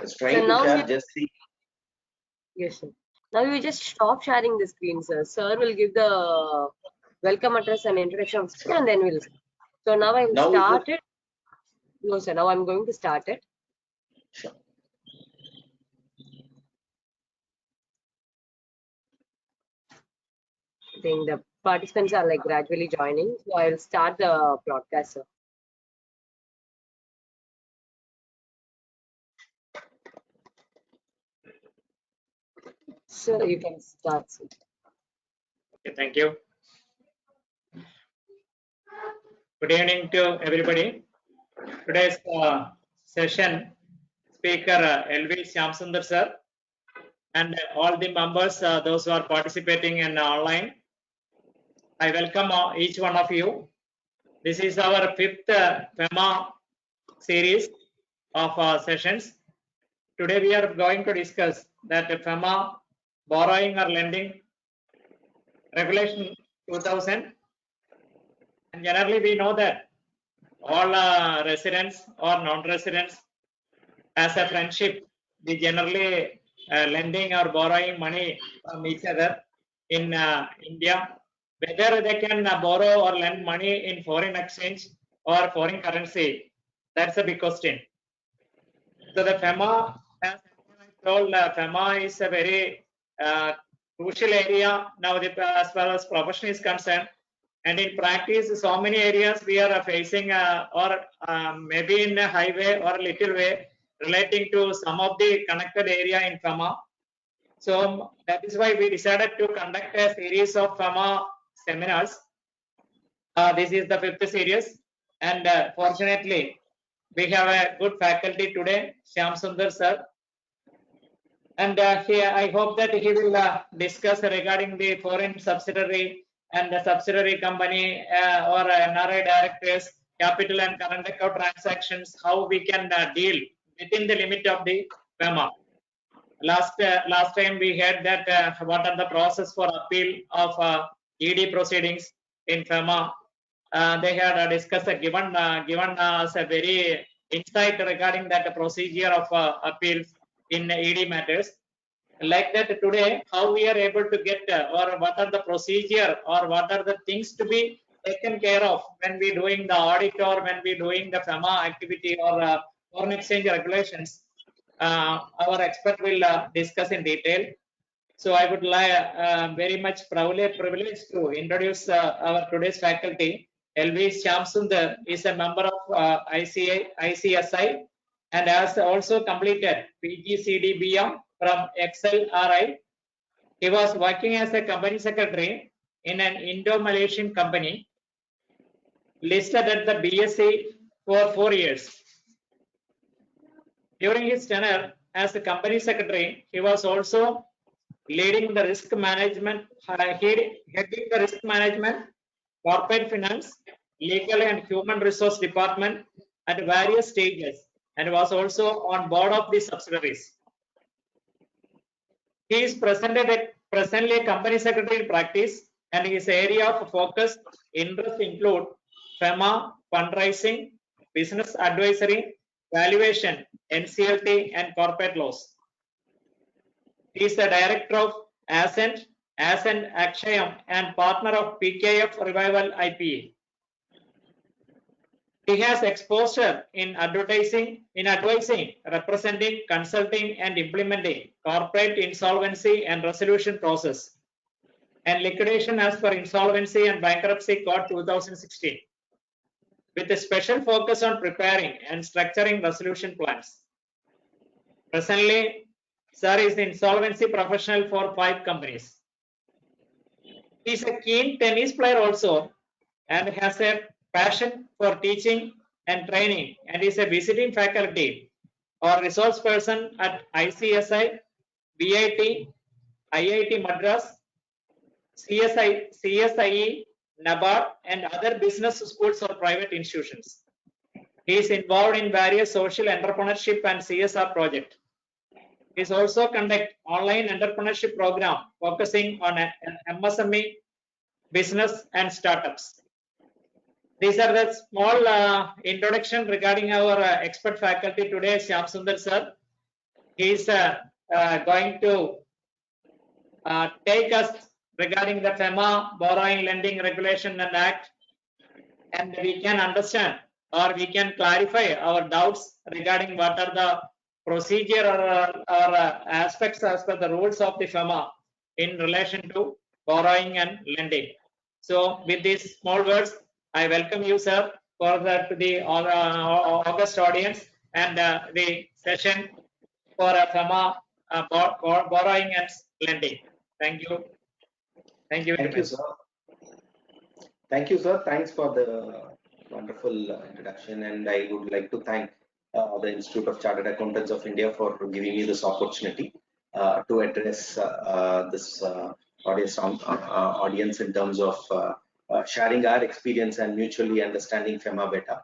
It's trying to share, just see. Yes, sir. Now you just stop sharing the screen, sir. Sir will give the welcome address and introduction of screen, and then we'll. So now I will start it. No, sir. Now I'm going to start it. Sure. I think the participants are like gradually joining. So I will start the broadcast, sir. So you can start, sir. Okay, thank you. Good evening to everybody. Today's session speaker LV Shyam sir, and all the members, those who are participating in online. I welcome each one of you. This is our fifth Fema series of sessions. Today we are going to discuss that Fema borrowing or lending regulation 2000. And generally we know that all residents or non-residents as a friendship, we generally lending or borrowing money from each other in India. Whether they can borrow or lend money in foreign exchange or foreign currency, that's a big question. So the Fema, as I told, Fema is a very crucial area now as far as profession is concerned. And in practice, so many areas we are facing or maybe in a highway or a little way relating to some of the connected area in Fema. So that is why we decided to conduct a series of Fema seminars. This is the fifth series, and fortunately, we have a good faculty today, Shyam Sundar sir. And I hope that he will discuss regarding the foreign subsidiary and the subsidiary company or NRI directors, capital and current account transactions, how we can deal within the limit of the Fema. Last time we had that what are the process for appeal of ED proceedings in Fema. They had discussed given us a very insight regarding that procedure of appeals in ED matters. Like that today, how we are able to get or what are the procedure or what are the things to be taken care of when we doing the audit or when we doing the Fema activity or foreign exchange regulations. Our expert will discuss in detail. So I would like very much privileged to introduce our today's faculty. LV Shyam Sundar is a member of ICAI and has also completed PGCDBM from XLRI. He was working as a company secretary in an Indo-Malaysian company, listed at the BSc for 4 years. During his tenure as a company secretary, he was also leading the risk management, heading the risk management, corporate finance, legal and human resource department at various stages, and was also on board of the subsidiaries. He is presently a company secretary in practice, and his area of focus interests include Fema, fundraising, business advisory, valuation, NCLT, and corporate laws. He is the director of Ascent Akshayam, and partner of PKF Revival IPA. He has exposure in advising, representing, consulting, and implementing corporate insolvency and resolution process and liquidation as per Insolvency and Bankruptcy Code 2016, with a special focus on preparing and structuring resolution plans. Presently, sir is the insolvency professional for 5 companies. He is a keen tennis player also and has a passion for teaching and training, and is a visiting faculty or resource person at ICSI, BIT, IIT Madras, CSIE, NABARD, and other business schools or private institutions. He is involved in various social entrepreneurship and CSR projects. He is also conduct online entrepreneurship program focusing on MSME, business and startups. These are the small introduction regarding our expert faculty today, Shyam Sundar sir. he is going to take us regarding the Fema Borrowing Lending Regulation and Act, and we can understand or we can clarify our doubts regarding what are the procedure or aspects as per the rules of the Fema in relation to borrowing and lending. So with these small words, I welcome you, sir, for the August audience and the session for Fema borrowing and lending. Thank you. Thank you very much. Thank you, sir. Thank you, sir. Thanks for the wonderful introduction, and I would like to thank the Institute of Chartered Accountants of India for giving me this opportunity to address this audience in terms of sharing our experience and mutually understanding Fema better.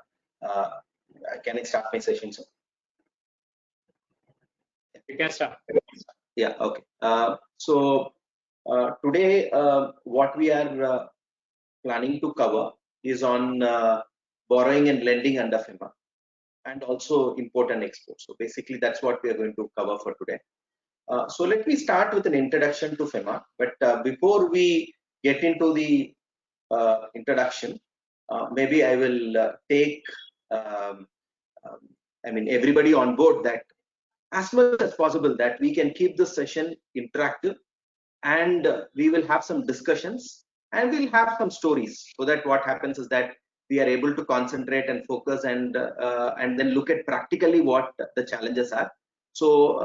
Can I start my session, sir? You can start. Yeah, okay. So today, what we are planning to cover is on borrowing and lending under Fema, and also import and export. So basically, that's what we are going to cover for today. So let me start with an introduction to Fema. But before we get into the introduction, maybe I will take everybody on board that as much as possible that we can keep this session interactive, and we will have some discussions and we'll have some stories, so that what happens is that we are able to concentrate and focus and then look at practically what the challenges are. So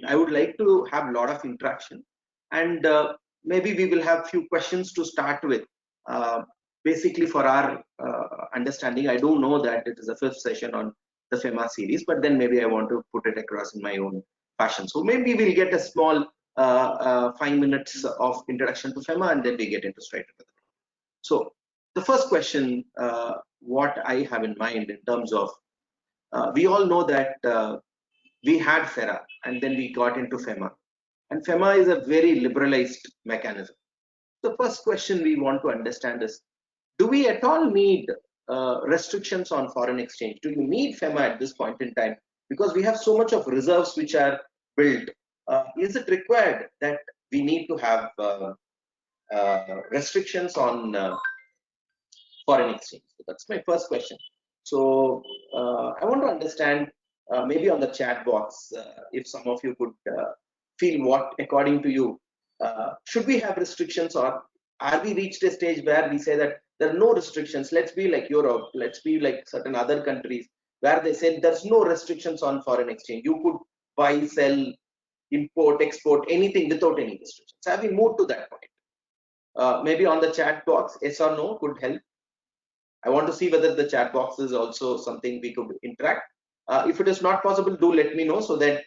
I would like to have a lot of interaction, and maybe we will have few questions to start with, basically for our understanding. I don't know that it is a fifth session on the Fema series, but then maybe I want to put it across in my own fashion. So maybe we'll get a small 5 minutes of introduction to Fema, and then we get into straight into it. So the first question, what I have in mind in terms of, we all know that we had FERA and then we got into Fema, and Fema is a very liberalized mechanism. The first question we want to understand is, do we at all need restrictions on foreign exchange? Do you need Fema at this point in time? Because we have so much of reserves which are built. Is it required that we need to have restrictions on foreign exchange? So that's my first question. So I want to understand, maybe on the chat box, if some of you could feel what, according to you, should we have restrictions, or are we reached a stage where we say that there are no restrictions? Let's be like Europe, let's be like certain other countries where they said there's no restrictions on foreign exchange. You could buy, sell, import, export, anything without any restrictions. Have we moved to that point? Maybe on the chat box, yes or no could help. I want to see whether the chat box is also something we could interact. If it is not possible, do let me know, so that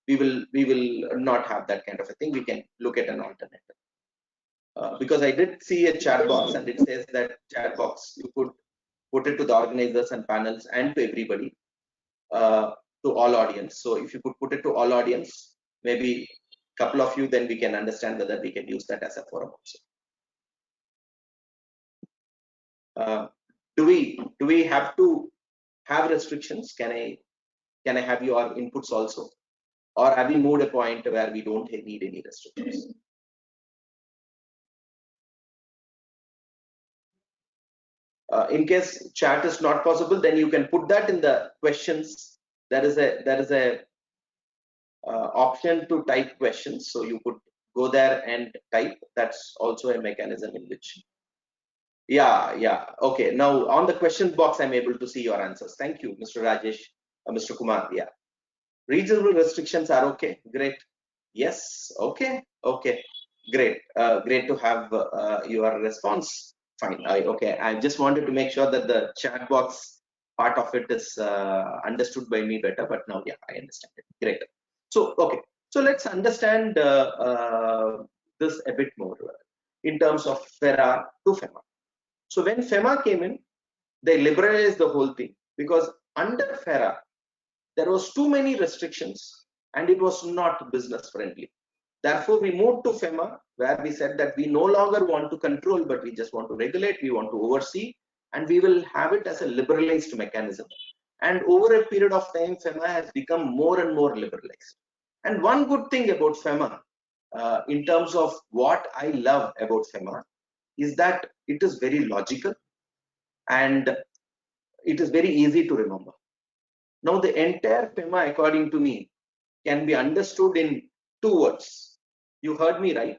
we will not have that kind of a thing. We can look at an alternative. Because I did see a chat box, and it says that chat box, you could put it to the organizers and panels and to everybody, to all audience. So if you could put it to all audience, maybe a couple of you, then we can understand whether we can use that as a forum also. Do we have to have restrictions? Can I have your inputs also, or have we moved a point where we don't need any restrictions? In case chat is not possible, then you can put that in the questions. There is a option to type questions, so you could go there and type. That's also a mechanism in which, yeah, okay. Now on the question box, I'm able to see your answers. Thank you, Mr. Rajesh, Mr. Kumar. Yeah, regional restrictions are okay. Great. Yes. Okay. Great. Great to have your response. Fine. Okay. I just wanted to make sure that the chat box part of it is understood by me better. But now, yeah, I understand it. Great. So, okay. So let's understand this a bit more in terms of FERA to Fema. So when Fema came in, they liberalized the whole thing, because under FERA there was too many restrictions and it was not business friendly. Therefore, we moved to Fema, where we said that we no longer want to control, but we just want to regulate, we want to oversee, and we will have it as a liberalized mechanism. And over a period of time, Fema has become more and more liberalized. And one good thing about Fema, in terms of what I love about Fema, is that it is very logical and it is very easy to remember. Now, the entire Fema, according to me, can be understood in 2 words. You heard me right?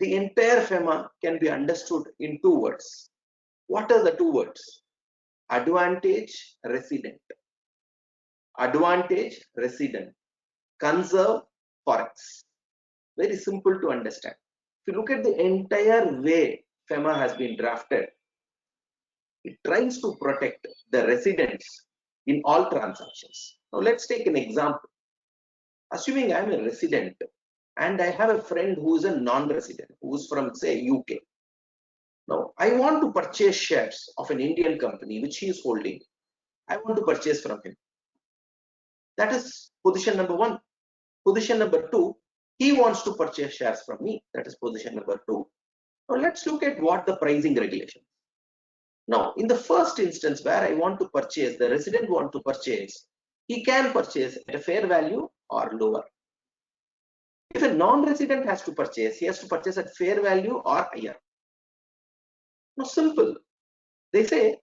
The entire Fema can be understood in 2 words. What are the 2 words? Advantage, resident. Advantage, resident. Conserve, forex. Very simple to understand. If you look at the entire way Fema has been drafted, it tries to protect the residents in all transactions. Now let's take an example. Assuming I'm a resident and I have a friend who is a non-resident, who is from, say, UK. Now I want to purchase shares of an Indian company which he is holding. I want to purchase from him. That is position number 1. Position number 2, he wants to purchase shares from me. That is position number 2. Now let's look at what the pricing regulation. Now, in the first instance where I want to purchase, the resident want to purchase, he can purchase at a fair value or lower. If a non-resident has to purchase, he has to purchase at fair value or higher. Now, simple. They say,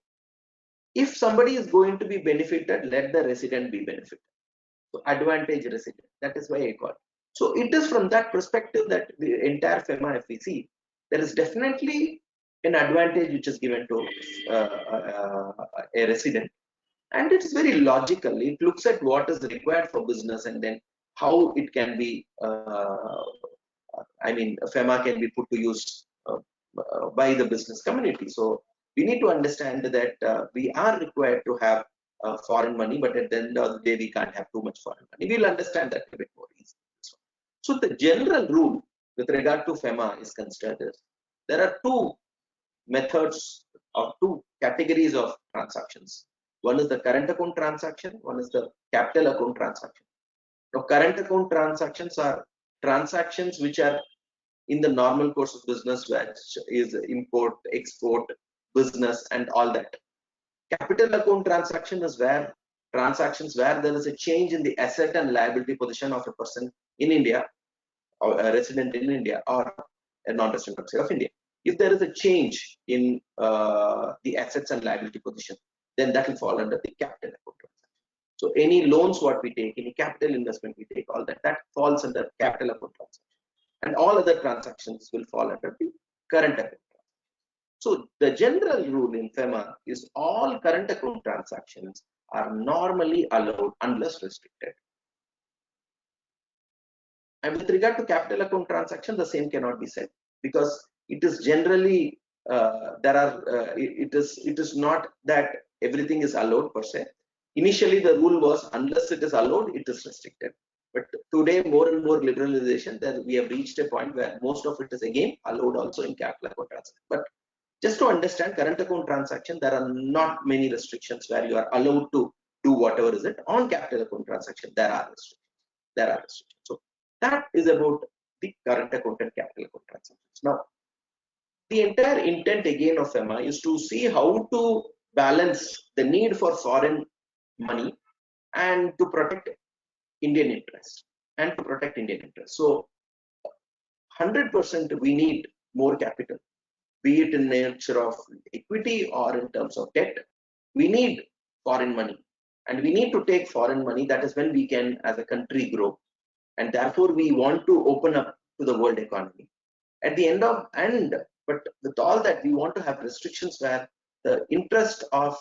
if somebody is going to be benefited, let the resident be benefited. So, advantage resident. That is why I call it. So, it is from that perspective that the entire Fema, if we see, there is definitely an advantage which is given to a resident, and it's very logical. It looks at what is required for business and then how it can be, Fema can be put to use by the business community. So we need to understand that we are required to have foreign money, but at the end of the day, we can't have too much foreign money. We'll understand that a bit more easily. So the general rule with regard to Fema is considered is there are 2 methods or 2 categories of transactions. One is the current account transaction, one is the capital account transaction. Now, current account transactions are transactions which are in the normal course of business, which is import, export, business, and all that. Capital account transaction is where transactions where there is a change in the asset and liability position of a person in India, or a resident in India, or a non-resident outside of India. If there is a change in the assets and liability position, then that will fall under the capital account transaction. So any loans what we take, any capital investment we take, all that falls under capital account transaction. And all other transactions will fall under the current account transaction. So the general rule in Fema is all current account transactions are normally allowed unless restricted. And with regard to capital account transaction, the same cannot be said, because it is generally it is not that everything is allowed per se. Initially, the rule was unless it is allowed, it is restricted. But today, more and more liberalization, that we have reached a point where most of it is again allowed also in capital account transaction. But just to understand current account transaction, there are not many restrictions where you are allowed to do whatever is it. On capital account transaction, there are restrictions. So that is about the current account and capital account transactions. Now, the entire intent again of Fema is to see how to balance the need for foreign money and to protect Indian interest and to protect Indian interest. So 100% we need more capital, be it in nature of equity or in terms of debt. We need foreign money, and we need to take foreign money. That is when we can as a country grow, and therefore we want to open up to the world economy. At the end of but with all that, we want to have restrictions where the interest of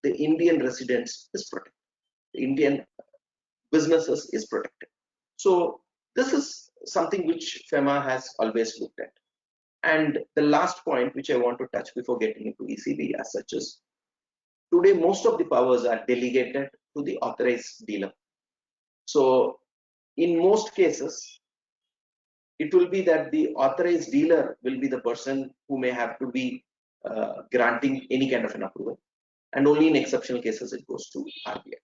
the Indian residents is protected, the Indian businesses is protected. So this is something which Fema has always looked at. And the last point which I want to touch before getting into ECB as such is, today most of the powers are delegated to the authorized dealer. So in most cases, it will be that the authorized dealer will be the person who may have to be granting any kind of an approval, and only in exceptional cases it goes to RBI.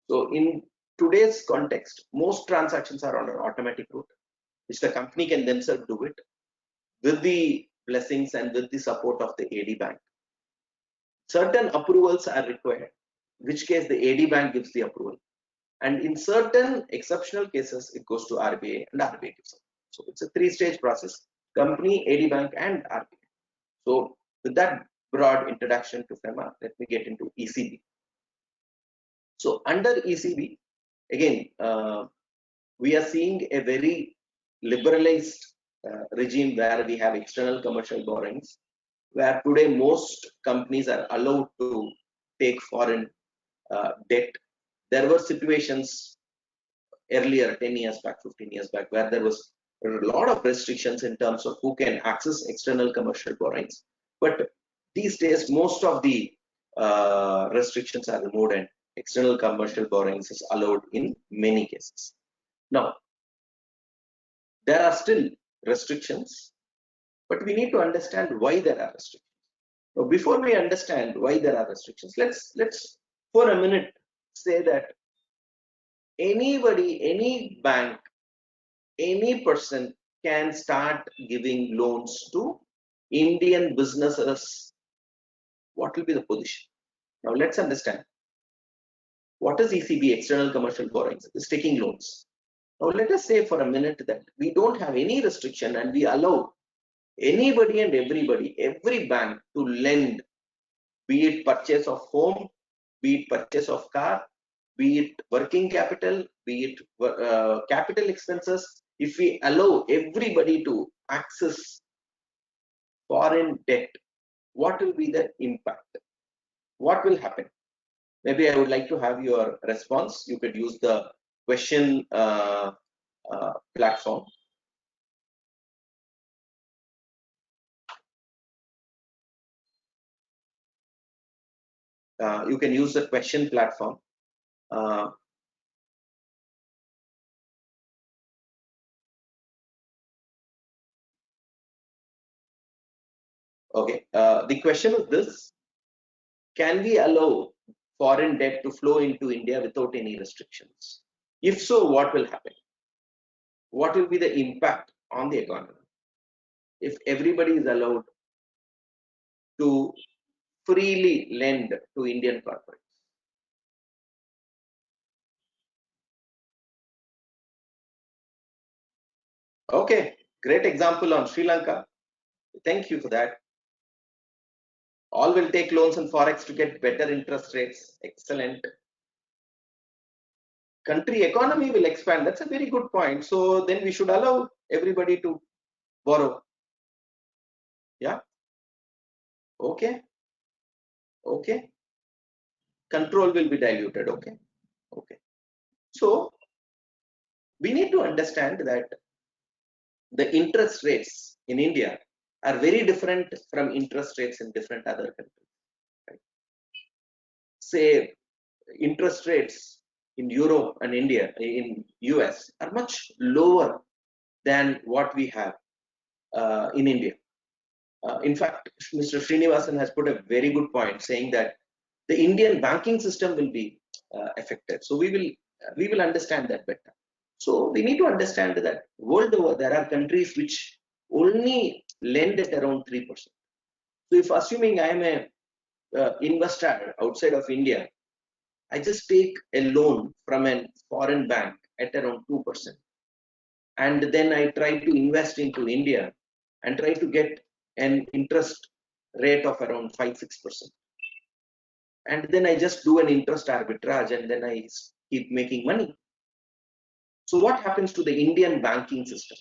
So in today's context, most transactions are on an automatic route, which the company can themselves do it with the blessings and with the support of the AD bank. Certain approvals are required, in which case the AD bank gives the approval. And in certain exceptional cases, it goes to RBI and RBI gives up. So it's a three-stage process: company, AD Bank, and RBI. So with that broad introduction to Fema, let me get into ECB. So under ECB, again, we are seeing a very liberalized regime where we have external commercial borrowings, where today most companies are allowed to take foreign debt. There were situations earlier, 10 years back, 15 years back, where there was a lot of restrictions in terms of who can access external commercial borrowings. But these days, most of the restrictions are removed and external commercial borrowings is allowed in many cases. Now, there are still restrictions, but we need to understand why there are restrictions. Now, before we understand why there are restrictions, let's for a minute say that anybody, any bank, any person can start giving loans to Indian businesses. What will be the position? Now let's understand. What is ECB, external commercial borrowings? It's taking loans. Now let us say for a minute that we don't have any restriction and we allow anybody and everybody, every bank to lend, be it purchase of home, be it purchase of car, be it working capital, be it capital expenses. If we allow everybody to access foreign debt, what will be the impact? What will happen? Maybe I would like to have your response. You could use the question platform. You can use the question platform. Okay, the question is this: can we allow foreign debt to flow into India without any restrictions? If so, what will happen? What will be the impact on the economy if everybody is allowed to freely lend to Indian corporates? Okay, great example on Sri Lanka. Thank you for that. All will take loans and forex to get better interest rates. Excellent. Country economy will expand. That's a very good point. So then we should allow everybody to borrow. Yeah. Okay. Okay. Control will be diluted. Okay. Okay. So we need to understand that the interest rates in India are very different from interest rates in different other countries. Right? Say interest rates in Europe and India, in US, are much lower than what we have in India. In fact, Mr. Srinivasan has put a very good point, saying that the Indian banking system will be affected. So we will understand that better. So we need to understand that world over there are countries which only lend at around 3%. So if assuming I am a investor outside of India, I just take a loan from a foreign bank at around 2%, and then I try to invest into India and try to get an interest rate of around 5-6%, and then I just do an interest arbitrage and then I keep making money. So what happens to the Indian banking system?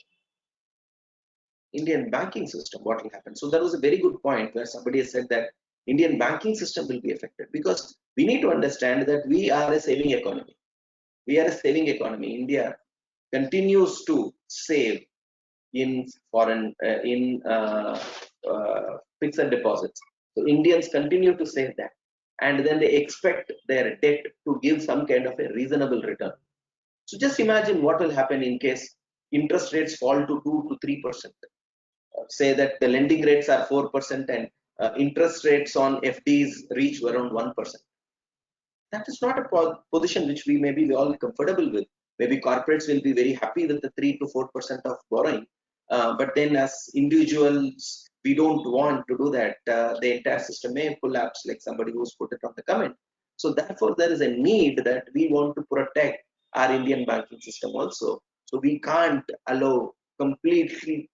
Indian banking system, what will happen? So that was a very good point where somebody has said that Indian banking system will be affected, because we need to understand that we are a saving economy. We are a saving economy. India continues to save in foreign fixed deposits. So Indians continue to save that, and then they expect their debt to give some kind of a reasonable return. So just imagine what will happen in case interest rates fall to 2 to 3%. Say that the lending rates are 4% and interest rates on FDs reach around 1%. That is not a position which we may be all comfortable with. Maybe corporates will be very happy with the 3 to 4% of borrowing, but then as individuals, we don't want to do that. The entire system may collapse, like somebody who's put it on the comment. So therefore, there is a need that we want to protect our Indian banking system also. So we can't allow completely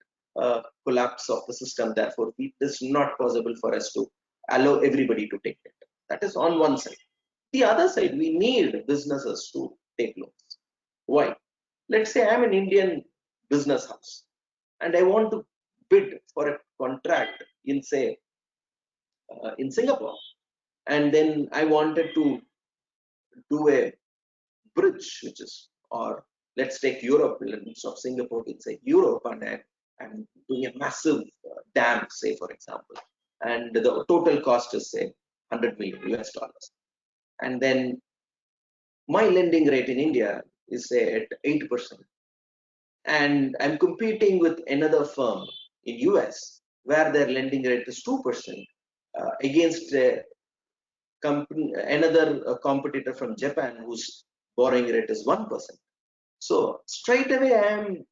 collapse of the system. Therefore, it is not possible for us to allow everybody to take it. That is on one side. The other side, we need businesses to take loans. Why? Let's say I'm an Indian business house and I want to bid for a contract in, say, in Singapore, and then I wanted to do a bridge, which is, or let's take Europe, instead of Singapore, it's say Europe, and I'm doing a massive dam, say, for example, and the total cost is, say, 100 million US dollars. And then my lending rate in India is, say, at 8%. And I'm competing with another firm in US where their lending rate is 2%, against another competitor from Japan whose borrowing rate is 1%. So straight away I am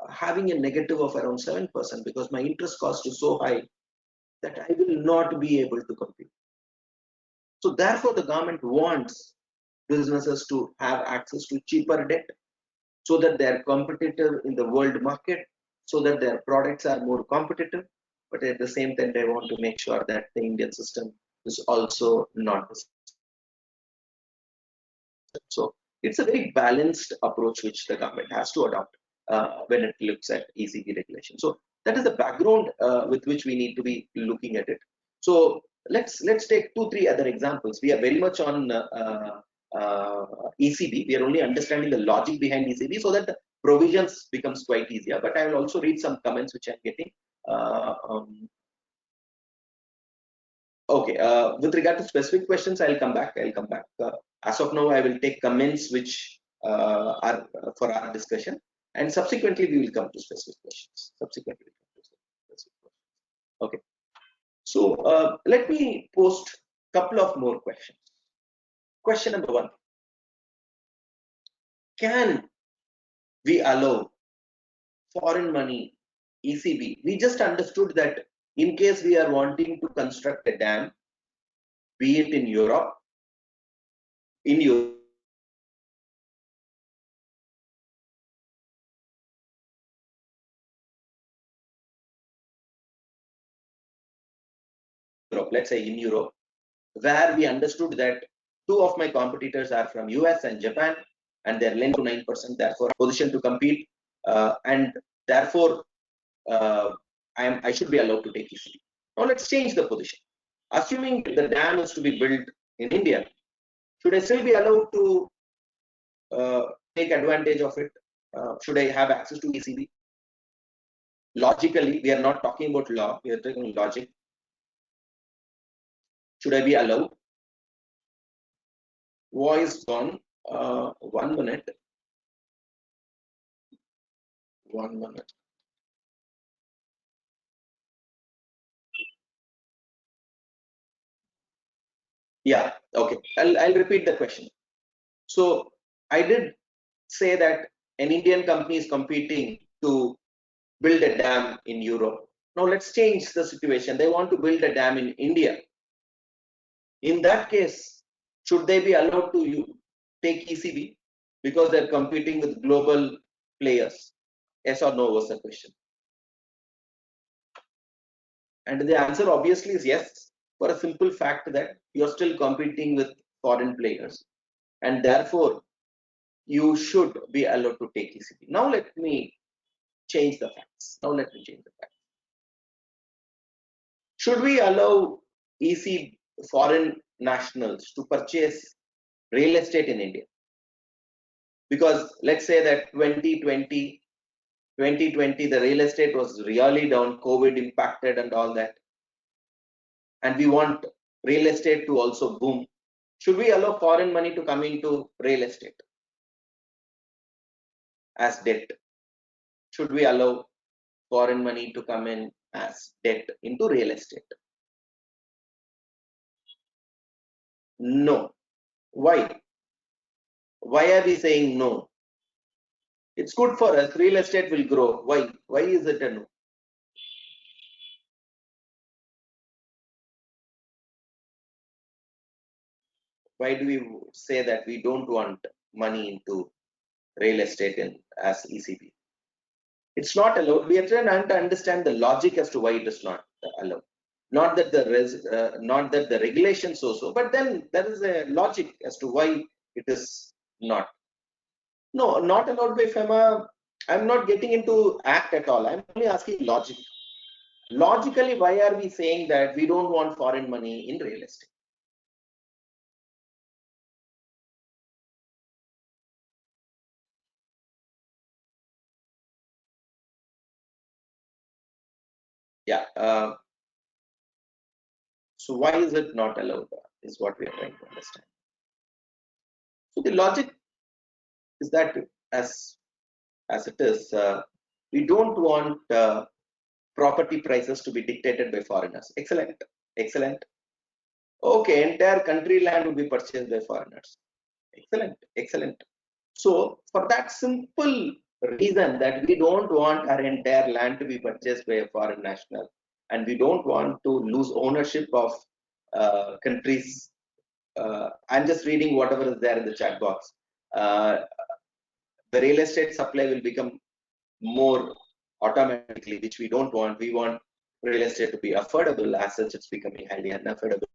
having a negative of around 7% because my interest cost is so high that I will not be able to compete. So therefore the government wants businesses to have access to cheaper debt so that they are competitive in the world market, so that their products are more competitive. But at the same time, they want to make sure that the Indian system is also not. So it's a very balanced approach which the government has to adopt when it looks at ECB regulation. So that is the background with which we need to be looking at it. So let's take 2-3 other examples. We are very much on ECB. We are only understanding the logic behind ECB so that the provisions becomes quite easier. But I will also read some comments which I'm getting. Okay, with regard to specific questions, I'll come back. As of now, I will take comments which are for our discussion, and subsequently we will come to specific questions. Okay, so let me post a couple of more questions. Question number 1: can we allow foreign money, ECB? We just understood that in case we are wanting to construct a dam, be it in Europe, let's say in Europe, where we understood that 2 of my competitors are from US and Japan, and they're lending to 9%, therefore position to compete, and therefore I should be allowed to take ECB. Now let's change the position. Assuming the dam is to be built in India, should I still be allowed to take advantage of it? Should I have access to ECB? Logically, we are not talking about law, we are talking logic. Should I be allowed? Voice gone. 1 minute. 1 minute. Yeah, okay. I'll repeat the question. So I did say that an Indian company is competing to build a dam in Europe. Now let's change the situation. They want to build a dam in India. In that case, should they be allowed to take ECB because they're competing with global players? Yes or no was the question. And the answer obviously is yes, for a simple fact that you're still competing with foreign players, and therefore you should be allowed to take ECB. Now let me change the facts. Should we allow ECB foreign nationals to purchase real estate in India? Because let's say that 2020, the real estate was really down, COVID impacted and all that, and we want real estate to also boom. Should we allow foreign money to come into real estate as debt? Should we allow foreign money to come in as debt into real estate? No. Why? Why are we saying no? It's good for us. Real estate will grow. Why? Why is it a no? Why do we say that we don't want money into real estate as ECB. It's not allowed. We are trying to understand the logic as to why it is not allowed. Not that the regulations so, but then there is a logic as to why it is not. No, not allowed by Fema. I'm not getting into act at all. I'm only asking logic. Logically, why are we saying that we don't want foreign money in real estate? Yeah. So why is it not allowed? Is what we are trying to understand. So the logic is that as it is, we don't want property prices to be dictated by foreigners. Excellent, excellent. Okay, entire country land will be purchased by foreigners. Excellent, excellent. So for that simple reason that we don't want our entire land to be purchased by a foreign national, and we don't want to lose ownership of countries. I'm just reading whatever is there in the chat box. The real estate supply will become more automatically, which we don't want. We want real estate to be affordable. As such, it's becoming highly unaffordable,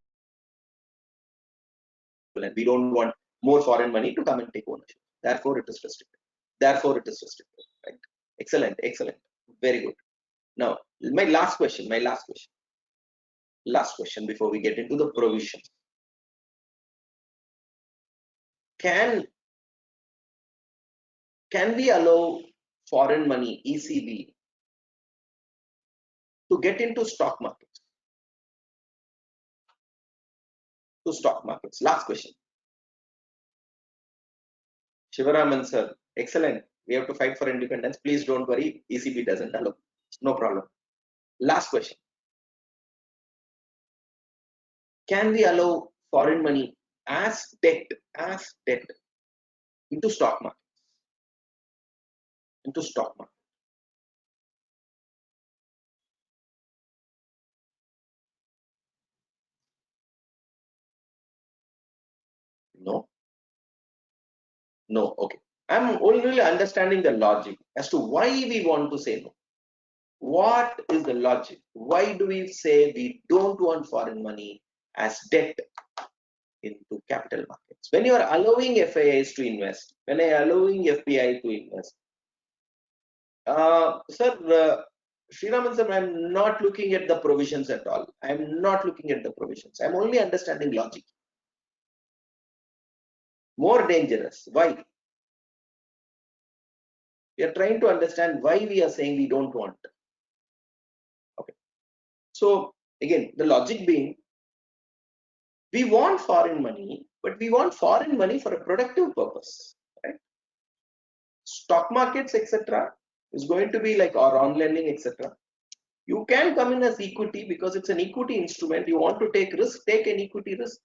and we don't want more foreign money to come and take ownership. Therefore, it is restricted. Therefore, it is restricted. Right? Excellent, excellent, very good. Now, my last question before we get into the provisions. Can we allow foreign money, ECB, to get into stock markets? Last question. Shivaraman sir, excellent. We have to fight for independence. Please don't worry. ECB doesn't allow. No problem. Last question. Can we allow foreign money as debt into stock market? No. Okay. I'm only understanding the logic as to why we want to say no. What is the logic? Why do we say we don't want foreign money as debt into capital markets? When you are allowing FIIs to invest, when I am allowing FPI to invest, sir, Sriraman sir, I'm not looking at the provisions at all. I'm not looking at the provisions. I'm only understanding logic. More dangerous. Why? We are trying to understand why we are saying we don't want. Okay. So again, the logic being, we want foreign money, but we want foreign money for a productive purpose. Right? Stock markets, etc., is going to be like our on lending, etc. You can come in as equity because it's an equity instrument. You want to take risk, take an equity risk,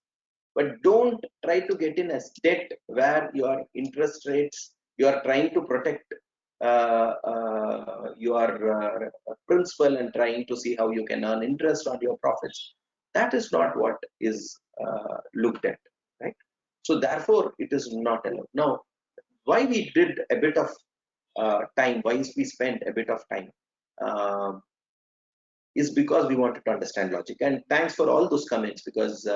but don't try to get in as debt where your interest rates, you are trying to protect your principal and trying to see how you can earn interest on your profits. That is not what is looked at, right? So therefore, it is not allowed. Now, why we did a bit of time, why we spent a bit of time, is because we wanted to understand logic. And thanks for all those comments, because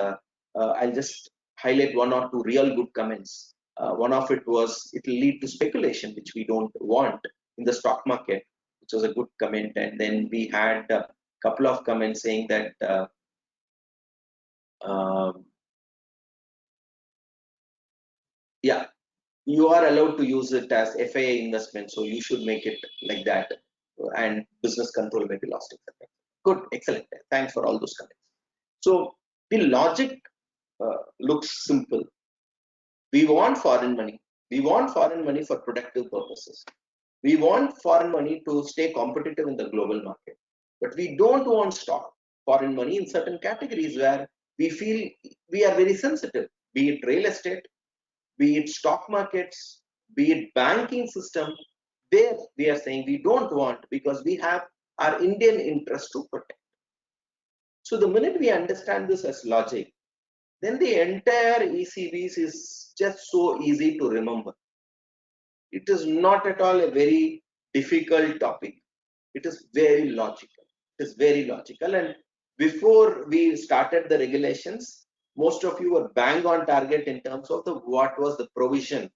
I'll just highlight one or two real good comments. One of it was, it will lead to speculation, which we don't want in the stock market, which was a good comment. And then we had a couple of comments saying that yeah, you are allowed to use it as FIA investment, so you should make it like that, and business control may be lost, etc. Good, excellent. Thanks for all those comments. So the logic looks simple. We want foreign money. We want foreign money for productive purposes. We want foreign money to stay competitive in the global market. But we don't want foreign money in certain categories where we feel we are very sensitive, be it real estate, be it stock markets, be it banking system. There we are saying we don't want, because we have our Indian interest to protect. So the minute we understand this as logic, then the entire ECBs is just so easy to remember. It is not at all a very difficult topic. It is very logical. It is very logical. And before we started the regulations, most of you were bang on target in terms of what was the provision,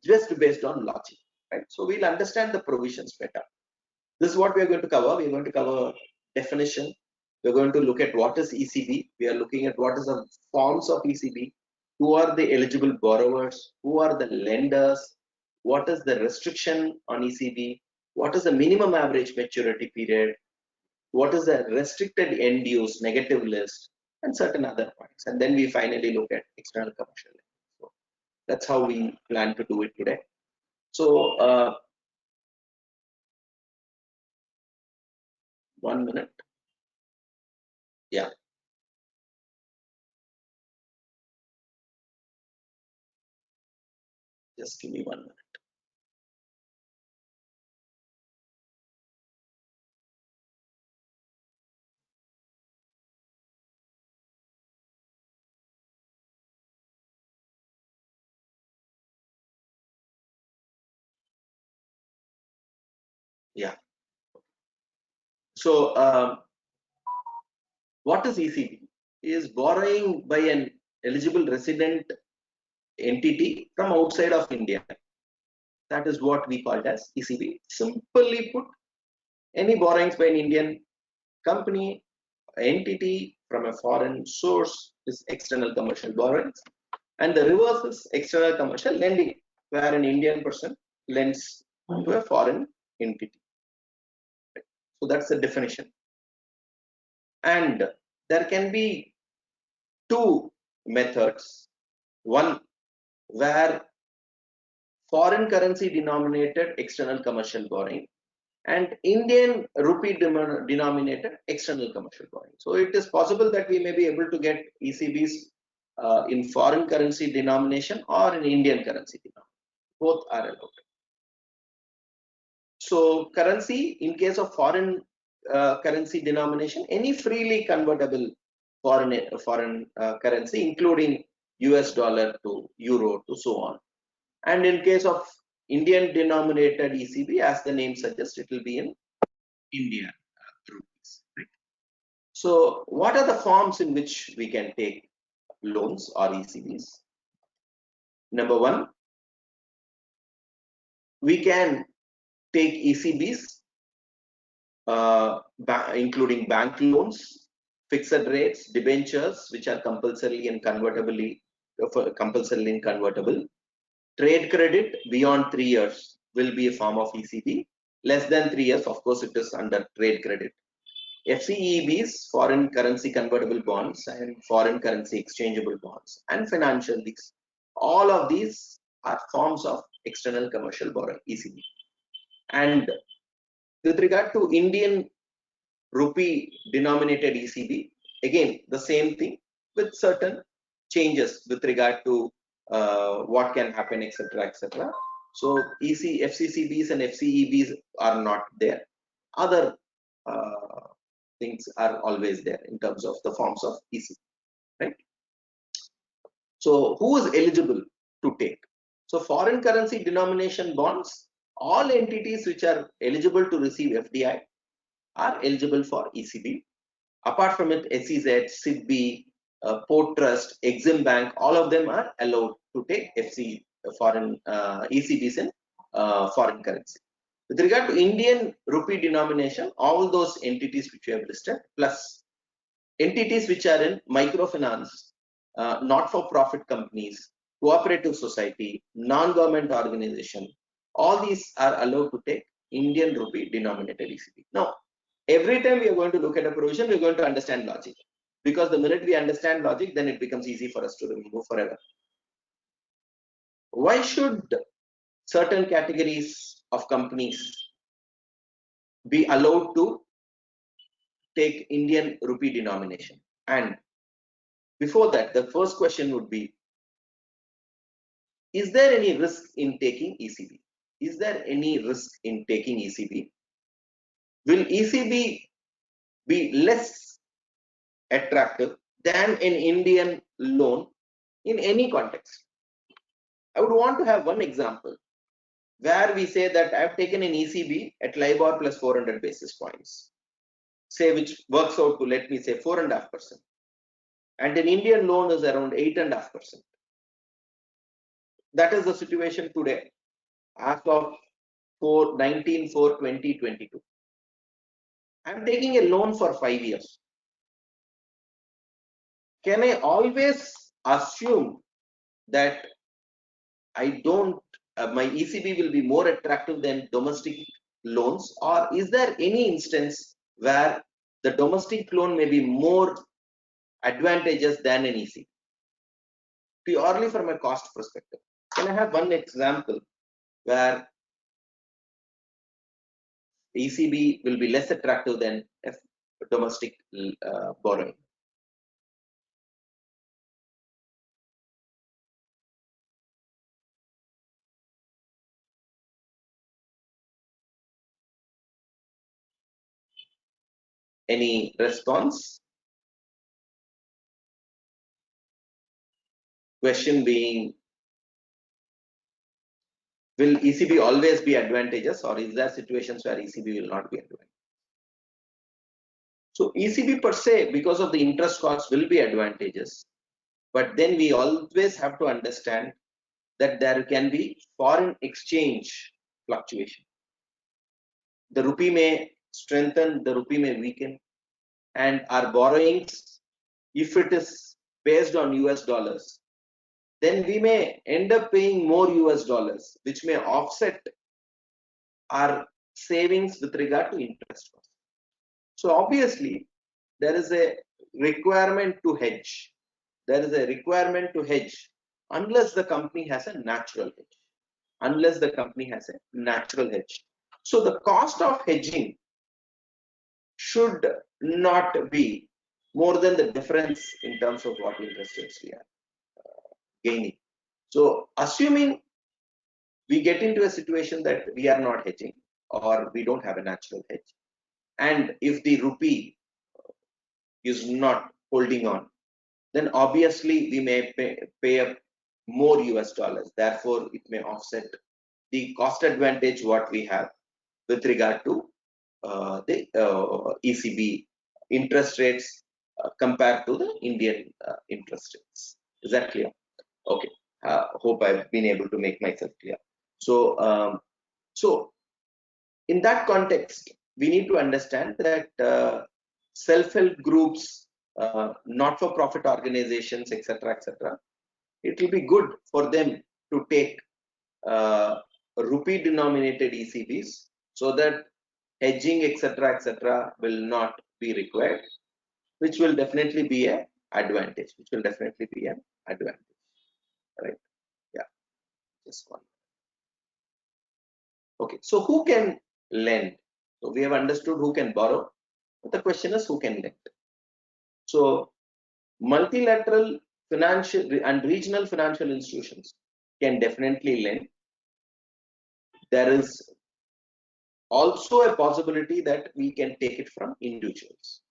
just based on logic, right? So we'll understand the provisions better. This is what we are going to cover. We are going to cover definition. We are going to look at what is ECB. We are looking at what is the forms of ECB. Who are the eligible borrowers? Who are the lenders? What is the restriction on ECB? What is the minimum average maturity period? What is the restricted end use negative list, and certain other points. And then we finally look at external commercial lending. So that's how we plan to do it today. So 1 minute. Yeah. Just give me 1 minute. Yeah. So what is ECB? Is borrowing by an eligible resident entity from outside of India. That is what we call as ECB. Simply put, any borrowings by an Indian company, entity from a foreign source is external commercial borrowings, and the reverse is external commercial lending, where an Indian person lends to a foreign entity. So that's the definition. And there can be two methods. One where foreign currency denominated external commercial borrowing, and Indian rupee denominated external commercial borrowing. So it is possible that we may be able to get ECBs in foreign currency denomination or in Indian currency denomination. Both are allowed. So currency, in case of foreign currency denomination, any freely convertible foreign currency, including US dollar to euro to so on. And in case of Indian denominated ECB, as the name suggests, it will be in Indian rupees. Right? So what are the forms in which we can take loans or ECBs? Number one, we can take ECBs, including bank loans, fixed rates, debentures, which are compulsorily and convertible. Trade credit beyond 3 years will be a form of ECB. Less than 3 years, of course, it is under trade credit. FCEBs, foreign currency convertible bonds, and foreign currency exchangeable bonds, and financial lease. All of these are forms of external commercial borrowing, ECB. And with regard to Indian rupee denominated ECB, again, the same thing with certain changes with regard to what can happen, etc., etc. So FCCBs and FCEBs are not there. Other things are always there in terms of the forms of ECB, right? So who is eligible to take? So foreign currency denomination bonds, all entities which are eligible to receive FDI are eligible for ECB. Apart from it, SEZ, SIDB, Port Trust, Exim Bank, all of them are allowed to take foreign ECBs in foreign currency. With regard to Indian rupee denomination, all those entities which we have listed, plus entities which are in microfinance, not-for-profit companies, cooperative society, non-government organization, all these are allowed to take Indian rupee denominated ECB. Now, every time we are going to look at a provision, we are going to understand logic. Because the minute we understand logic, then it becomes easy for us to remember forever. Why should certain categories of companies be allowed to take Indian rupee denomination? And before that, the first question would be, is there any risk in taking ECB? Is there any risk in taking ECB? Will ECB be less attractive than an Indian loan in any context. I would want to have one example where we say that I've taken an ECB at LIBOR plus 400 basis points, say, which works out to, let me say, 4.5%, and an Indian loan is around 8.5%. That is the situation today as of 19/4/2022. I'm taking a loan for 5 years. Can I always assume that I don't, my ECB will be more attractive than domestic loans, or is there any instance where the domestic loan may be more advantageous than an ECB, purely from a cost perspective? Can I have one example where ECB will be less attractive than a domestic borrowing? Any response? Question being, will ECB always be advantageous, or is there situations where ECB will not be advantageous? So ECB per se, because of the interest costs, will be advantageous, but then we always have to understand that there can be foreign exchange fluctuation. The rupee may strengthen, the rupee may weaken, and our borrowings, if it is based on US dollars, then we may end up paying more US dollars, which may offset our savings with regard to interest costs. So obviously, there is a requirement to hedge. There is a requirement to hedge unless the company has a natural hedge. Unless the company has a natural hedge. So the cost of hedging should not be more than the difference in terms of what interest rates we are gaining. So assuming we get into a situation that we are not hedging, or we don't have a natural hedge, and if the rupee is not holding on, then obviously we may pay up more US dollars. Therefore, it may offset the cost advantage what we have with regard to the ECB interest rates compared to the Indian interest rates. Is that clear? Okay. Hope I've been able to make myself clear. So, so in that context, we need to understand that self-help groups, not-for-profit organizations, etc., it will be good for them to take rupee-denominated ECBs, so that hedging, etc., will not be required, which will definitely be an advantage. Right? Yeah. Just one. Okay. So who can lend? So we have understood who can borrow, but the question is who can lend. So multilateral financial and regional financial institutions can definitely lend. There is also a possibility that we can take it from individuals.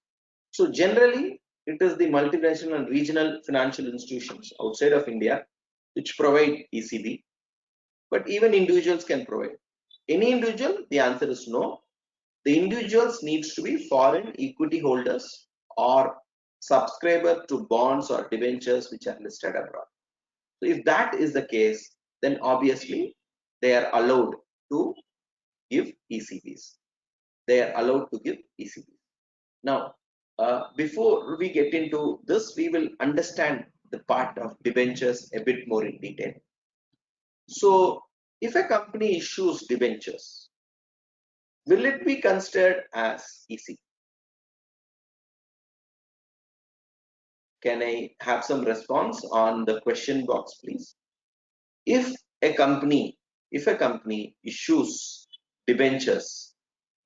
So generally, it is the multinational and regional financial institutions outside of India which provide ECB, but even individuals can provide. Any individual? The answer is no. The individuals needs to be foreign equity holders or subscriber to bonds or debentures which are listed abroad. So if that is the case, then obviously they are allowed to give ECBs. They are allowed to give ECBs. Now, before we get into this, we will understand the part of debentures a bit more in detail. So, if a company issues debentures, will it be considered as ECB? Can I have some response on the question box, please? If a company issues debentures,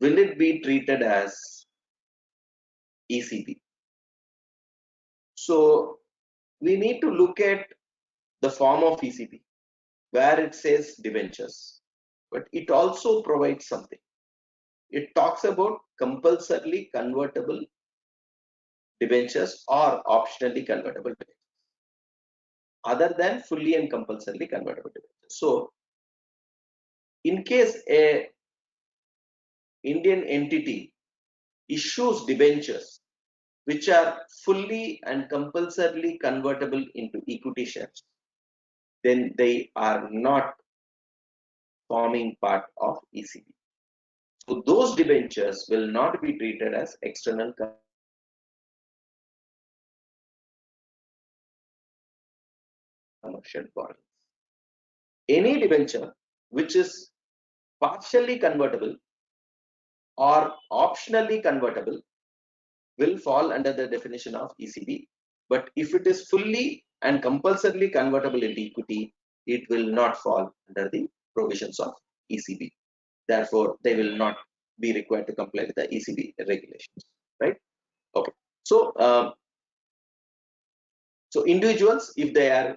will it be treated as ECB? So we need to look at the form of ECB where it says debentures, but it also provides something. It talks about compulsorily convertible debentures or optionally convertible debentures, other than fully and compulsorily convertible debentures. So, in case a Indian entity issues debentures which are fully and compulsorily convertible into equity shares, then they are not forming part of ECB. So those debentures will not be treated as external commercial borrowings. Any debenture which is partially convertible or optionally convertible will fall under the definition of ECB. But if it is fully and compulsorily convertible into equity, it will not fall under the provisions of ECB. Therefore, they will not be required to comply with the ECB regulations, right? Okay. So, so individuals, if they are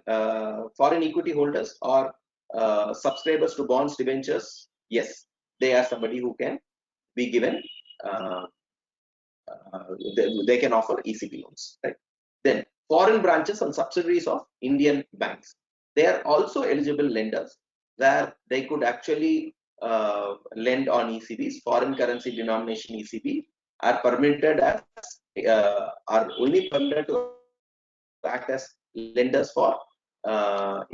foreign equity holders or subscribers to bonds, debentures, yes, they are somebody who can be given. They can offer ECB loans, right? Then foreign branches and subsidiaries of Indian banks, they are also eligible lenders where they could actually lend on ECBs. Foreign currency denomination ECB are permitted as are only permitted to act as lenders for FCY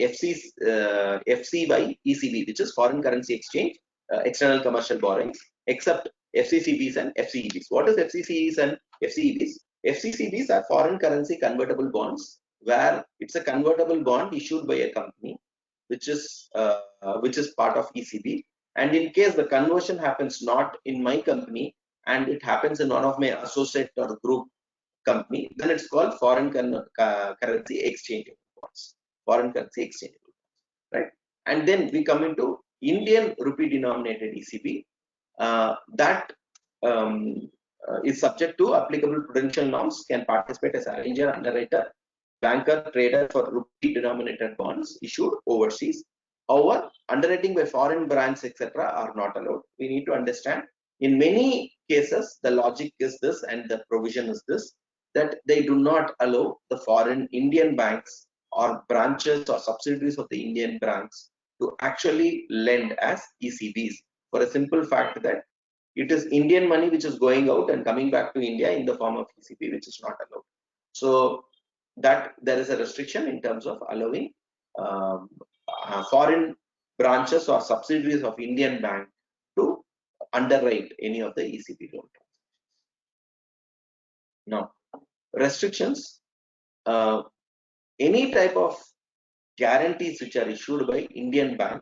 ECB, which is foreign currency exchange, external commercial borrowings, except FCCBs and FCEBs. What is FCCBs and FCEBs? FCCBs are foreign currency convertible bonds, where it's a convertible bond issued by a company, which is part of ECB. And in case the conversion happens not in my company and it happens in one of my associate or group company, then it's called foreign currency exchange bonds. Foreign currency exchange bonds, right? And then we come into Indian rupee denominated ECB. That is subject to applicable prudential norms, can participate as arranger, underwriter, banker, trader for rupee denominated bonds issued overseas. However, underwriting by foreign brands, etc., are not allowed. We need to understand, in many cases, the logic is this and the provision is this, that they do not allow the foreign Indian banks or branches or subsidiaries of the Indian banks to actually lend as ECBs, for a simple fact that it is Indian money which is going out and coming back to India in the form of ECB, which is not allowed. So that there is a restriction in terms of allowing foreign branches or subsidiaries of Indian bank to underwrite any of the ECB loan transactions. Now, restrictions, any type of guarantees which are issued by Indian bank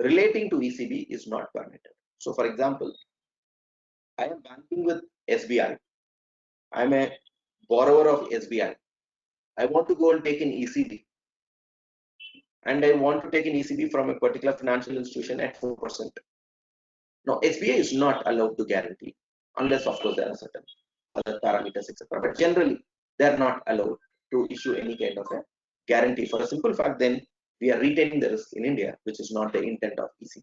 relating to ECB is not permitted. So, for example, I am banking with SBI. I am a borrower of SBI. I want to go and take an ECB. And I want to take an ECB from a particular financial institution at 4%. Now, SBI is not allowed to guarantee, unless, of course, there are certain other parameters, etc. But generally, they are not allowed to issue any kind of a guarantee, for a simple fact, then we are retaining the risk in India, which is not the intent of ECB.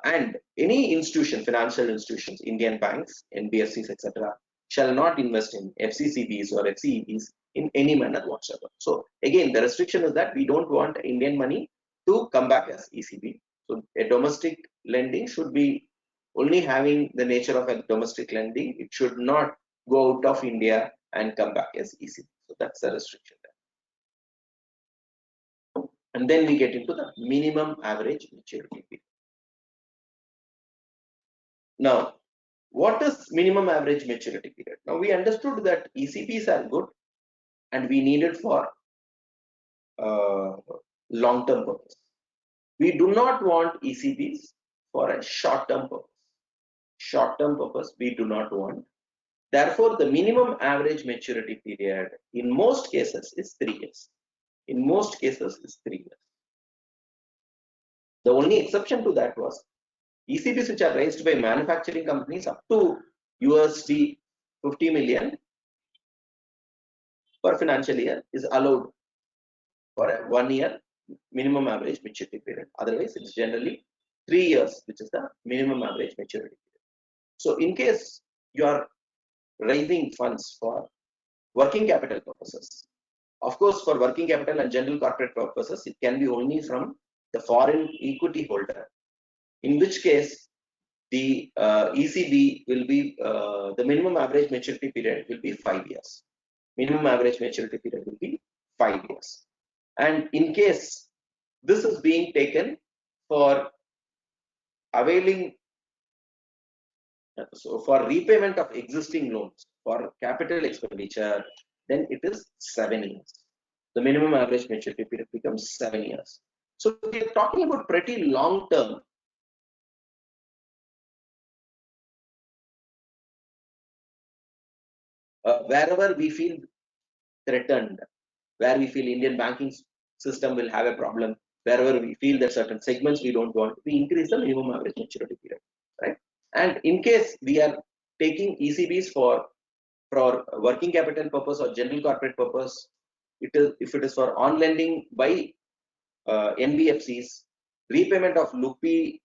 And any institution, financial institutions, Indian banks, NBFCs, etc., shall not invest in FCCBs or FCEBs in any manner whatsoever. So again, the restriction is that we don't want Indian money to come back as ECB. So a domestic lending should be only having the nature of a domestic lending. It should not go out of India and come back as ECB. So that's the restriction there. And then we get into the minimum average maturity period. Now, what is minimum average maturity period? Now, we understood that ECBs are good and we need it for long-term purpose. We do not want ECBs for a short-term purpose. Short-term purpose we do not want. Therefore, the minimum average maturity period in most cases is 3 years. In most cases is 3 years. The only exception to that was ECBs which are raised by manufacturing companies up to USD 50 million per financial year is allowed for 1 year minimum average maturity period. Otherwise, it's generally 3 years, which is the minimum average maturity period. So in case you are raising funds for working capital purposes, of course, for working capital and general corporate purposes, it can be only from the foreign equity holder, in which case the ECB will be, the minimum average maturity period will be 5 years. Minimum average maturity period will be 5 years. And in case this is being taken for availing, so for repayment of existing loans, for capital expenditure, then it is 7 years. The minimum average maturity period becomes 7 years. So we are talking about pretty long term. Wherever we feel threatened, where we feel Indian banking system will have a problem, wherever we feel that certain segments we don't want, we increase the minimum average maturity period, right? And in case we are taking ECBs for working capital purpose or general corporate purpose, it is, if it is for on lending by NBFCs, repayment of LUPI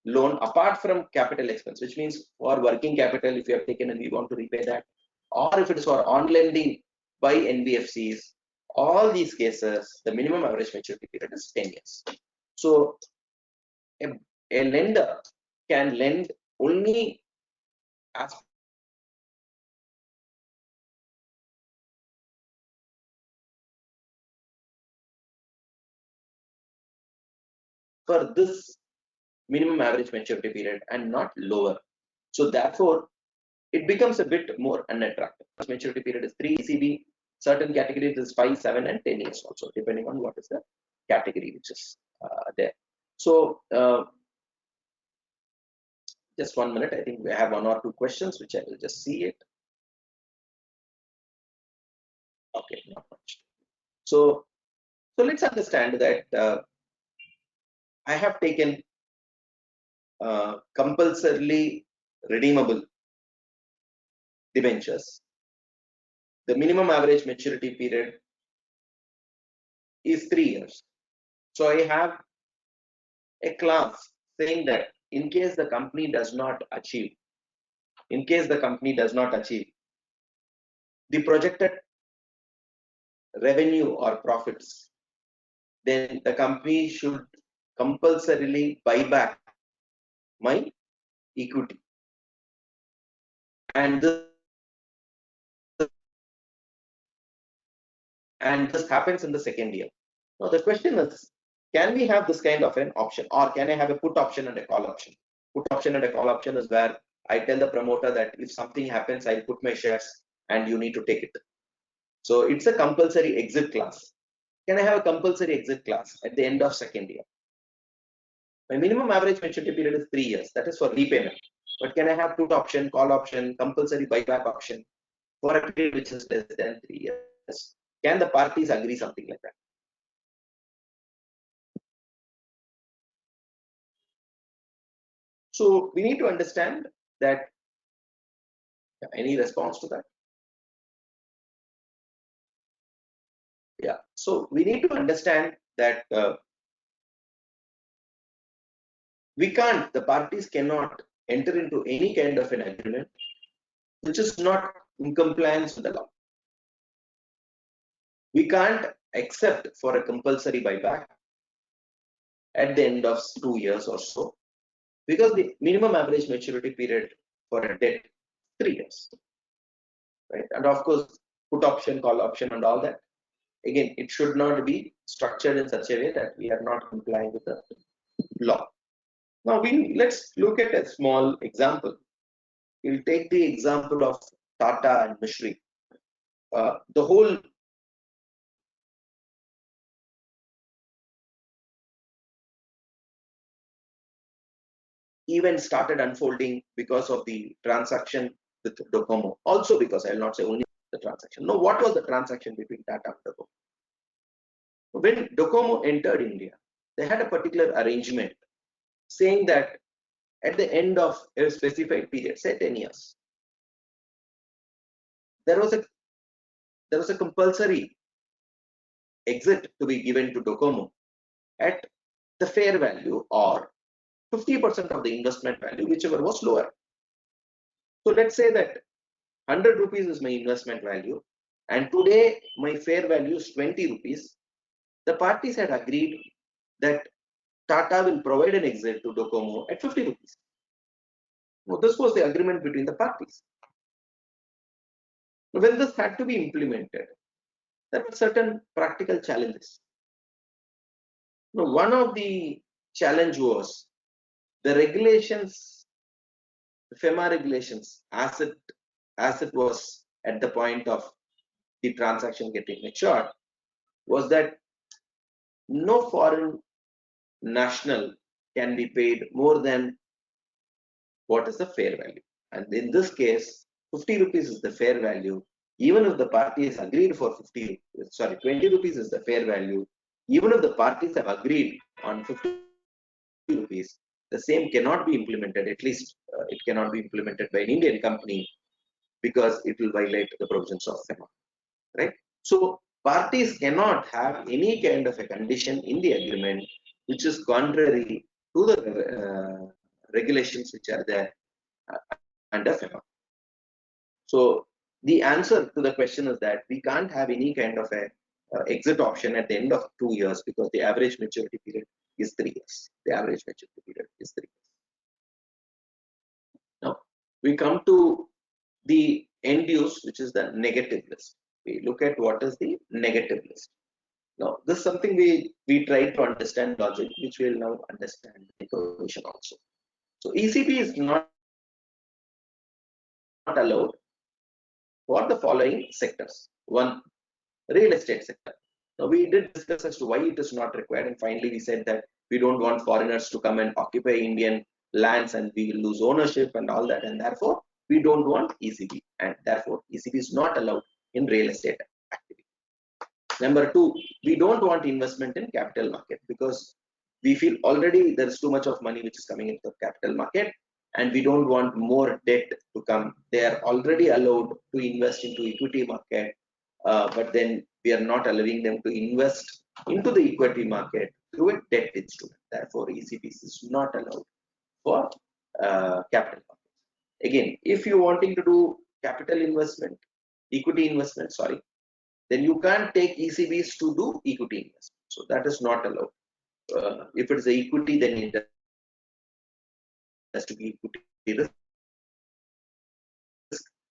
loan apart from capital expense, which means for working capital, if you have taken and we want to repay that, or if it is for on lending by NBFCs, all these cases, the minimum average maturity period is 10 years. So a lender can lend only as for this minimum average maturity period and not lower. So therefore, it becomes a bit more unattractive. Maturity period is 3 ECB, certain categories is 5, 7 and 10 years also, depending on what is the category which is there. So just 1 minute, I think we have 1 or 2 questions which I will just see it. Okay, not much. So let's understand that I have taken compulsorily redeemable debentures. The minimum average maturity period is 3 years. So I have a clause saying that in case the company does not achieve, the projected revenue or profits, then the company should compulsorily buy back my equity. And this happens in the second year. Now the question is, can we have this kind of an option, or can I have a put option and a call option? Put option and a call option is where I tell the promoter that if something happens, I'll put my shares and you need to take it. So it's a compulsory exit clause. Can I have a compulsory exit clause at the end of second year? My minimum average maturity period is 3 years. That is for repayment. But can I have put option, call option, compulsory buyback option for a period which is less than 3 years? Can the parties agree something like that? So we need to understand that. Any response to that? Yeah. So we need to understand that the parties cannot enter into any kind of an agreement which is not in compliance with the law. We can't accept for a compulsory buyback at the end of 2 years or so, because the minimum average maturity period for a debt 3 years, right? And of course, put option, call option, and all that. Again, it should not be structured in such a way that we are not complying with the law. Now, let's look at a small example. We'll take the example of Tata and Mishri. The whole event started unfolding because of the transaction with Docomo. Also because, I'll not say only the transaction. No, what was the transaction between Tata and Docomo? When Docomo entered India, they had a particular arrangement saying that at the end of a specified period, say 10 years, there was a compulsory exit to be given to Docomo at the fair value or 50% of the investment value, whichever was lower. So let's say that 100 rupees is my investment value, and today my fair value is 20 rupees. The parties had agreed that Tata will provide an exit to Docomo at 50 rupees. Now, this was the agreement between the parties. When this had to be implemented, there were certain practical challenges. Now, one of the challenge was the regulations, the Fema regulations, as it was at the point of the transaction getting matured, was that no foreign national can be paid more than what is the fair value. And in this case, 50 rupees is the fair value. Even if the parties agreed for 20 rupees is the fair value. Even if the parties have agreed on 50 rupees, the same cannot be implemented. At least it cannot be implemented by an Indian company because it will violate the provisions of FEMA, right? So parties cannot have any kind of a condition in the agreement which is contrary to the regulations which are there under FEMA. So the answer to the question is that we can't have any kind of a exit option at the end of 2 years because the average maturity period is 3 years. The average maturity period is 3 years. Now we come to the end use, which is the negative list. We look at what is the negative list. Now this is something we try to understand logic, which we will now understand the equation also. So ECB is not allowed for the following sectors. One, real estate sector. Now we did discuss as to why it is not required, and finally we said that we don't want foreigners to come and occupy Indian lands and we will lose ownership and all that, and therefore we don't want ECB, and therefore ECB is not allowed in real estate activity. Number two, we don't want investment in capital market because we feel already there is too much of money which is coming into the capital market, and we don't want more debt to come. They are already allowed to invest into equity market, but then we are not allowing them to invest into the equity market through a debt instrument. Therefore, ECB is not allowed for capital markets. Again, if you wanting to do capital investment, equity investment, sorry, then you can't take ECBs to do equity investment. So that is not allowed. If it is a equity, then it has to be equity risk.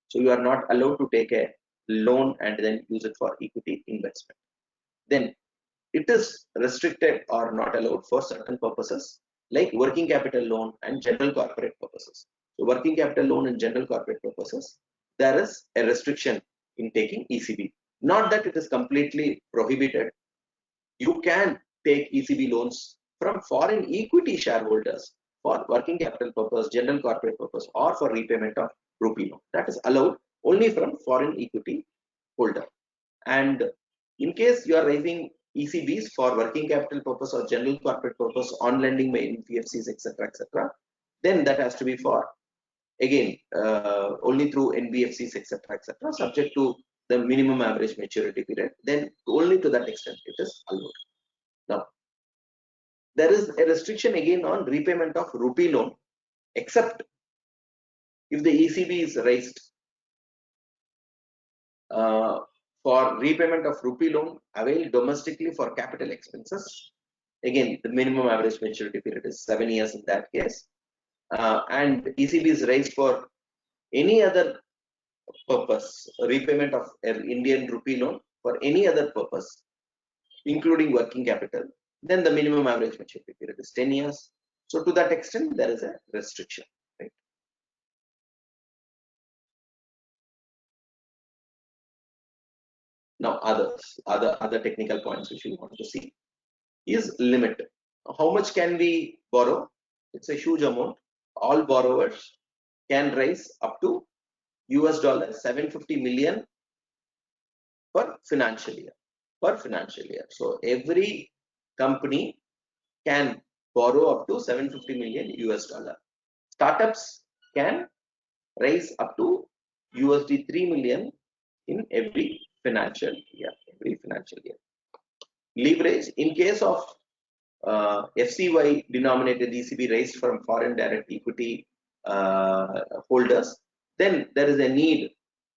So you are not allowed to take a loan and then use it for equity investment. Then it is restricted or not allowed for certain purposes like working capital loan and general corporate purposes. So working capital loan and general corporate purposes, there is a restriction in taking ECB. Not that it is completely prohibited. You can take ECB loans from foreign equity shareholders for working capital purpose, general corporate purpose, or for repayment of rupee loan. That is allowed only from foreign equity holder. And in case you are raising ECBs for working capital purpose or general corporate purpose on lending by NBFCs, etc., then that has to be for, again, only through NBFCs, etc., subject to the minimum average maturity period. Then only to that extent it is allowed. Now, there is a restriction again on repayment of rupee loan, except if the ECB is raised for repayment of rupee loan availed domestically for capital expenses. Again, the minimum average maturity period is 7 years in that case. And ECB is raised for any other purpose, repayment of Indian rupee loan for any other purpose, including working capital, then the minimum average maturity period is 10 years. So to that extent, there is a restriction. Right? Now, other technical points which we want to see is limit. How much can we borrow? It's a huge amount. All borrowers can raise up to $750 million per financial year. So every company can borrow up to $750 million. Startups can raise up to $3 million in every financial year. Leverage, in case of FCY denominated ECB raised from foreign direct equity holders, then there is a need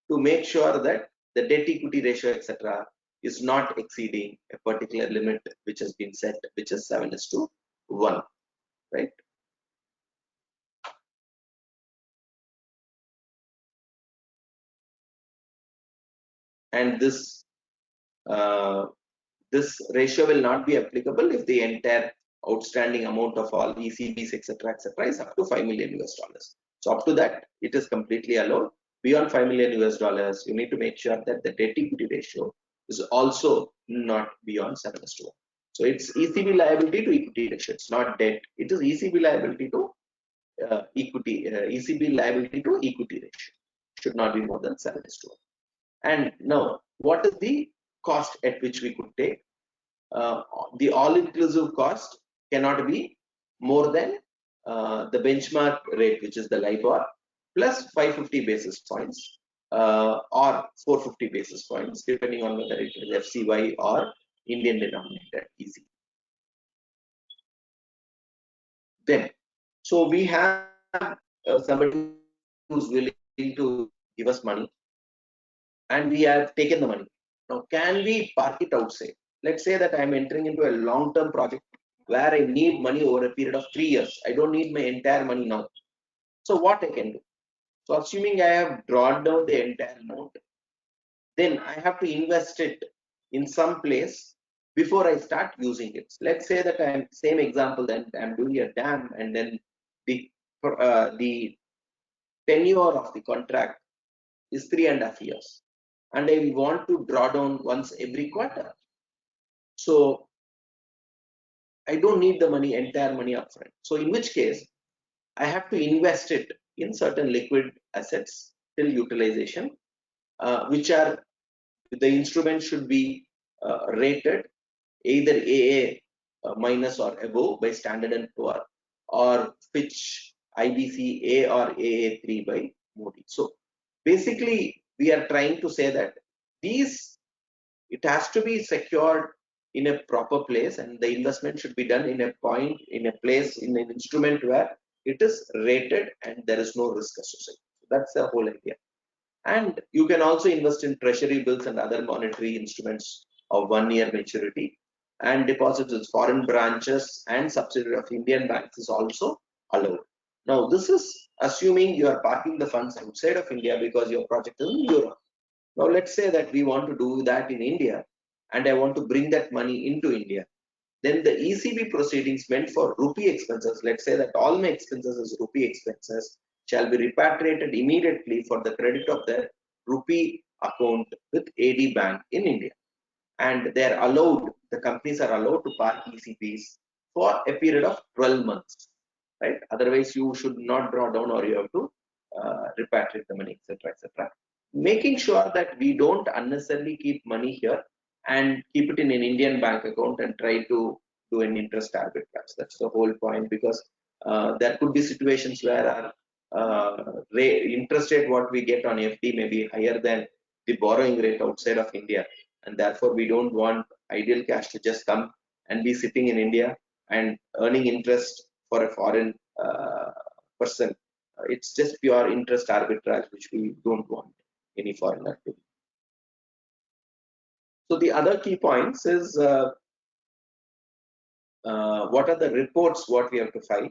to make sure that the debt equity ratio, etc., is not exceeding a particular limit which has been set, which is 7:1, right? And this ratio will not be applicable if the entire outstanding amount of all ECBs, etc., is up to $5 million. So up to that, it is completely allowed. Beyond $5 million, you need to make sure that the debt equity ratio is also not beyond 7:1. So it's ECB liability to equity ratio. It's not debt. It is ECB liability to equity. ECB liability to equity ratio should not be more than 7:1. And now, what is the cost at which we could take? The all-inclusive cost cannot be more than the benchmark rate, which is the LIBOR, plus 550 basis points or 450 basis points, depending on whether it is FCY or Indian denominated ECB. Then, so we have somebody who's willing to give us money, and we have taken the money. Now, can we park it outside? Let's say that I'm entering into a long-term project where I need money over a period of 3 years. I don't need my entire money now. So what I can do? So assuming I have drawn down the entire amount, then I have to invest it in some place before I start using it. So let's say that I'm, same example, then I'm doing a dam, and then the tenure of the contract is 3.5 years, and I want to draw down once every quarter. So I don't need the money, entire money upfront. So in which case, I have to invest it in certain liquid assets till utilization, which are, the instrument should be rated either AA minus or above by Standard & Poor, or Fitch IBC A or AA3 by Moody's. So basically, we are trying to say that it has to be secured in a proper place, and the investment should be done in a point, in a place, in an instrument where it is rated and there is no risk associated. That's the whole idea. And you can also invest in treasury bills and other monetary instruments of 1 year maturity, and deposits with foreign branches and subsidiary of Indian banks is also allowed. Now, this is assuming you are parking the funds outside of India because your project is in Europe. Now, let's say that we want to do that in India, and I want to bring that money into India. Then the ECB proceedings meant for rupee expenses, let's say that all my expenses as rupee expenses, shall be repatriated immediately for the credit of the rupee account with AD Bank in India. And they are allowed, the companies are allowed to park ECBs for a period of 12 months, right? Otherwise, you should not draw down, or you have to repatriate the money, etc., etc. Making sure that we don't unnecessarily keep money here and keep it in an Indian bank account and try to do an interest arbitrage. That's the whole point, because there could be situations where our interest rate what we get on FD may be higher than the borrowing rate outside of India, and therefore we don't want ideal cash to just come and be sitting in India and earning interest for a foreign person. It's just pure interest arbitrage, which we don't want any foreigner to do. So the other key points is what are the reports what we have to file.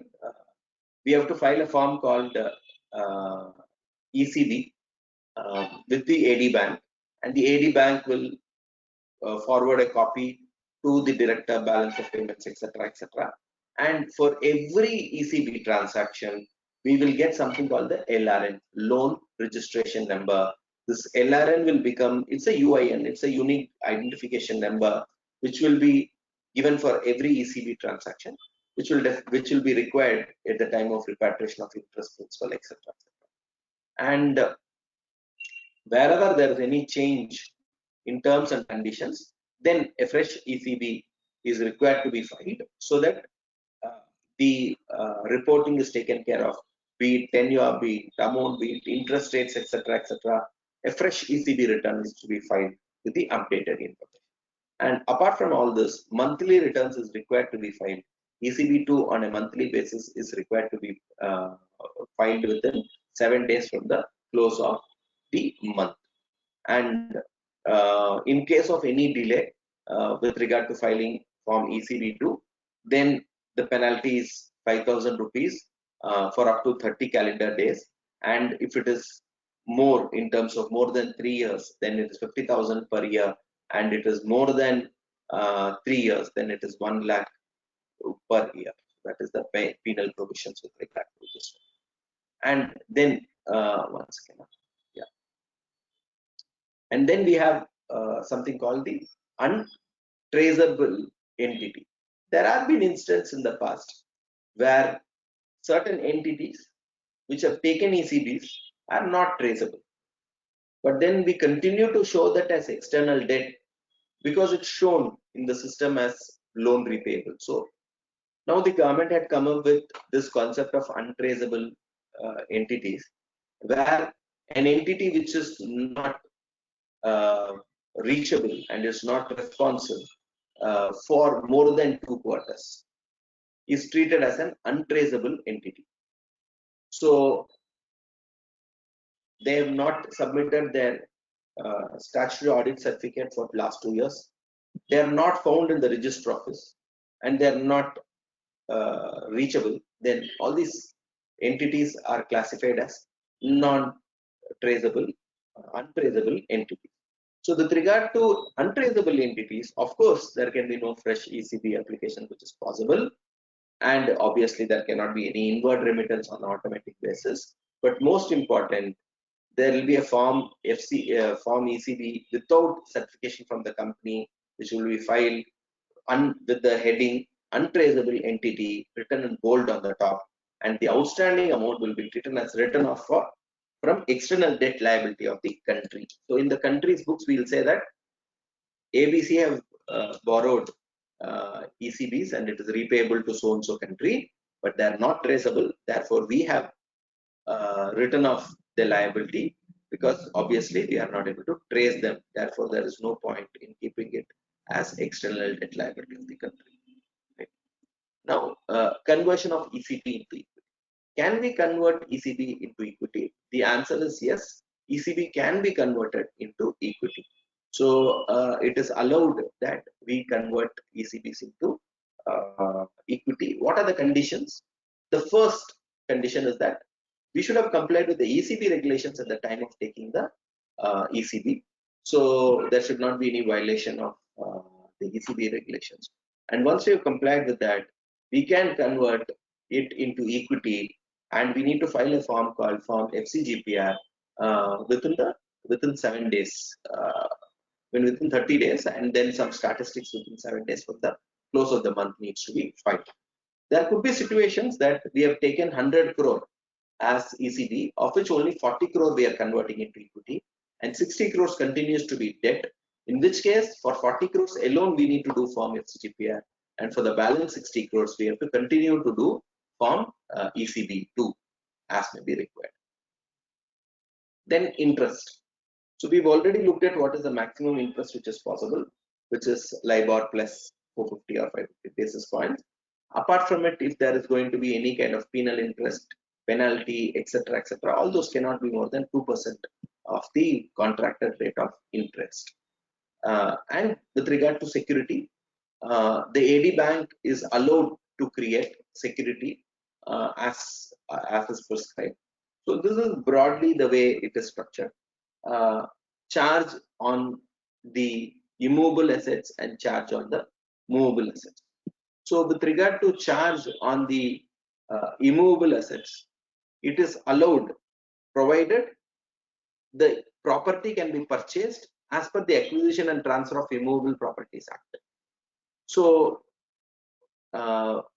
We have to file a form called ECB with the AD Bank, and the AD Bank will forward a copy to the director, balance of payments, etc., etc. And for every ECB transaction, we will get something called the LRN, loan registration number. This LRN will become, it's a UIN, it's a unique identification number, which will be given for every ECB transaction, which will be required at the time of repatriation of interest, principal, etc. And wherever there is any change in terms and conditions, then a fresh ECB is required to be filed, so that the reporting is taken care of, be it tenure, be it amount, be it interest rates, etc., etc. A fresh ECB return is to be filed with the updated information. And apart from all this, monthly returns is required to be filed. ECB2 on a monthly basis is required to be filed within 7 days from the close of the month. And in case of any delay with regard to filing form ECB2, then the penalty is 5,000 rupees for up to 30 calendar days. And if it is more in terms of more than 3 years, then it is 50,000 per year. And it is more than 3 years, then it is 1 lakh per year. That is the penal provisions with regard to this one. And then once again, yeah. And then we have something called the untraceable entity. There have been instances in the past where certain entities which have taken ECBs are not traceable. But then we continue to show that as external debt because it's shown in the system as loan repayable. So now the government had come up with this concept of untraceable entities, where an entity which is not reachable and is not responsive for more than 2 quarters is treated as an untraceable entity. So they have not submitted their statutory audit certificate for the last 2 years. They are not found in the register office and they are not reachable. Then all these entities are classified as non-traceable, untraceable entities. So with regard to untraceable entities, of course, there can be no fresh ECB application which is possible. And obviously there cannot be any inward remittance on an automatic basis. But most important, there will be a form form ECB without certification from the company, which will be filed with the heading untraceable entity written in bold on the top, and the outstanding amount will be written as written off from external debt liability of the country. So in the country's books, we will say that ABC have borrowed ECBs and it is repayable to so and so country, but they are not traceable. Therefore, we have written off the liability because obviously we are not able to trace them. Therefore, there is no point in keeping it as external debt liability of the country. Right. Now, conversion of ECB into equity. Can we convert ECB into equity? The answer is yes. ECB can be converted into equity. So it is allowed that we convert ECBs into equity. What are the conditions? The first condition is that we should have complied with the ECB regulations at the time of taking the ECB. So there should not be any violation of the ECB regulations. And once we have complied with that, we can convert it into equity, and we need to file a form called Form FCGPR within 7 days, within 30 days, and then some statistics within 7 days for the close of the month needs to be filed. There could be situations that we have taken 100 crore as ECB, of which only 40 crore we are converting into equity, and 60 crores continues to be debt. In which case, for 40 crores alone, we need to do Form FCGPR, and for the balance 60 crores, we have to continue to do Form ECB2 as may be required. Then interest. So we've already looked at what is the maximum interest which is possible, which is LIBOR plus 450 or 550 basis points. Apart from it, if there is going to be any kind of penal interest, penalty, etc., all those cannot be more than 2% of the contracted rate of interest. And with regard to security, the AD bank is allowed to create security as is prescribed. So this is broadly the way it is structured. Charge on the immovable assets and charge on the movable assets. So with regard to charge on the immovable assets, it is allowed provided the property can be purchased as per the Acquisition and Transfer of Immovable Properties Act. So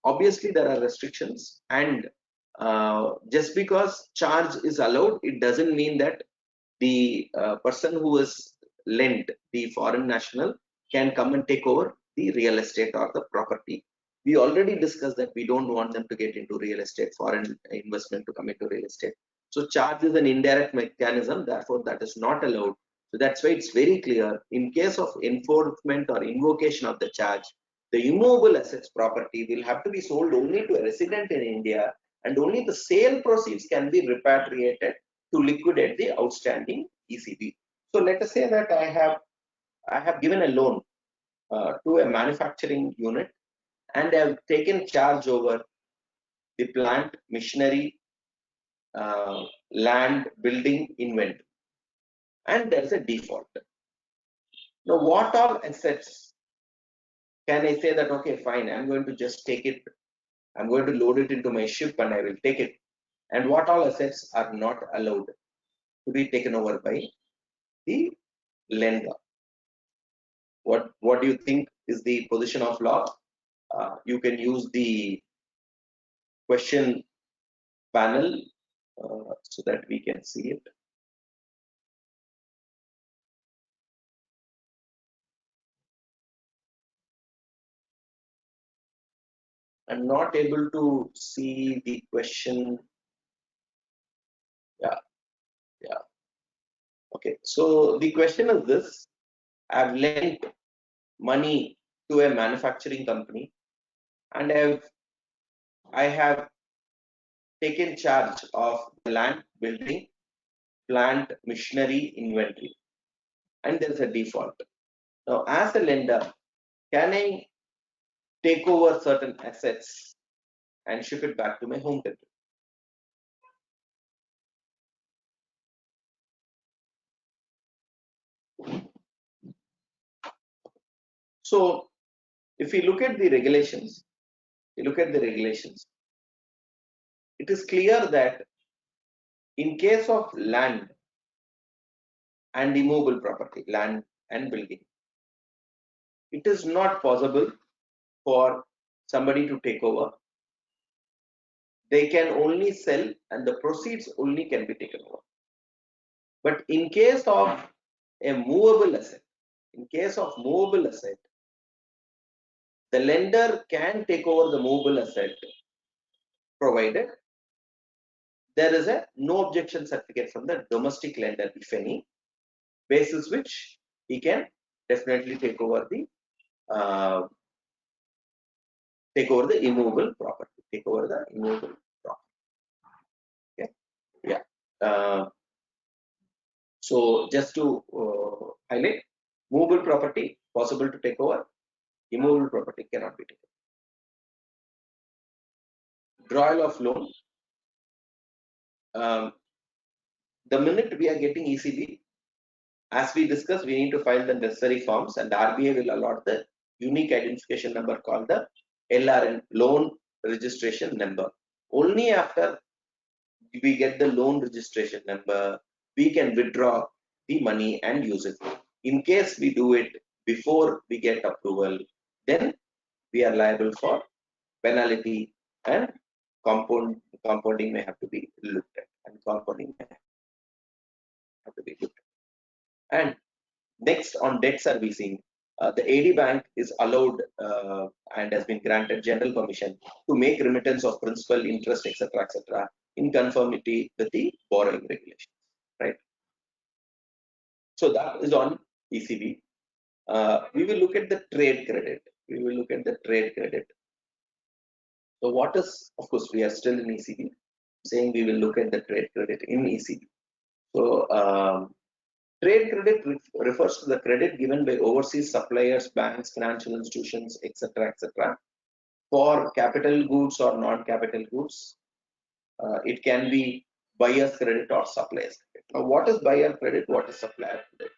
obviously there are restrictions, and just because charge is allowed, it doesn't mean that the person who is lent, the foreign national, can come and take over the real estate or the property. We already discussed that we don't want them to get into real estate, foreign investment to come into real estate. So charge is an indirect mechanism, therefore that is not allowed So that's why it's very clear. In case of enforcement or invocation of the charge, the immovable assets property will have to be sold only to a resident in India, and only the sale proceeds can be repatriated to liquidate the outstanding ECB. So let us say that I have given a loan to a manufacturing unit, and I have taken charge over the plant, machinery, land, building, inventory, and there is a default. Now, what all assets can I say that, okay, fine, I'm going to just take it, I'm going to load it into my ship and I will take it, and what all assets are not allowed to be taken over by the lender? What do you think is the position of law? You can use the question panel so that we can see it. I'm not able to see the question. Yeah. Okay, so the question is this: I've lent money to a manufacturing company, and I have taken charge of the land, building, plant, machinery, inventory, and there's a default. Now, as a lender, can I take over certain assets and ship it back to my home country? So, if we look at the regulations, it is clear that in case of land and immovable property, land and building, it is not possible for somebody to take over. They can only sell, and the proceeds only can be taken over. But in case of a movable asset, the lender can take over the movable asset, provided there is a no objection certificate from the domestic lender, if any, basis which he can definitely take over the immovable property. Okay. Yeah. So just to highlight, movable property possible to take over, immovable property cannot be taken. Drawal of loan. The minute we are getting ECB, as we discussed, we need to file the necessary forms, and the RBI will allot the unique identification number called the LRN, loan registration number. Only after we get the loan registration number, we can withdraw the money and use it. In case we do it before we get approval, then we are liable for penalty, and compounding may have to be looked at, And next, on debt servicing, the AD Bank is allowed and has been granted general permission to make remittance of principal, interest, etc., in conformity with the borrowing regulations, right? So that is on ECB. We will look at the trade credit. So what is, of course, we are still in ECB, saying we will look at the trade credit in ECB. So trade credit refers to the credit given by overseas suppliers, banks, financial institutions, etc., for capital goods or non-capital goods. It can be buyer's credit or supplier's credit. Now, what is buyer credit? What is supplier credit?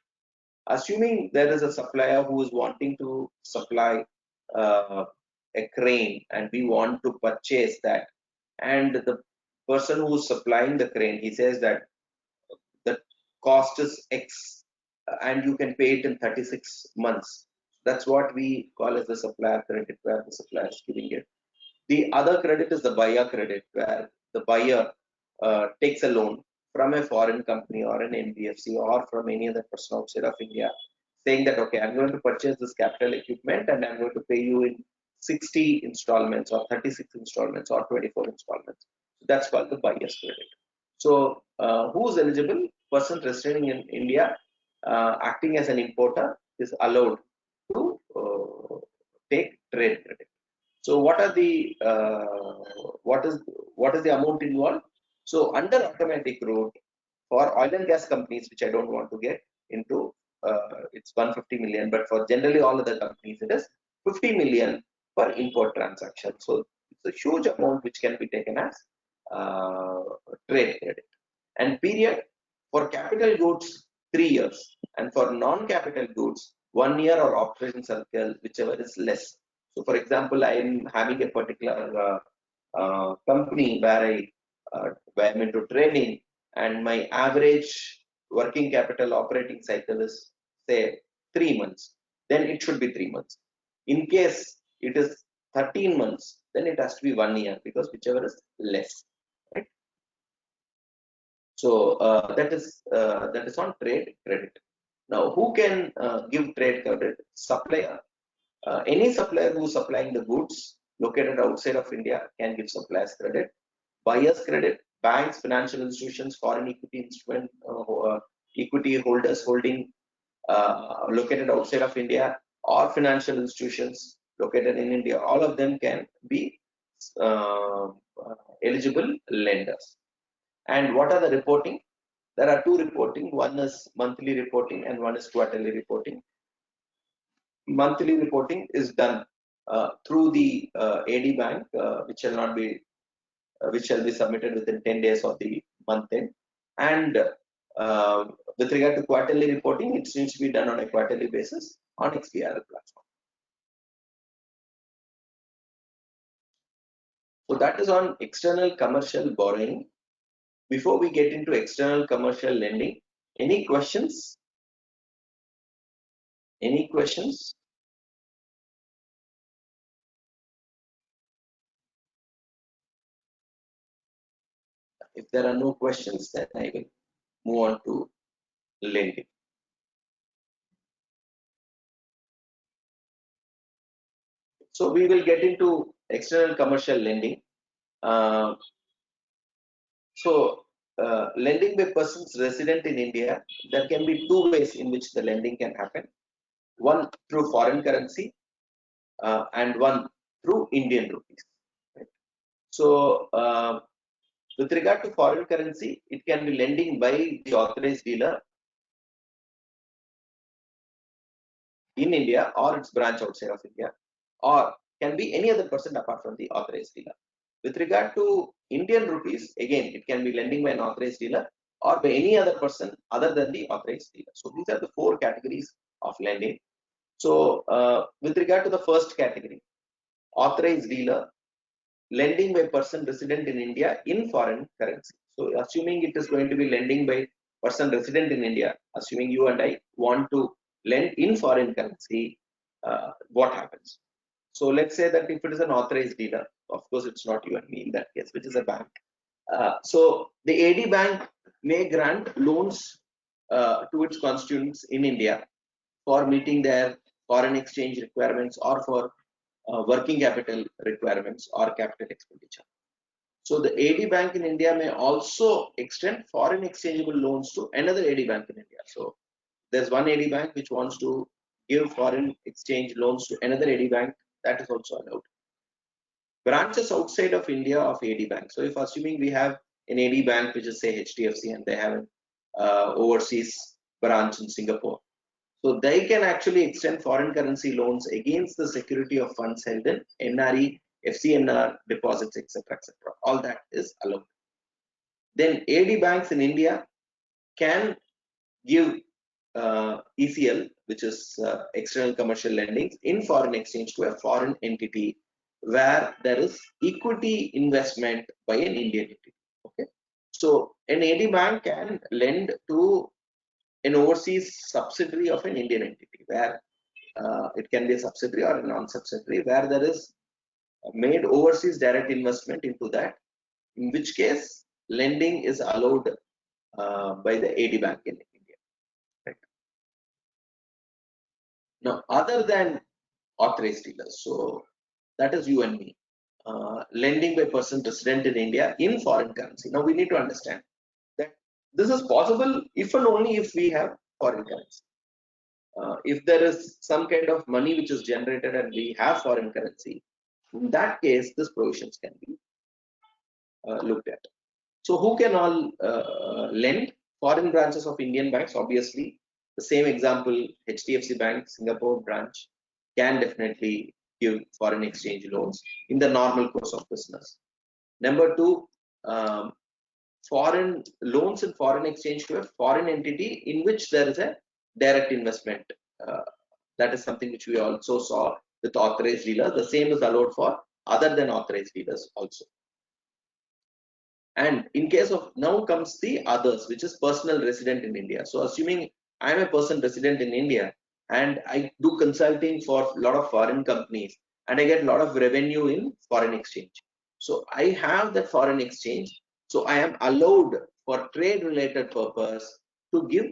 Assuming there is a supplier who is wanting to supply a crane, and we want to purchase that, and the person who is supplying the crane, he says that the cost is X and you can pay it in 36 months. That's what we call as the supplier credit, where the supplier is giving it. The other credit is the buyer credit, where the buyer takes a loan from a foreign company or an NBFC or from any other person outside of India, saying that, okay, I'm going to purchase this capital equipment and I'm going to pay you in 60 installments or 36 installments or 24 installments. That's called the buyer's credit. So who is eligible? Person residing in India acting as an importer is allowed to take trade credit. So what are the what is the amount involved? So under automatic route for oil and gas companies, which I don't want to get into, it's 150 million, but for generally all other companies it is 50 million per import transaction. So it's a huge amount which can be taken as trade credit. And period for capital goods 3 years, and for non-capital goods 1 year or operation cycle, whichever is less. So for example, I am having a particular company where I'm into training, and my average working capital operating cycle is say 3 months, then it should be 3 months. In case it is 13 months, then it has to be 1 year, because whichever is less, right? So that is on trade credit. Now, who can give trade credit? Supplier. Any supplier who is supplying the goods located outside of India can give suppliers credit. Buyers credit, banks, financial institutions, foreign equity instrument, equity holders holding located outside of India, or financial institutions located in India, all of them can be eligible lenders. And what are the reporting? There are two reporting. One is monthly reporting and one is quarterly reporting. Monthly reporting is done through the AD bank, which shall be submitted within 10 days of the month end. And with regard to quarterly reporting, it needs to be done on a quarterly basis on XBRL platform. So that is on external commercial borrowing. Before we get into external commercial lending, any questions? Any questions? If there are no questions, then I will move on to lending. So we will get into external commercial lending. Lending by persons resident in India, there can be two ways in which the lending can happen. One through foreign currency and one through Indian rupees. Right? So with regard to foreign currency, it can be lending by the authorized dealer in India or its branch outside of India, or can be any other person apart from the authorized dealer. With regard to Indian rupees, again, it can be lending by an authorized dealer or by any other person other than the authorized dealer. So these are the four categories of lending. So with regard to the first category, authorized dealer, lending by person resident in India in foreign currency. So assuming it is going to be lending by person resident in India, assuming you and I want to lend in foreign currency, what happens? So let's say that if it is an authorized dealer, of course it's not you and me in that case, which is a bank. So the AD bank may grant loans to its constituents in India for meeting their foreign exchange requirements or for working capital requirements or capital expenditure. So the AD bank in India may also extend foreign exchangeable loans to another AD bank in India. So there's one AD bank which wants to give foreign exchange loans to another AD bank, that is also allowed. Branches outside of India of AD bank. So if assuming we have an AD bank which is say HDFC and they have an overseas branch in Singapore, so they can actually extend foreign currency loans against the security of funds held in NRE, FCNR deposits, etc., etc. All that is allowed. Then AD banks in India can give ECL, which is external commercial lending, in foreign exchange to a foreign entity where there is equity investment by an Indian entity. Okay, so an AD bank can lend to an overseas subsidiary of an Indian entity, where it can be a subsidiary or a non-subsidiary, where there is made overseas direct investment into that, in which case lending is allowed by the AD bank in India. Right? Now, other than authorized dealers, so that is you and me, lending by person resident in India in foreign currency. Now we need to understand that this is possible if and only if we have foreign currency. If there is some kind of money which is generated and we have foreign currency, in that case, these provisions can be looked at. So who can all lend? Foreign branches of Indian banks, obviously. The same example, HDFC Bank, Singapore branch can definitely give foreign exchange loans in the normal course of business. Number two, foreign loans and foreign exchange to a foreign entity in which there is a direct investment. That is something which we also saw with authorized dealers. The same is allowed for other than authorized dealers also. And in case of now comes the others, which is personal resident in India. So assuming I am a person resident in India and I do consulting for a lot of foreign companies and I get a lot of revenue in foreign exchange. So I have that foreign exchange. So I am allowed for trade related purpose to give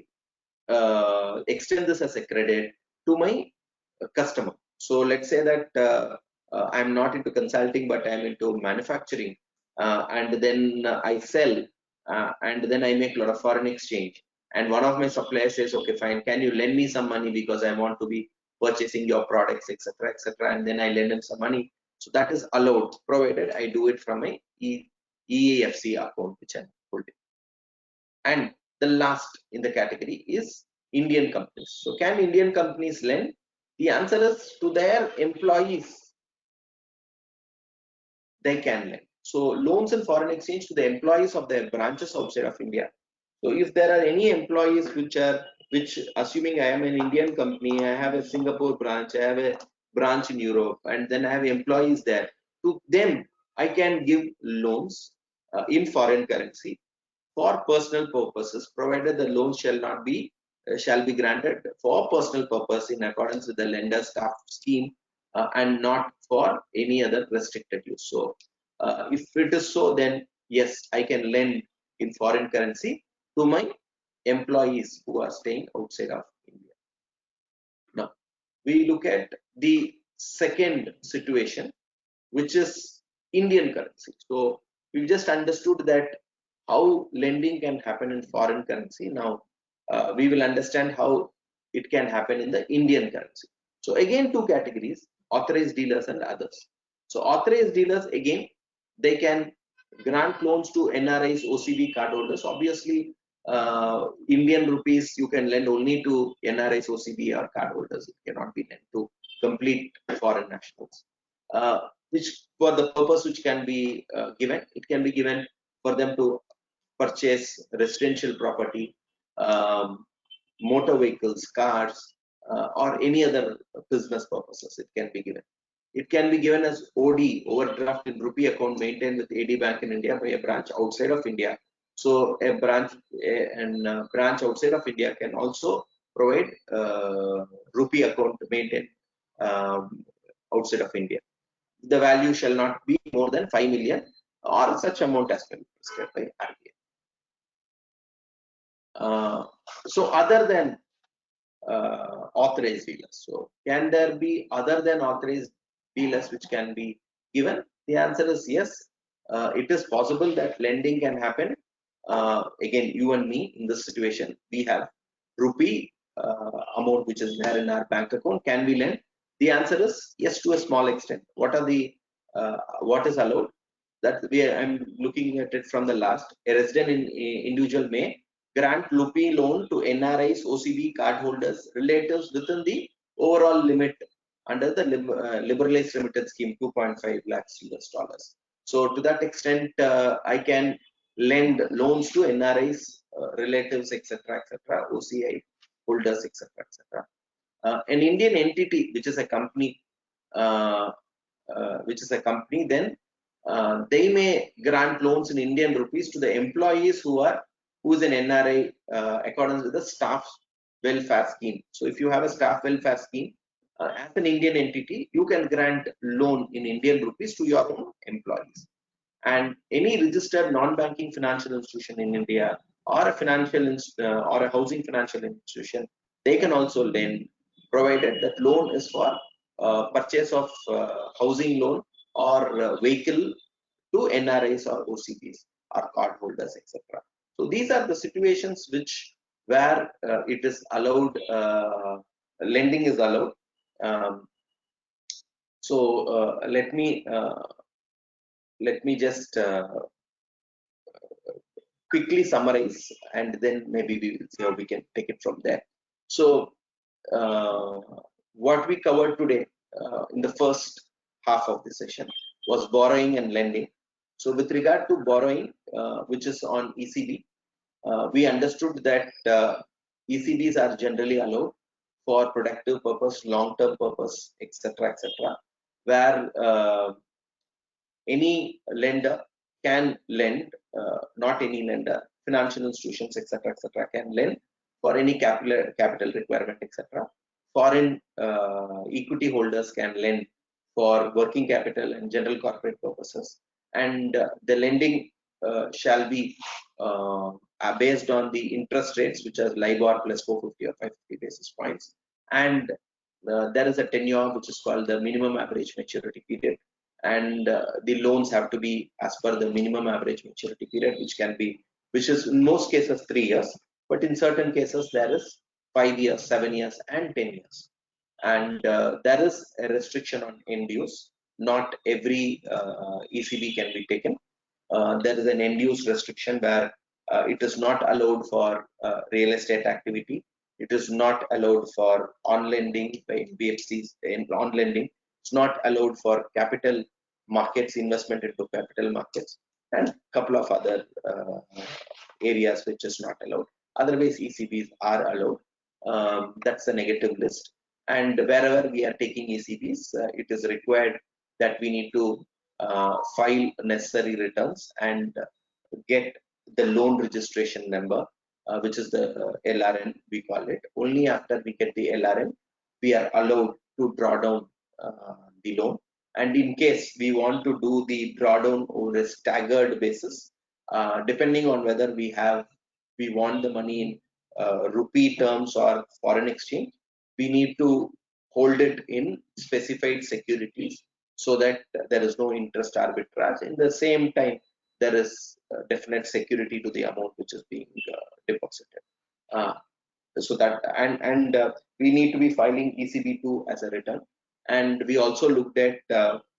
extend this as a credit to my customer. So let's say that I'm not into consulting, but I'm into manufacturing. And then I sell and then I make a lot of foreign exchange. And one of my suppliers says, okay, fine, can you lend me some money because I want to be purchasing your products, etc., etc. And then I lend him some money. So that is allowed, provided I do it from a EAFC account, which I'm holding. And the last in the category is Indian companies. So can Indian companies lend? The answer is to their employees, they can lend. So loans and foreign exchange to the employees of their branches outside of India. So if there are any employees which assuming I am an Indian company, I have a Singapore branch, I have a branch in Europe, and then I have employees there. To them, I can give loans in foreign currency for personal purposes, provided the loan shall be granted for personal purpose in accordance with the lender staff scheme and not for any other restricted use. So if it is so, then yes, I can lend in foreign currency to my employees who are staying outside of India. Now we look at the second situation, which is Indian currency. So we just understood that how lending can happen in foreign currency. Now we will understand how it can happen in the Indian currency. So again, two categories, authorized dealers and others. So authorized dealers, again, they can grant loans to NRIs, OCB cardholders. Obviously, Indian rupees you can lend only to NRIs, OCB or cardholders. It cannot be lent to complete foreign nationals. Which for the purpose which can be given, it can be given for them to purchase residential property, motor vehicles, cars, or any other business purposes. It can be given. It can be given as OD, overdraft in rupee account maintained with AD Bank in India by a branch outside of India. So a branch outside of India can also provide rupee account maintained outside of India. The value shall not be more than 5 million or such amount as well prescribed by RBI. So other than authorized dealers, so can there be other than authorized dealers which can be given? The answer is yes. It is possible that lending can happen. Again, you and me in this situation, we have rupee amount which is there in our bank account. Can we lend? The answer is yes, to a small extent. What are the what is allowed? That I'm looking at it from the last. A resident in individual may grant rupee loan to NRIs, OCB cardholders, relatives within the overall limit under the liberalized remittance scheme, 2.5 lakhs US dollars. So to that extent, I can lend loans to NRIs, relatives, etc., OCI holders, etc., etc. An Indian entity, which is a company, then they may grant loans in Indian rupees to the employees who is an NRI accordance with the staff welfare scheme. So if you have a staff welfare scheme as an Indian entity, you can grant loan in Indian rupees to your own employees. And any registered non-banking financial institution in India or a housing financial institution, they can also lend, provided that loan is for purchase of housing loan or vehicle to NRIs or OCBs or cardholders, etc. So these are the situations which where it is allowed, lending is allowed. So let me just quickly summarize, and then maybe we will see how we can take it from there. So what we covered today in the first half of the session was borrowing and lending. So with regard to borrowing, which is on ECB, we understood that ECBs are generally allowed for productive purpose, long-term purpose, etc., etc., where any lender can lend, not any lender, financial institutions, etc., etc., can lend for any capital requirement, etc. Foreign equity holders can lend for working capital and general corporate purposes, and the lending shall be based on the interest rates, which are LIBOR plus 450 or 550 basis points, and there is a tenure which is called the minimum average maturity period, and the loans have to be as per the minimum average maturity period, which is in most cases 3 years, but in certain cases there is 5 years, 7 years, and 10 years. And there is a restriction on end use. Not every ECB can be taken. There is an end use restriction where it is not allowed for real estate activity. It is not allowed for on lending by NBFCs. On lending, it's not allowed for capital markets, investment into capital markets, and a couple of other areas which is not allowed. Otherwise, ECBs are allowed. That's a negative list. And wherever we are taking ECBs, it is required that we need to file necessary returns and get the loan registration number, which is the LRN, we call it. Only after we get the LRN, we are allowed to draw down the loan. And in case we want to do the drawdown over a staggered basis, depending on whether we want the money in rupee terms or foreign exchange, we need to hold it in specified securities so that there is no interest arbitrage. In the same time, there is definite security to the amount which is being deposited. So that and we need to be filing ECB2 as a return. And we also looked at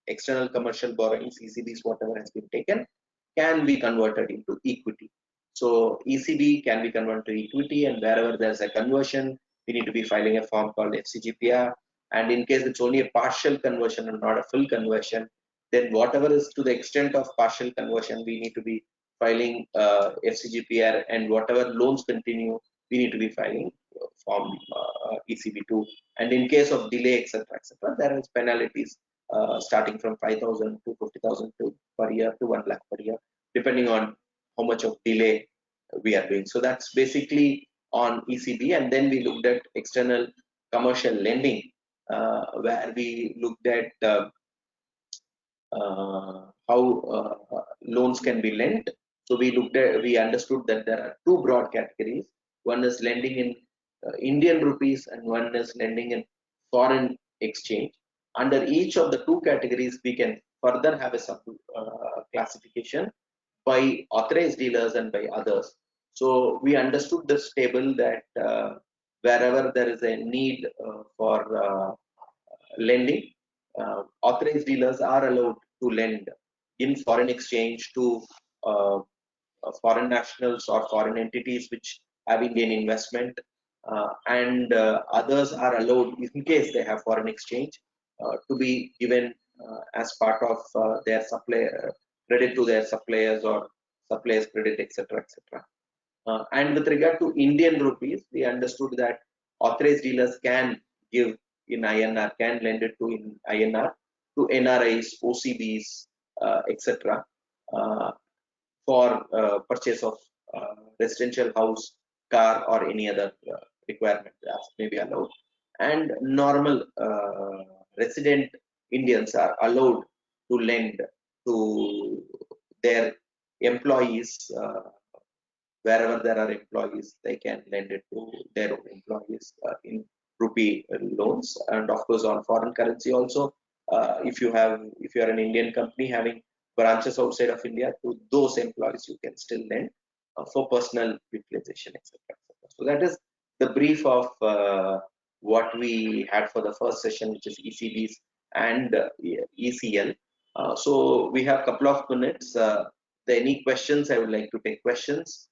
external commercial borrowings, ECBs, whatever has been taken, can be converted into equity. So ECB can be converted to equity, and wherever there's a conversion, we need to be filing a form called FCGPR. And in case it's only a partial conversion and not a full conversion, then whatever is to the extent of partial conversion, we need to be filing FCGPR, and whatever loans continue, we need to be filing form ECB2. And in case of delay, etc., there is penalties starting from 5,000 to 50,000 per year to 1 lakh per year, depending on how much of delay we are doing. So that's basically on ECB. And then we looked at external commercial lending, where we looked at how loans can be lent. So we understood that there are two broad categories. One is lending in Indian rupees, and one is lending in foreign exchange. Under each of the two categories, we can further have a sub classification by authorized dealers and by others. So we understood this table that wherever there is a need for lending, authorized dealers are allowed to lend in foreign exchange to foreign nationals or foreign entities which have Indian investment, and others are allowed, in case they have foreign exchange, to be given as part of their supply credit to their suppliers, or suppliers credit, etc., etc. And with regard to Indian rupees, we understood that authorized dealers can give in INR, can lend it to in INR to NRIs, OCBs, etc., for purchase of residential house, car, or any other requirement that may be allowed. And normal resident Indians are allowed to lend to their employees. Wherever there are employees, they can lend it to their own employees in rupee loans. And of course, on foreign currency also, if you are an Indian company having branches outside of India, to those employees you can still lend for personal utilization, etc. So that is the brief of what we had for the first session, which is ECBs and ECL. So we have a couple of minutes. Any questions? I would like to take questions.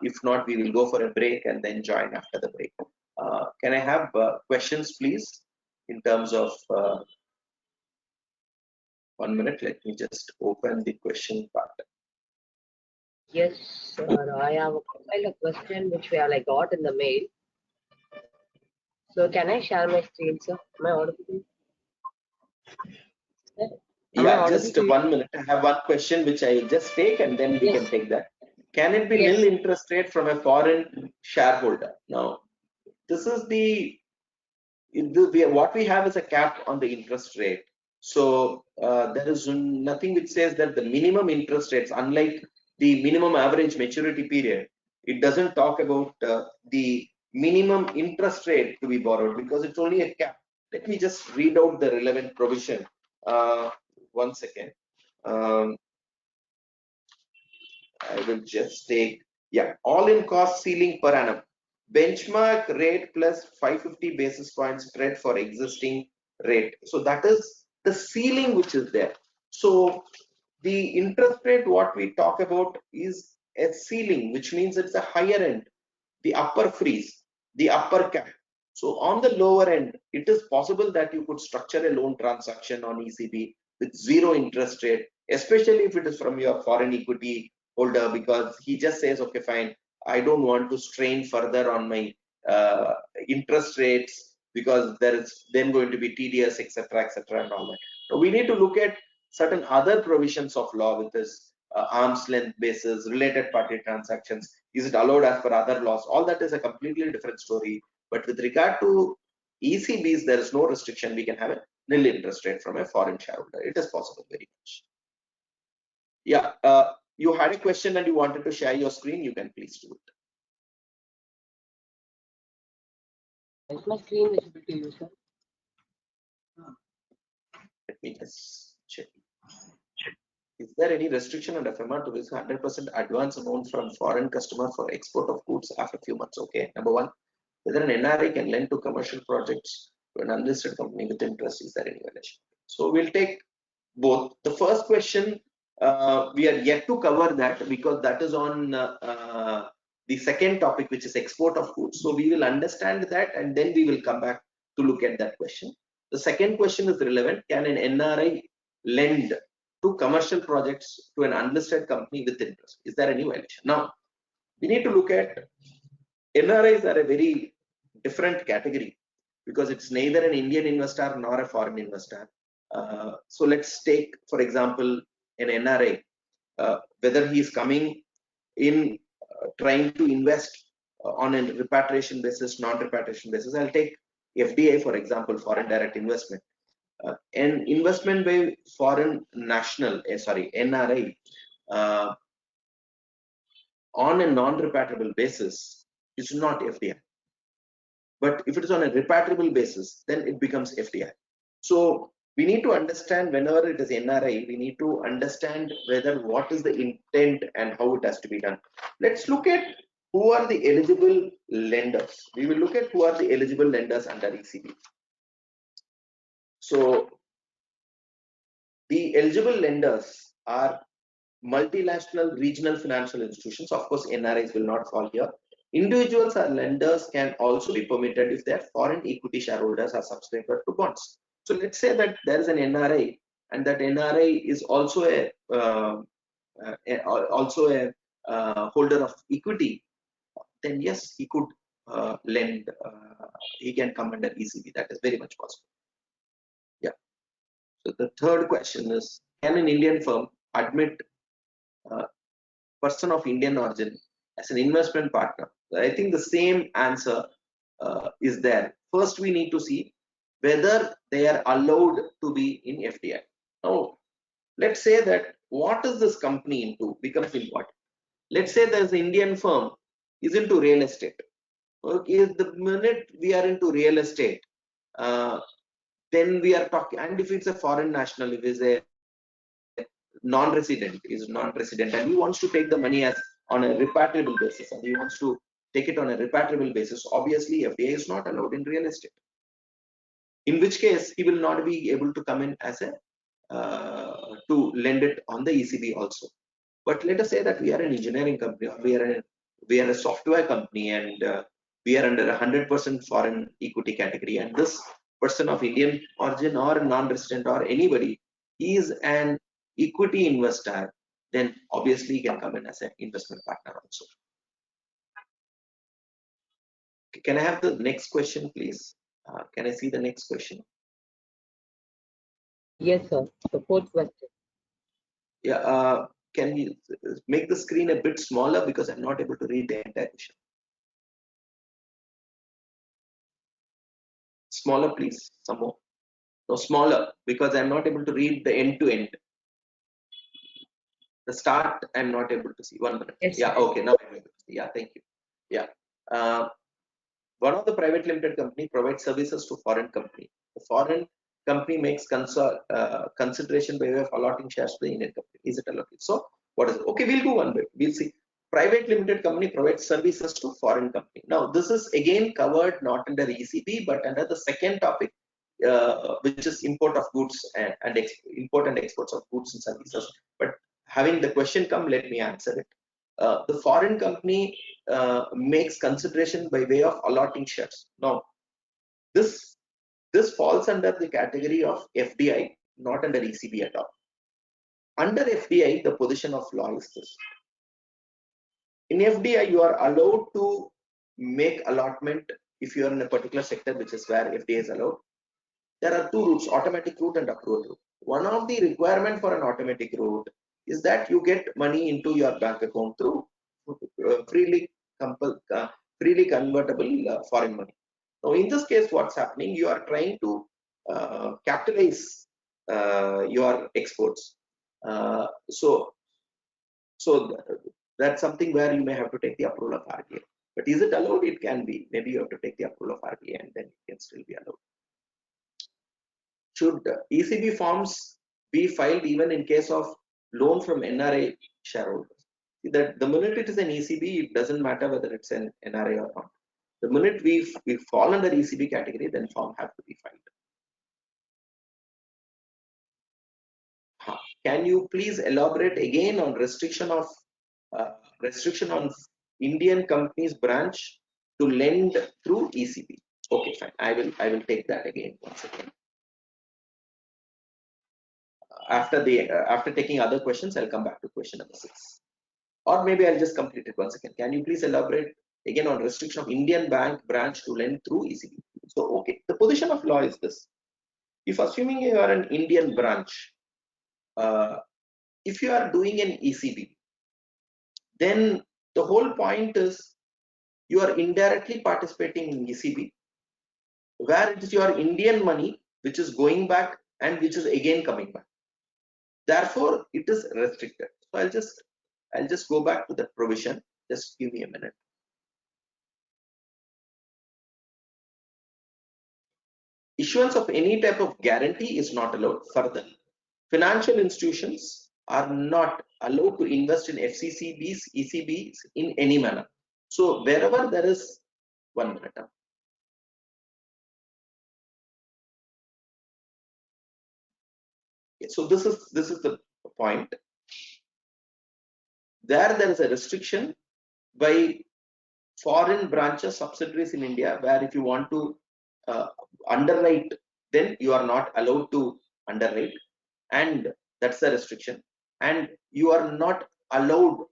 If not, we will go for a break and then join after the break. Can I have questions, please? In terms of 1 minute, let me just open the question part. Yes, sir. I have a question which we have got in the mail. So can I share my screen, sir? Am I audible? Yeah, just 1 minute. I have one question which I will just take and then we can take that. Can it be nil interest rate from a foreign shareholder? Now, this is what we have is a cap on the interest rate. So there is nothing which says that the minimum interest rates, unlike the minimum average maturity period, it doesn't talk about the minimum interest rate to be borrowed because it's only a cap. Let me just read out the relevant provision. 1 second. I will just take, all-in cost ceiling per annum. Benchmark rate plus 550 basis points spread for existing rate. So that is the ceiling which is there. So the interest rate what we talk about is a ceiling, which means it's a higher end, the upper freeze, the upper cap. So on the lower end, it is possible that you could structure a loan transaction on ECB with zero interest rate, especially if it is from your foreign equity holder, because he just says, okay, fine, I don't want to strain further on my interest rates because there is then going to be TDS, etc., and all that. So we need to look at certain other provisions of law with this arm's length basis, related party transactions. Is it allowed as per other laws? All that is a completely different story. But with regard to ECBs, there is no restriction. We can have a nil interest rate from a foreign shareholder. It is possible very much. Yeah, you had a question and you wanted to share your screen. You can please do it. Is my screen visible to you, sir? Let me just check. Is there any restriction under Fema to risk 100% advance amount from foreign customer for export of goods after a few months? Okay, number one, whether an NRI can lend to commercial projects to an unlisted company with interest, is there any violation? So we'll take both. The first question, we are yet to cover that because that is on the second topic, which is export of goods. So we will understand that and then we will come back to look at that question. The second question is relevant. Can an NRI lend to commercial projects to an unlisted company with interest? Is there any violation? Now, we need to look at NRIs are a very different category because it's neither an Indian investor nor a foreign investor. So let's take, for example, an NRI, whether he is coming in trying to invest on a repatriation basis, non-repatriation basis. I'll take FDI, for example, foreign direct investment. An investment by foreign national, NRI, on a non-repatriable basis is not FDI. But if it is on a repatriable basis, then it becomes FDI. So we need to understand whenever it is NRI, we need to understand whether what is the intent and how it has to be done. Let's look at who are the eligible lenders. We will look at who are the eligible lenders under ECB. So the eligible lenders are multinational regional financial institutions. Of course, NRIs will not fall here. Individuals or lenders can also be permitted if their foreign equity shareholders are subscribers to bonds. So let's say that there is an NRI and that NRI is also a holder of equity. Then yes, he could lend. He can come under ECB. That is very much possible. Yeah. So the third question is: can an Indian firm admit person of Indian origin as an investment partner? I think the same answer is there. First, we need to see whether they are allowed to be in FDI. Now, let's say that what is this company into becomes important. Let's say there's an Indian firm is into real estate. Okay, the minute we are into real estate, then we are talking, and if it's a foreign national, if it's a non-resident, and he wants to take the money as on a repatriable basis, and he wants to take it on a repatriable basis, obviously FDI is not allowed in real estate. In which case he will not be able to come in as a to lend it on the ECB also. But let us say that we are an engineering company, or we are a software company, and we are under 100% foreign equity category, and this person of Indian origin or non-resident or anybody is an equity investor, then obviously he can come in as an investment partner also. Can I have the next question, please? Can I see the next question? Yes, sir. The fourth question. Yeah. Can you make the screen a bit smaller, because I'm not able to read the entire question. Smaller, please. Some more. No, smaller, because I'm not able to read the end to end. The start, I'm not able to see. 1 minute. Yes, Yeah. sir. Okay. Now I'm able to see. Yeah. Thank you. Yeah. One of the private limited company provides services to foreign company. The foreign company makes consideration by way of allotting shares to the Indian company. Is it allotted? So what is it? Okay, we'll go one way. We'll see. Private limited company provides services to foreign company. Now this is again covered not under ECB but under the second topic, which is import of goods and import and exports of goods and services. But having the question come, let me answer it. The foreign company makes consideration by way of allotting shares. Now, this falls under the category of FDI, not under ECB at all. Under FDI, the position of law is this. In FDI, you are allowed to make allotment if you are in a particular sector, which is where FDI is allowed. There are two routes, automatic route and accrual route. One of the requirement for an automatic route is that you get money into your bank account through freely convertible foreign money. Now, in this case, what's happening? You are trying to capitalize your exports. So that's something where you may have to take the approval of RBI. But is it allowed? It can be. Maybe you have to take the approval of RBI, and then it can still be allowed. Should ECB forms be filed even in case of loan from NRA shareholders? That the minute it is an ECB, it doesn't matter whether it's an NRA or not. The minute we fall under ECB category, then form have to be filed. Can you please elaborate again on restriction on Indian companies branch to lend through ECB? Okay, fine. I will take that again once again. After taking other questions, I'll come back to question number 6. Or maybe I'll just complete it once again. Can you please elaborate again on restriction of Indian bank branch to lend through ECB? So, okay, the position of law is this. If assuming you are an Indian branch, if you are doing an ECB, then the whole point is you are indirectly participating in ECB, where it is your Indian money which is going back and which is again coming back. Therefore, it is restricted. So I'll just go back to the provision. Just give me a minute. Issuance of any type of guarantee is not allowed. Further, financial institutions are not allowed to invest in FCCBs, ECBs in any manner. So wherever there is 1 minute. So this is the point. There is a restriction by foreign branches, subsidiaries in India, where if you want to underwrite, then you are not allowed to underwrite, and that's the restriction. And you are not allowed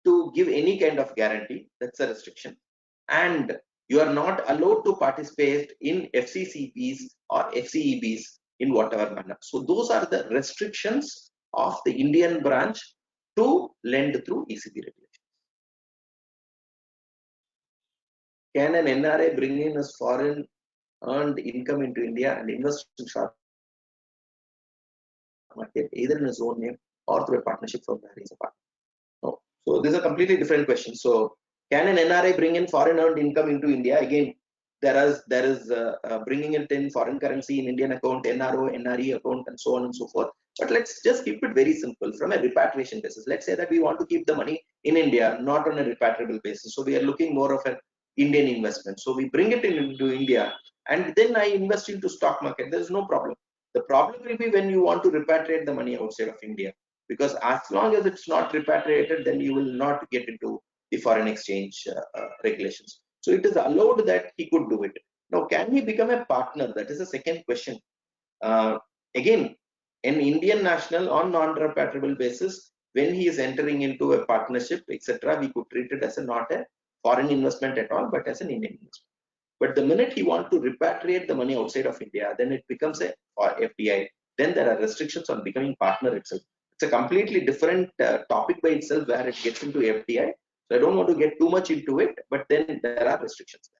to give any kind of guarantee. That's a restriction. And you are not allowed to participate in FCCBs or FCEBs in whatever manner. So those are the restrictions of the Indian branch to lend through ECB regulations. Can an NRA bring in his foreign earned income into India and invest in short market either in his own name or through a partnership firm where he's a partner? No. So this is a completely different question. So can an NRA bring in foreign earned income into India? Again, there is bringing it in foreign currency in Indian account, NRO, NRE account, and so on and so forth. But let's just keep it very simple from a repatriation basis. Let's say that we want to keep the money in India, not on a repatriable basis. So we are looking more of an Indian investment. So we bring it into India, and then I invest into stock market. There is no problem. The problem will be when you want to repatriate the money outside of India, because as long as it's not repatriated, then you will not get into the foreign exchange regulations. So it is allowed that he could do it. Now, can he become a partner? That is the second question. Again, an Indian national on non-repatriable basis, when he is entering into a partnership, etc., we could treat it as not a foreign investment at all, but as an Indian investment. But the minute he wants to repatriate the money outside of India, then it becomes a FDI. Then there are restrictions on becoming partner itself. It's a completely different topic by itself where it gets into FDI. So I don't want to get too much into it, but then there are restrictions.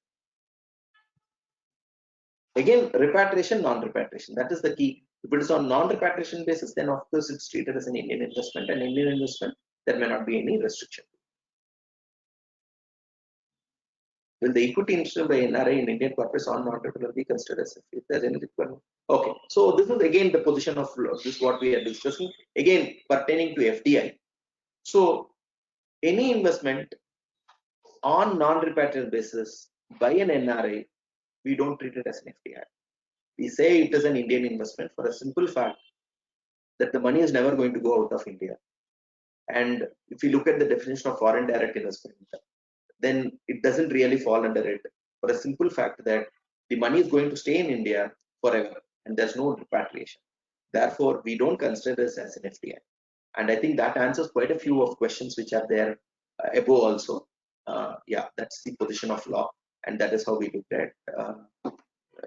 Again, repatriation, non-repatriation, that is the key. If it is on non-repatriation basis, then of course it's treated as an Indian investment. And Indian investment, there may not be any restriction. Will the equity instrument by NRI in Indian corporates on non-repatriable be considered as if there's any requirement? Okay, so this is again the position of this what we are discussing, again pertaining to FDI. So any investment on non-repatriable basis by an NRI, we don't treat it as an FDI. We say it is an Indian investment for a simple fact that the money is never going to go out of India. And if you look at the definition of foreign direct investment, then it doesn't really fall under it for a simple fact that the money is going to stay in India forever and there's no repatriation. Therefore, we don't consider this as an FDI. And I think that answers quite a few of questions which are there above also. Yeah, that's the position of law, and that is how we looked at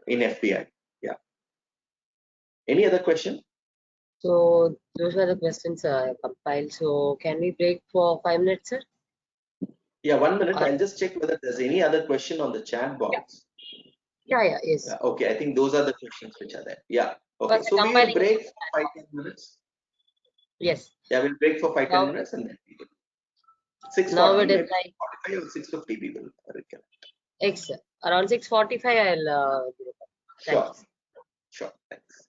in FDI. Yeah. Any other question? So those were the questions compiled. So can we break for 5 minutes, sir? Yeah, 1 minute. I'll just check whether there's any other question on the chat box. Yes. Okay, I think those are the questions which are there. Yeah. Okay, so we will break for 5-10 minutes. Yes. Yeah, we'll break for 5-10 minutes and then we will. 6:40, now it is like 45 or 6:50 we will reconnect. Around 6:45 I'll sure. Sure. Thanks.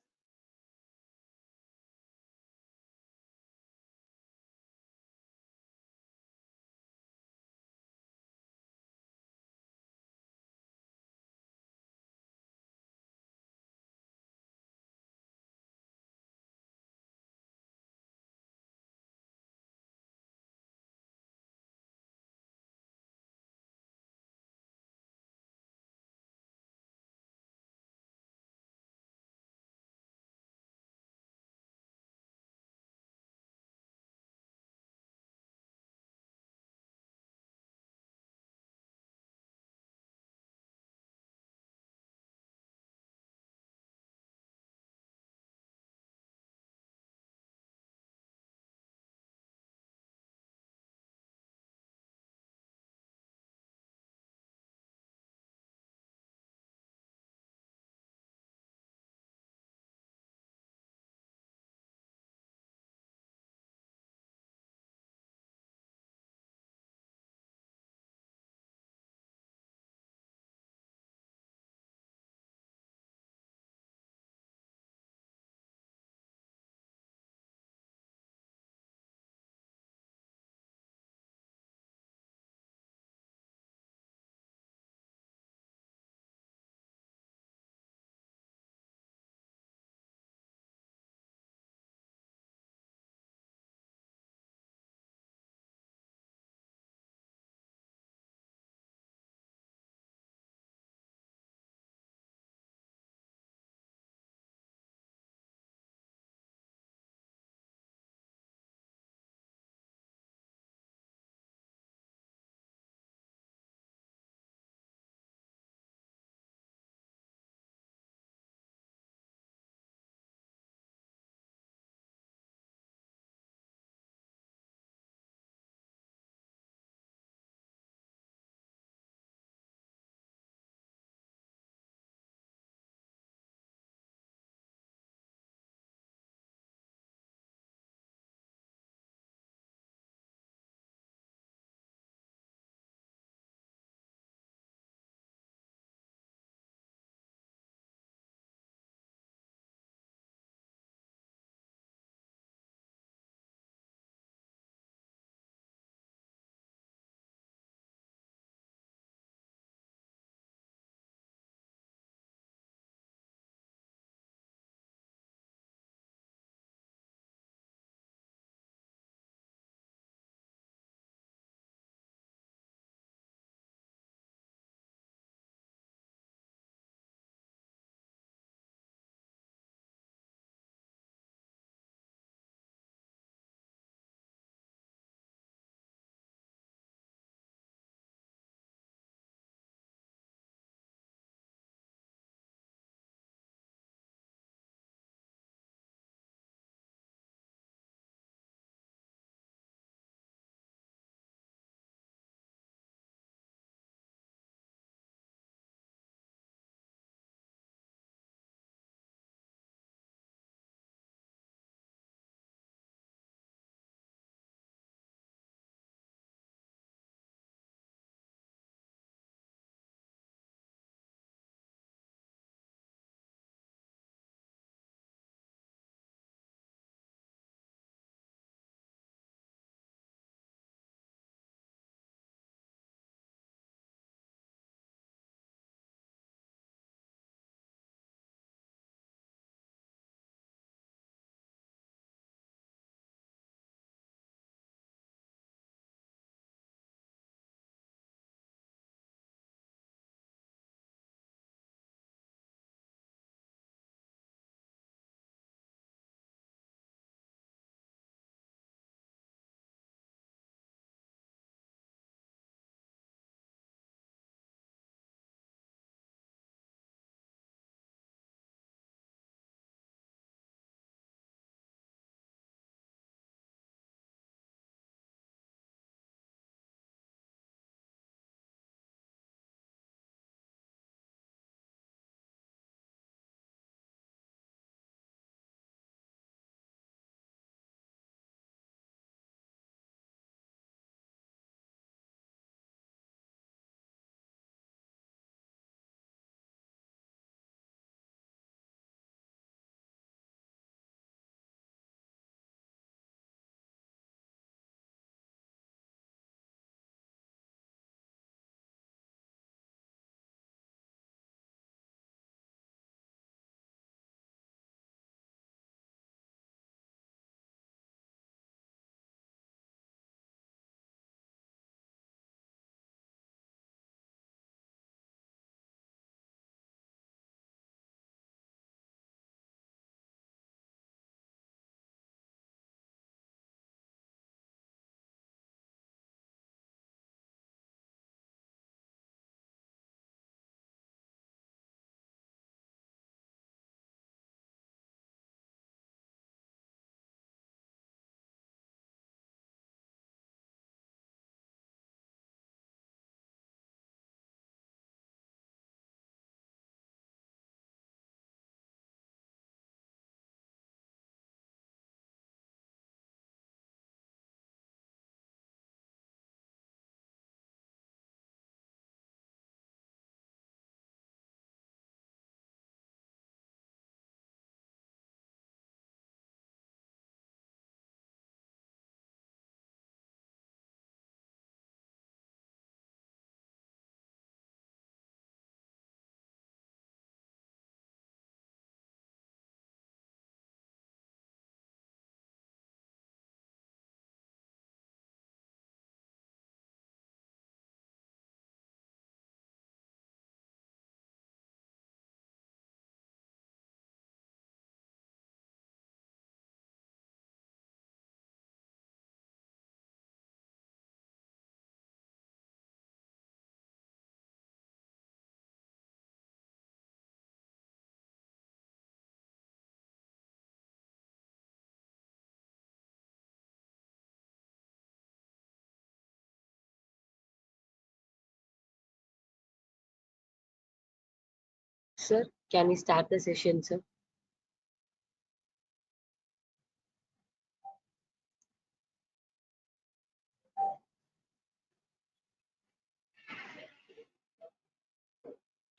Sir, can we start the session, sir?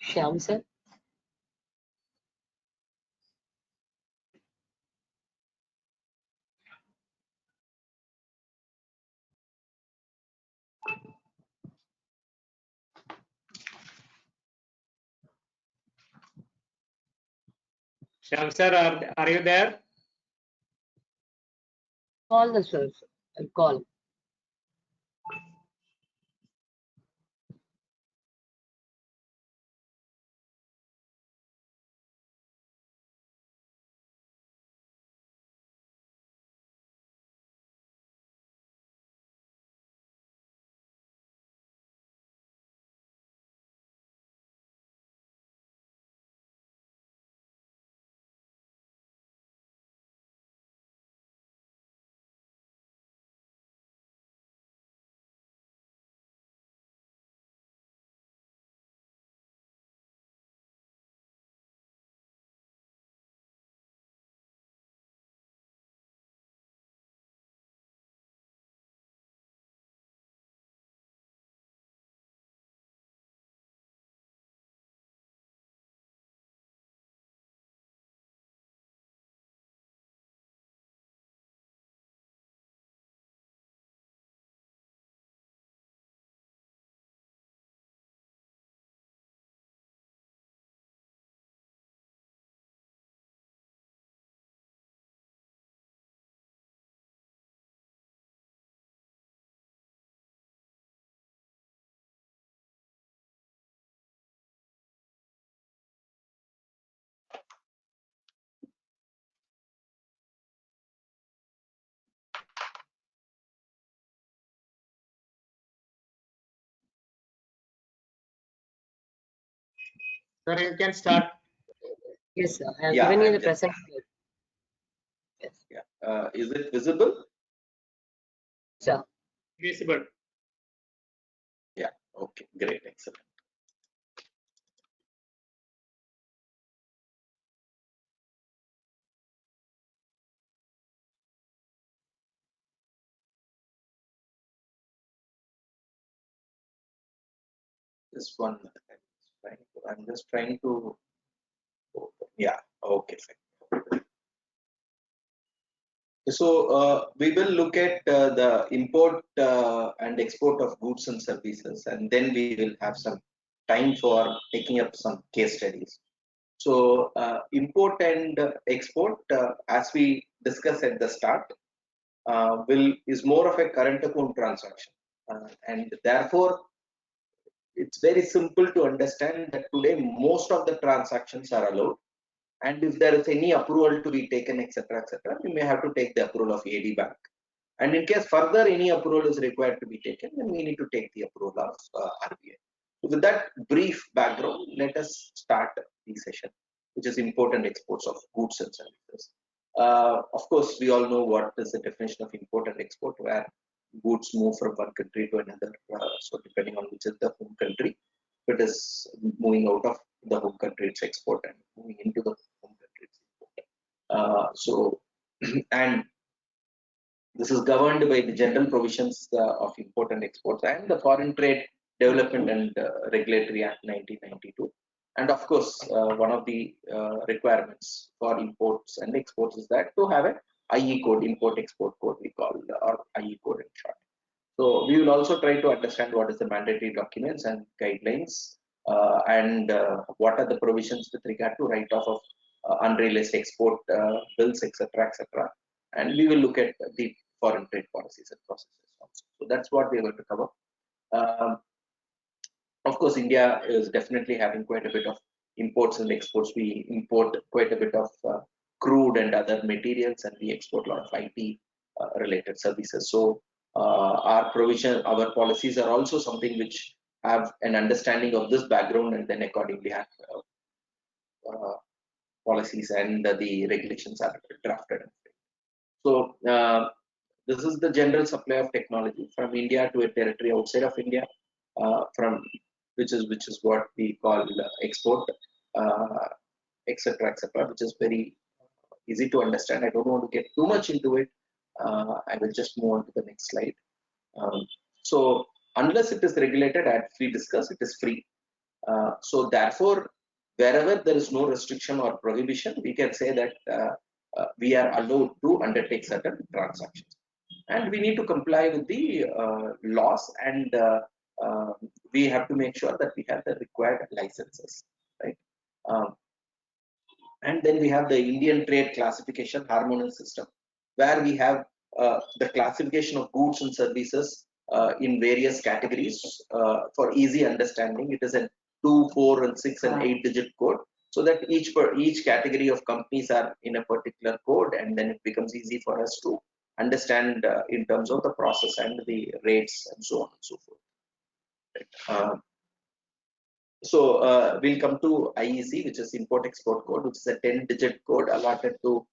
Shyam, sir? Shyam sir, are you there? Call the sir. I'll call. Sir, you can start. Yes, sir. I have Yeah, given you I'm the just, present. Yes, yeah. Is it visible? sir. Visible. Yeah. Okay. Great. Excellent. This one. I'm just trying to. Yeah. Okay. Fine. So we will look at the import and export of goods and services, and then we will have some time for taking up some case studies. So import and export, as we discussed at the start, is more of a current account transaction, and therefore it's very simple to understand that today most of the transactions are allowed, and if there is any approval to be taken, etc., etc., we may have to take the approval of AD Bank. And in case further any approval is required to be taken, then we need to take the approval of RBI. So with that brief background, let us start the session, which is import and exports of goods and services. Of course, we all know what is the definition of import and export, where goods move from one country to another. So depending on which is the home country, if it is moving out of the home country, it's export, and moving into the home country, it's import. So, and this is governed by the general provisions of import and exports and the Foreign Trade Development and Regulatory Act 1992. And of course, one of the requirements for imports and exports is that to have a IE code, import export code, we call, or IE code in short. So we will also try to understand what is the mandatory documents and guidelines, and what are the provisions with regard to write-off of unrealized export bills, etc., etc. And we will look at the foreign trade policies and processes also. So that's what we are going to cover. Um, of course, India is definitely having quite a bit of imports and exports. We import quite a bit of crude and other materials, and we export a lot of IT related services. So our provision, our policies are also something which have an understanding of this background, and then accordingly have policies and the regulations are drafted. So this is the general supply of technology from India to a territory outside of India, from which is what we call export. etc., etc., which is very easy to understand. I don't want to get too much into it. I will just move on to the next slide. So unless it is regulated, as we discussed, it is free. So therefore, wherever there is no restriction or prohibition, we can say that we are allowed to undertake certain transactions, and we need to comply with the laws, and we have to make sure that we have the required licenses, right? Um, and then we have the Indian Trade Classification Hormonal System, where we have the classification of goods and services in various categories for easy understanding. It is a 2, 4, and 6 and 8-digit code, so that each category of companies are in a particular code, and then it becomes easy for us to understand in terms of the process and the rates and so on and so forth. Right. So we'll come to IEC, which is Import Export Code, which is a 10-digit code allotted to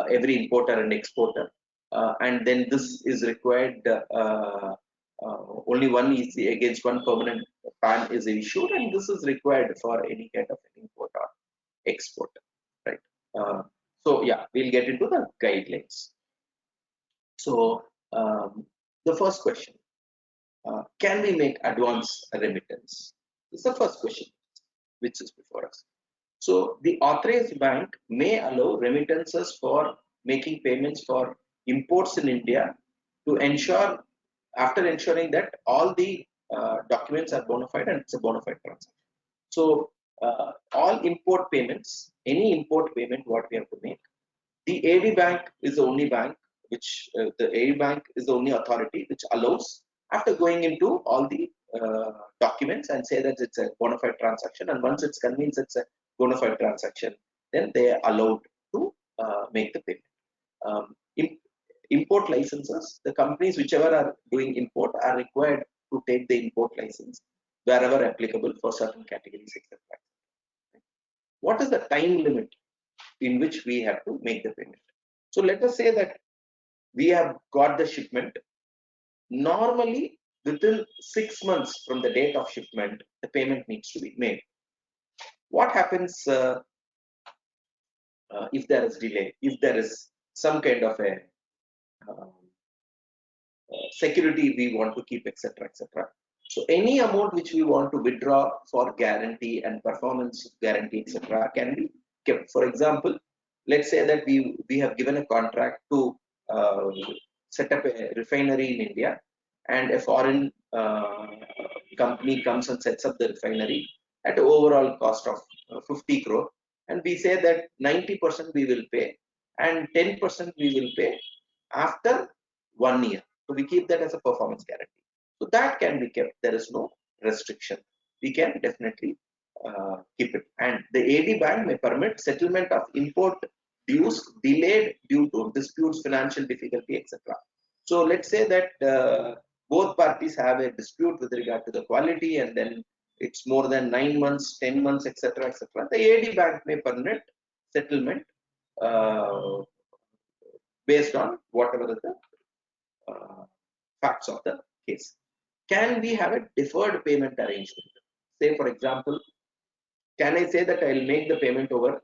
every importer and exporter. And then this is required, only one EC against one permanent PAN is issued, and this is required for any kind of import or export, right? So yeah, we'll get into the guidelines. So the first question, can we make advance remittance? This is the first question which is before us. So the authorized bank may allow remittances for making payments for imports in India to ensure, after ensuring that all the documents are bona fide and it's a bona fide transaction. So all import payments, any import payment what we have to make, the AD bank is the only bank which the AD bank is the only authority which allows, after going into all the documents and say that it's a bona fide transaction, and once it's convinced it's a bona fide transaction, then they are allowed to make the payment. Import licenses, the companies whichever are doing import are required to take the import license wherever applicable for certain categories, etc. What is the time limit in which we have to make the payment? So let us say that we have got the shipment. Normally, within 6 months from the date of shipment, the payment needs to be made. What happens if there is delay, if there is some kind of a security we want to keep, etc., etc. So any amount which we want to withdraw for guarantee and performance guarantee, etc., can be kept. For example, let's say that we have given a contract to set up a refinery in India, and a foreign company comes and sets up the refinery at an overall cost of 50 crore, and we say that 90% we will pay and 10% we will pay after 1 year. So we keep that as a performance guarantee. So that can be kept. There is no restriction. We can definitely keep it. And the AD bank may permit settlement of import dues delayed due to disputes, financial difficulty, etc. So let's say that both parties have a dispute with regard to the quality, and then it's more than 9 months, 10 months, etc., etc. The AD bank may permit settlement based on whatever the facts of the case. Can we have a deferred payment arrangement? Say, for example, can I say that I'll make the payment over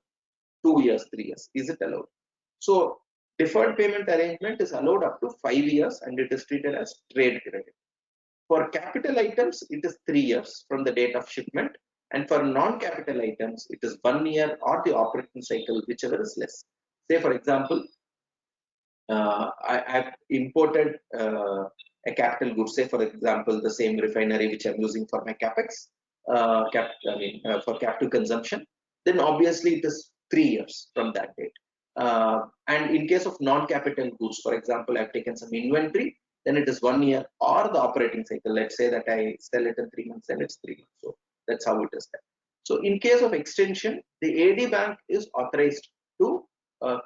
2 years, 3 years? Is it allowed? So deferred payment arrangement is allowed up to 5 years, and it is treated as trade credit. For capital items, it is 3 years from the date of shipment, and for non-capital items, it is 1 year or the operating cycle, whichever is less. Say, for example, I've imported a capital good, say for example, the same refinery which I'm using for my capex, for capital consumption, then obviously it is 3 years from that date. And in case of non-capital goods, for example, I've taken some inventory, then it is 1 year, or the operating cycle. Let's say that I sell it in 3 months, then it's 3 months. So that's how it is done. So in case of extension, the AD bank is authorized to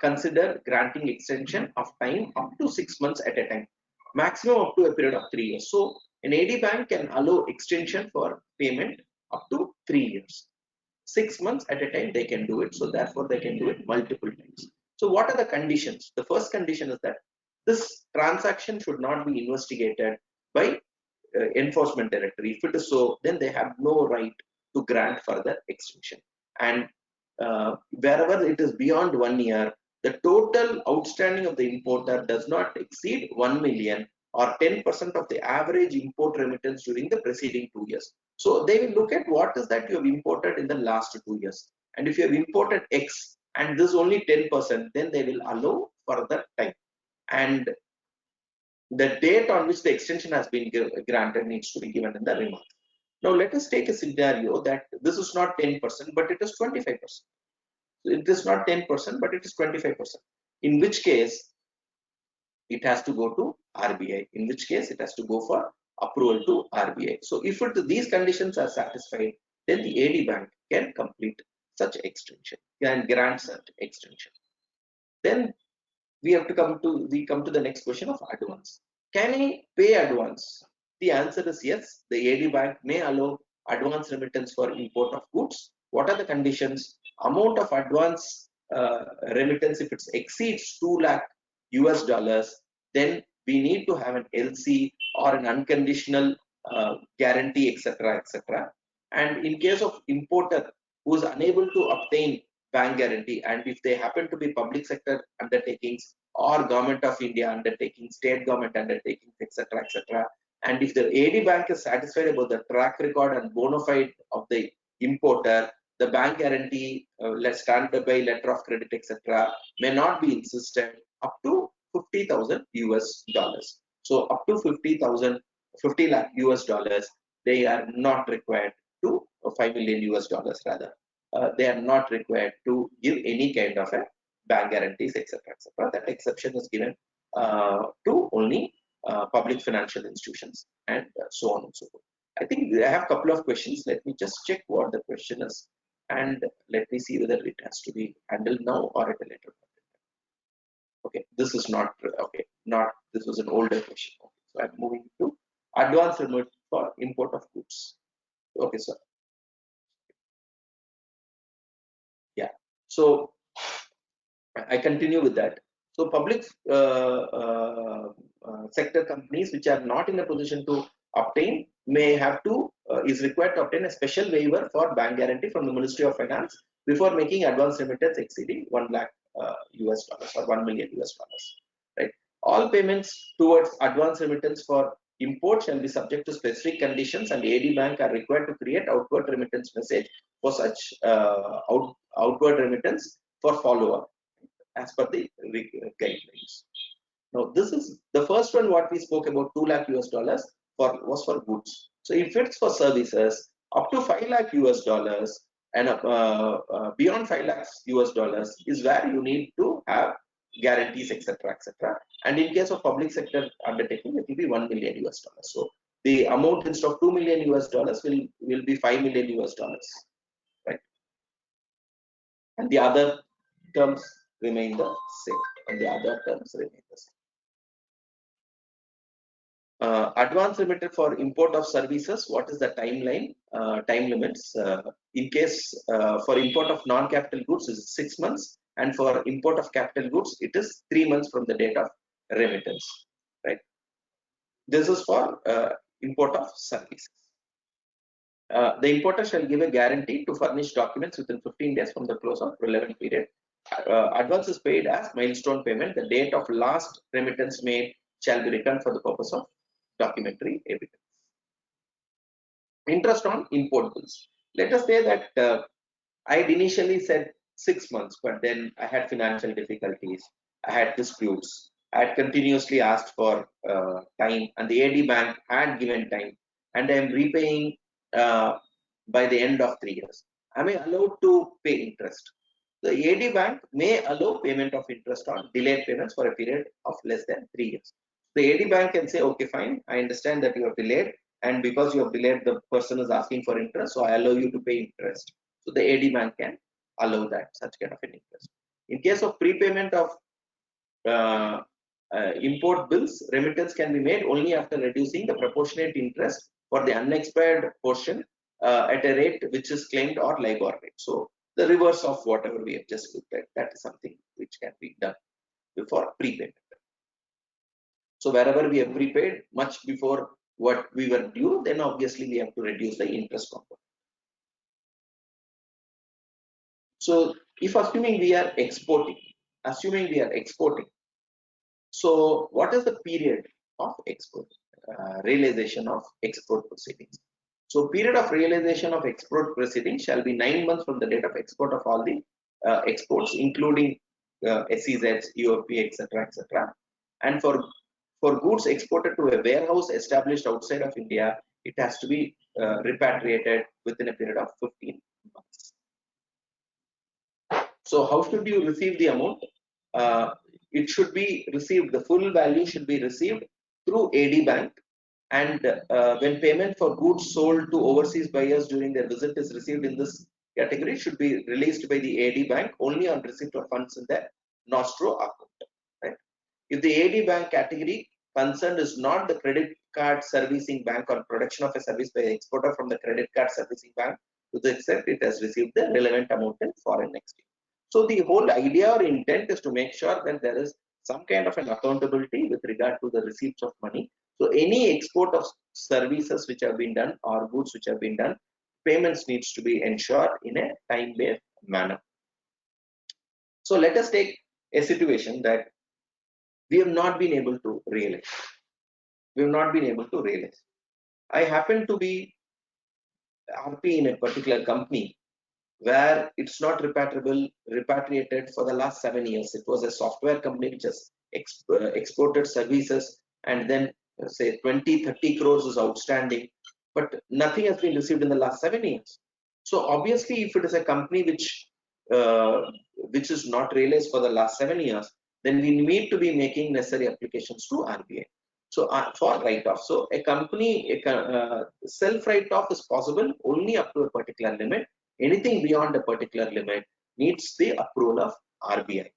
consider granting extension of time up to 6 months at a time, maximum up to a period of 3 years. So an AD bank can allow extension for payment up to 3 years. 6 months at a time they can do it, so therefore they can do it multiple times. So what are the conditions? The first condition is that this transaction should not be investigated by enforcement director. If it is so, then they have no right to grant further extension. and wherever it is beyond 1 year, the total outstanding of the importer does not exceed 1 million or 10% of the average import remittance during the preceding 2 years. So they will look at what is that you have imported in the last 2 years. And if you have imported X and this only 10%, then they will allow for that time. And the date on which the extension has been granted needs to be given in the remarks. Now let us take a scenario that this is not 10%, but it is 25%. It is not 10%, but it is 25%. In which case, it has to go to RBI. In which case, it has to go for approval to RBI. So if these conditions are satisfied, then the AD bank can complete such extension, can grant such extension. Then we have to come to the next question of advance. Can I pay advance? The answer is yes. The AD bank may allow advance remittance for import of goods. What are the conditions? Amount of advance remittance, if it exceeds 2 lakh US dollars, then we need to have an LC or an unconditional guarantee, etc., etc. And in case of importer who is unable to obtain bank guarantee, and if they happen to be public sector undertakings or government of India undertaking, state government undertakings, etc., etc., and if the AD bank is satisfied about the track record and bona fide of the importer, the bank guarantee, let's standard by letter of credit, etc., may not be insisted up to 50,000 US dollars. So up to 50 lakh US dollars, they are not required to 5 million US dollars rather. They are not required to give any kind of a bank guarantees, etc., etc. That exception is given to only public financial institutions and so on and so forth. I think I have a couple of questions. Let me just check what the question is, and let me see whether it has to be handled now or at a later point. Okay, this is not okay. Not this was an older question. Okay, so I'm moving to advance remit for import of goods. Okay, sir. Yeah. So I continue with that. So public sector companies which are not in a position to obtain may have to is required to obtain a special waiver for bank guarantee from the Ministry of Finance before making advance remittance exceeding 1 lakh US dollars or 1 million US dollars. Right. All payments towards advance remittance for import shall be subject to specific conditions, and AD bank are required to create outward remittance message for such outward remittance for follow-up as per the guidelines. Now, this is the first one. What we spoke about, 2 lakh US dollars was for goods. So if it's for services, up to 5 lakh US dollars and beyond 5 lakhs US dollars is where you need to have guarantees, etc., etc. And in case of public sector undertaking, it will be 1 million US dollars. So the amount instead of 2 million US dollars will be 5 million US dollars, right? And the other terms remain the same, and the other terms remain the same. Advance remitted for import of services. What is the timeline? Time limits. In case for import of non-capital goods is 6 months, and for import of capital goods it is 3 months from the date of remittance. Right. This is for import of services. The importer shall give a guarantee to furnish documents within 15 days from the close of relevant period. Advance is paid as milestone payment. The date of last remittance made shall be returned for the purpose of documentary evidence. Interest on import bills. Let us say that I had initially said 6 months, but then I had financial difficulties, I had disputes, I had continuously asked for time, and the AD bank had given time, and I am repaying by the end of 3 years. Am I allowed to pay interest? The AD bank may allow payment of interest on delayed payments for a period of less than 3 years. The AD bank can say, okay, fine, I understand that you have delayed, and because you have delayed, the person is asking for interest, so I allow you to pay interest. So the AD bank can allow that, such kind of an interest. In case of prepayment of import bills, remittance can be made only after reducing the proportionate interest for the unexpired portion at a rate which is claimed or LIBOR rate. So the reverse of whatever we have just looked at, that is something which can be done before prepayment. So wherever we have prepaid much before what we were due, then obviously we have to reduce the interest component. So if assuming we are exporting, so what is the period of export, realization of export proceedings? So period of realization of export proceedings shall be 9 months from the date of export of all the exports, including SEZs, EOP, etc., etc. And for goods exported to a warehouse established outside of India, it has to be repatriated within a period of 15 months. So how should you receive the amount? It should be received, the full value should be received through AD Bank, and when payment for goods sold to overseas buyers during their visit is received in this category, should be released by the AD Bank only on receipt of funds in their Nostro account. Right? If the AD Bank category concerned is not the credit card servicing bank or production of a service by the exporter from the credit card servicing bank, to the extent it has received the relevant amount in foreign exchange. So the whole idea or intent is to make sure that there is some kind of an accountability with regard to the receipts of money. So any export of services which have been done or goods which have been done, payments needs to be ensured in a time-based manner. So let us take a situation that we have not been able to realize. I happen to be RP in a particular company where it's not repatriated for the last 7 years. It was a software company which has exported services, and then say 20-30 crores is outstanding, but nothing has been received in the last 7 years. So obviously, if it is a company which is not realized for the last 7 years, then we need to be making necessary applications to RBI. So for write-off, so a company self write-off is possible only up to a particular limit. Anything beyond a particular limit needs the approval of RBI,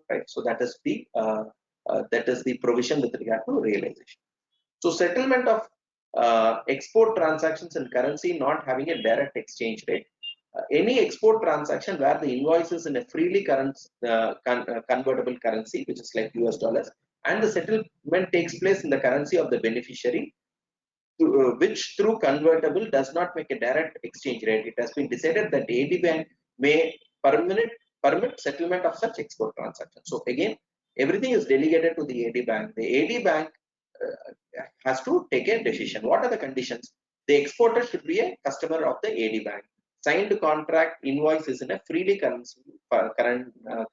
right? So that is the provision with regard to realization. So settlement of export transactions in currency not having a direct exchange rate. Any export transaction where the invoice is in a freely convertible currency, which is like US dollars, and the settlement takes place in the currency of the beneficiary, which through convertible does not make a direct exchange rate. It has been decided that the AD Bank may permit settlement of such export transactions. So again, everything is delegated to the AD Bank. The AD Bank has to take a decision. What are the conditions? The exporter should be a customer of the AD Bank. Signed contract invoice is in a freely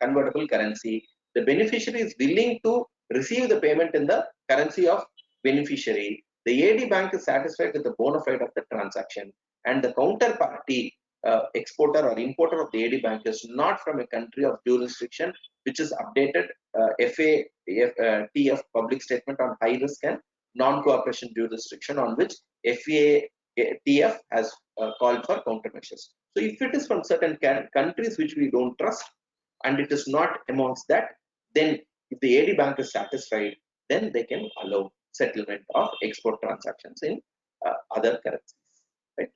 convertible currency. The beneficiary is willing to receive the payment in the currency of beneficiary. The AD Bank is satisfied with the bona fide of the transaction, and the counterparty exporter or importer of the AD Bank is not from a country of jurisdiction which is updated FATF public statement on high risk and non-cooperation jurisdiction, on which FATF has called for countermeasures. So if it is from certain countries which we don't trust and it is not amongst that, then if the AD Bank is satisfied, then they can allow settlement of export transactions in other currencies. Right?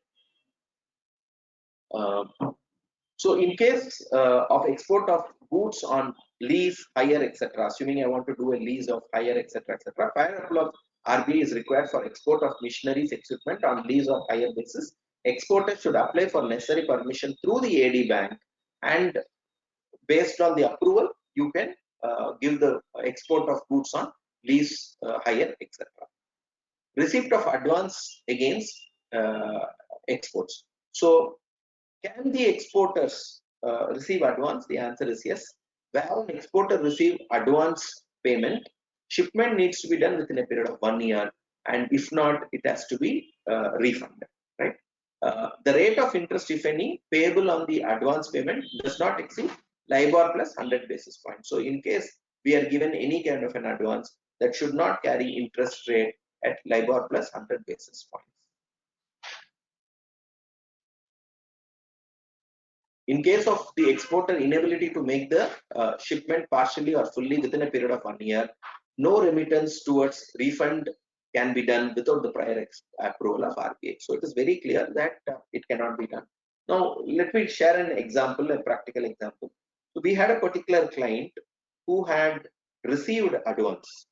So in case of export of goods on lease, hire, etc., assuming I want to do a lease of hire, etc., prior approval of RBI is required for export of machineries equipment on lease or hire basis. Exporters should apply for necessary permission through the AD Bank, and based on the approval, you can give the export of goods on lease, hire, etc. Receipt of advance against exports. So can the exporters receive advance? The answer is yes. Where an exporter receive advance payment, shipment needs to be done within a period of 1 year, and if not, it has to be refunded. Right? The rate of interest, if any, payable on the advance payment does not exceed LIBOR plus 100 basis points. So in case we are given any kind of an advance, that should not carry interest rate at LIBOR plus 100 basis points. In case of the exporter inability to make the shipment partially or fully within a period of 1 year, no remittance towards refund can be done without the prior approval of RBI. So it is very clear that it cannot be done. Now, let me share an example, a practical example. So we had a particular client who had received advance,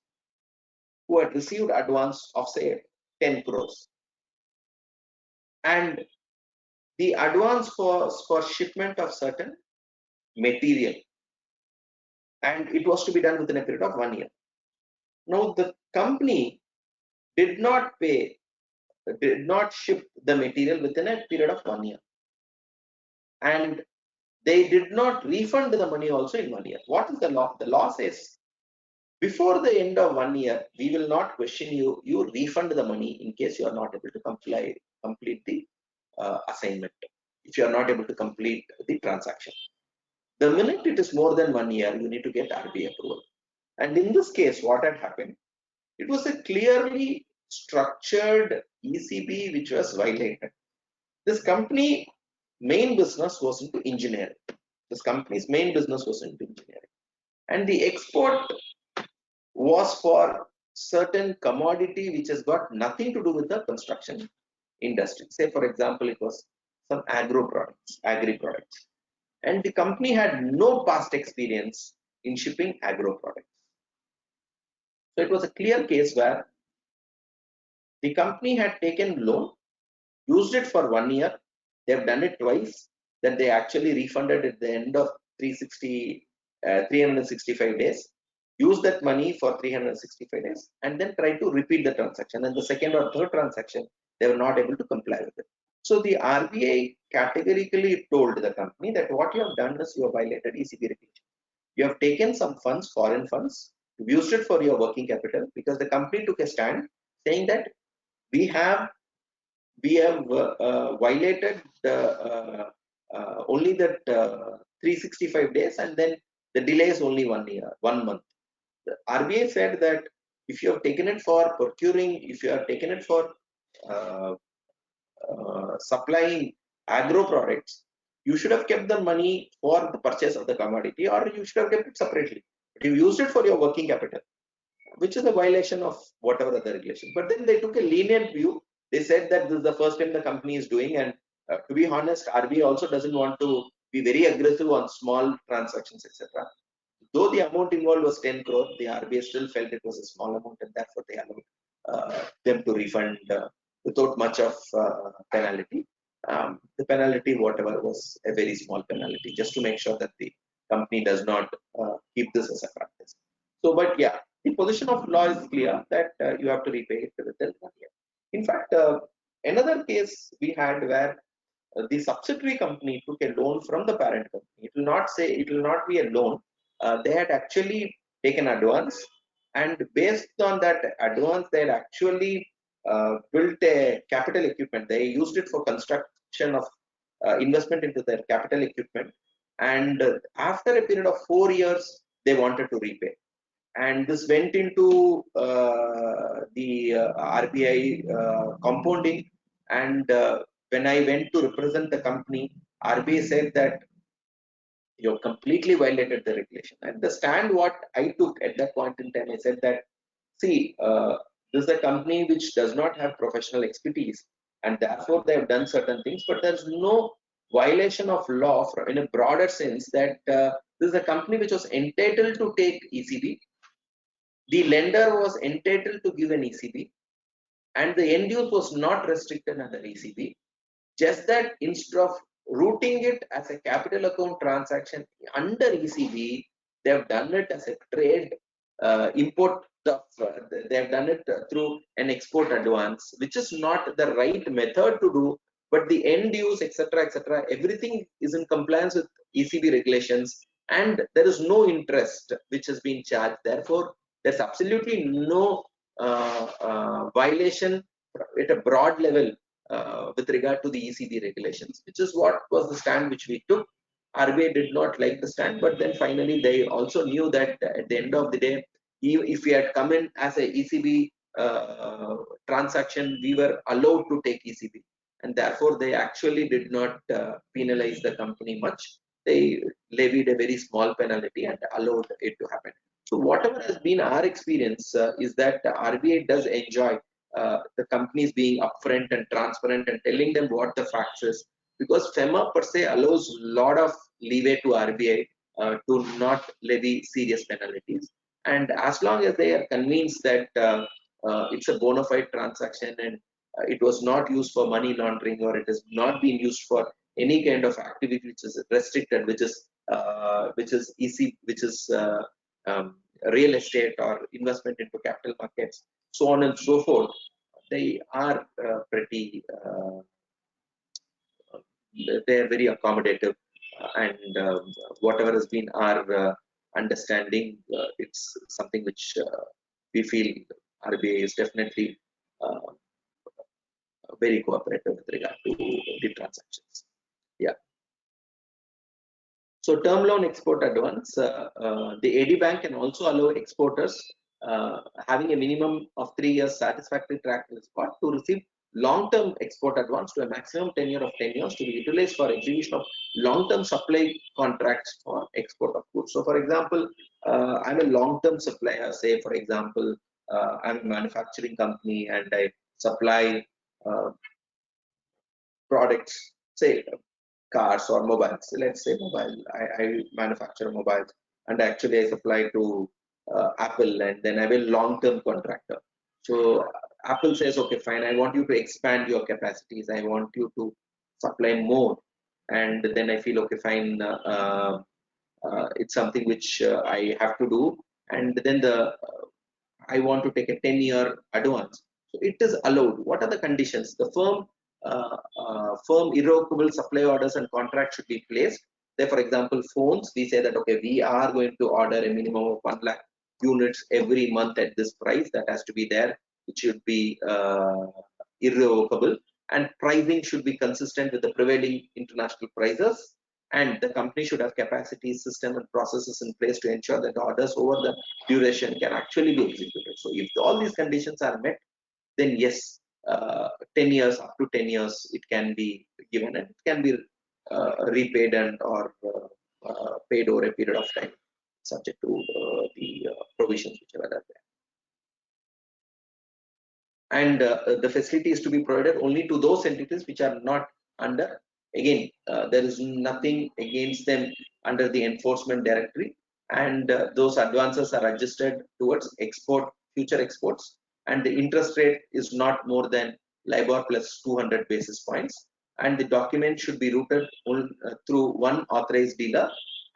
of say 10 crores. And the advance for shipment of certain material, and it was to be done within a period of 1 year. Now the company did not ship the material within a period of 1 year, and they did not refund the money also in 1 year. What is the law? The law says before the end of 1 year, we will not question you. You refund the money in case you are not able to complete the assignment. If you are not able to complete the transaction, the minute it is more than 1 year, you need to get RBI approval. And in this case, what had happened? It was a clearly structured ECB which was violated. This company main business was into engineering. This company's main business was into engineering, and the export was for certain commodity which has got nothing to do with the construction industry. Say, for example, it was some agri products, and the company had no past experience in shipping agro products. So it was a clear case where the company had taken loan, used it for 1 year. They have done it twice. Then they actually refunded at the end of 365 days. Use that money for 365 days and then try to repeat the transaction. And the second or third transaction, they were not able to comply with it. So the RBI categorically told the company that what you have done is you have violated ECB regulation. You have taken some funds, foreign funds, used it for your working capital, because the company took a stand saying that we have violated the only that 365 days, and then the delay is only 1 year, 1 month. The RBI said that if you have taken it for procuring, if you have taken it for supplying agro products, you should have kept the money for the purchase of the commodity, or you should have kept it separately. But you used it for your working capital, which is a violation of whatever other regulation. But then they took a lenient view. They said that this is the first time the company is doing, and to be honest, RBI also doesn't want to be very aggressive on small transactions, etc. Though the amount involved was 10 crore, the RBI still felt it was a small amount, and therefore they allowed them to refund without much of penalty. The penalty, whatever, was a very small penalty, just to make sure that the company does not keep this as a practice. So, but yeah, the position of law is clear that you have to repay it within 1 year. In fact, another case we had where the subsidiary company took a loan from the parent company. It will not be a loan. They had actually taken advance, and based on that advance, they had actually built a capital equipment. They used it for construction of investment into their capital equipment, and after a period of 4 years, they wanted to repay. And this went into the RBI compounding, and when I went to represent the company, RBI said that you have completely violated the regulation. And the stand what I took at that point in time, I said that, see, this is a company which does not have professional expertise, and therefore they have done certain things, but there's no violation of law in a broader sense that this is a company which was entitled to take ECB. The lender was entitled to give an ECB, and the end use was not restricted under ECB. Just that instead of routing it as a capital account transaction under ECB, they have done it as a trade import. They have done it through an export advance, which is not the right method to do. But the end use, etc., everything is in compliance with ECB regulations, and there is no interest which has been charged. Therefore, there's absolutely no violation at a broad level with regard to the ECB regulations, which is what was the stand which we took. RBI did not like the stand, but then finally they also knew that at the end of the day, if we had come in as a ECB transaction, we were allowed to take ECB, and therefore they actually did not penalize the company much. They levied a very small penalty and allowed it to happen. So whatever has been our experience is that RBI does enjoy the companies being upfront and transparent and telling them what the facts is, because Fema per se allows a lot of leeway to RBI to not levy serious penalties, and as long as they are convinced that it's a bona fide transaction and it was not used for money laundering, or it has not been used for any kind of activity which is restricted, which is which is easy, which is real estate or investment into capital markets, so on and so forth. They are pretty, they are very accommodative, and whatever has been our understanding, it's something which we feel RBI is definitely very cooperative with regard to the transactions. Yeah. So term loan export advance, the AD bank can also allow exporters having a minimum of 3 years satisfactory track record to receive long-term export advance to a maximum tenure of 10 years to be utilized for execution of long-term supply contracts for export of goods. So for example, I'm a long-term supplier, say for example, I'm a manufacturing company and I supply products, say cars or mobiles. Let's say mobile, I manufacture mobiles and actually I supply to Apple, and then I have a long-term contractor. So Apple says, okay, fine, I want you to expand your capacities, I want you to supply more, and then I feel, okay, fine, it's something which I have to do, and then I want to take a 10-year advance. So it is allowed. What are the conditions? The firm irrevocable supply orders and contracts should be placed. There, for example, phones, we say that, okay, we are going to order a minimum of 1 lakh units every month at this price. That has to be there. It should be irrevocable, and pricing should be consistent with the prevailing international prices. And the company should have capacity, system, and processes in place to ensure that orders over the duration can actually be executed. So if all these conditions are met, then yes, 10 years, up to 10 years, it can be given, and it can be repaid and or paid over a period of time, subject to the provisions which are there. And the facility is to be provided only to those entities which are not under, again, there is nothing against them under the enforcement directory, and those advances are adjusted towards future exports, and the interest rate is not more than LIBOR plus 200 basis points, and the document should be routed through one authorized dealer,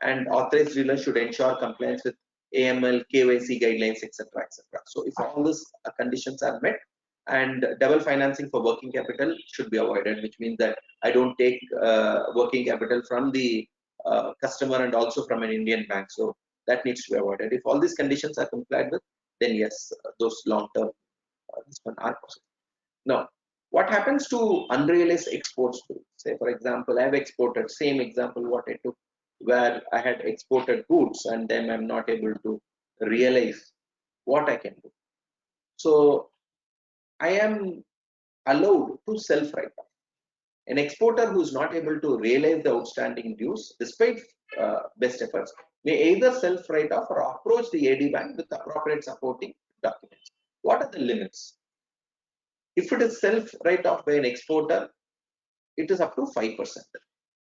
and authorized dealer should ensure compliance with AML, KYC guidelines, etc., etc. So if all these conditions are met, and double financing for working capital should be avoided, which means that I don't take working capital from the customer and also from an Indian bank. So that needs to be avoided. If all these conditions are complied with, then yes, those long-term are possible. Now, what happens to unrealized exports? Say, for example, I have exported, same example what I took, where I had exported goods and then I'm not able to realize what I can do. So I am allowed to self-write off. An exporter who is not able to realize the outstanding dues, despite best efforts, may either self-write off or approach the AD bank with appropriate supporting documents. What are the limits? If it is self-write off by an exporter, it is up to 5%.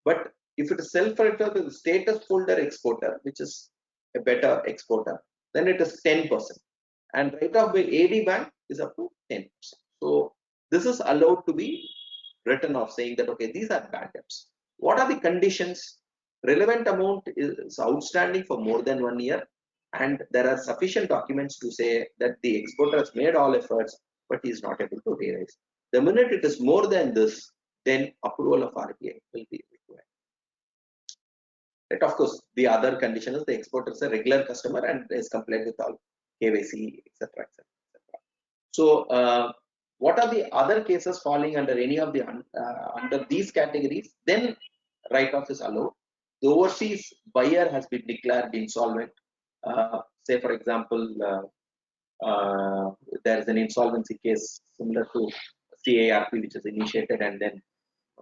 But if it is self-write off with a status holder exporter, which is a better exporter, then it is 10%. And write-off by AD bank is up to 10%. So this is allowed to be written off, saying that, okay, these are bad debts. What are the conditions? Relevant amount is outstanding for more than 1 year, and there are sufficient documents to say that the exporter has made all efforts, but he is not able to realize. The minute it is more than this, then approval of RBI will be required. Right? Of course, the other condition is the exporter is a regular customer and is compliant with all KYC, etc., etc. So, what are the other cases falling under any of the under these categories? Then write-off is allowed. The overseas buyer has been declared insolvent. Say, for example, there is an insolvency case similar to CIRP, which is initiated, and then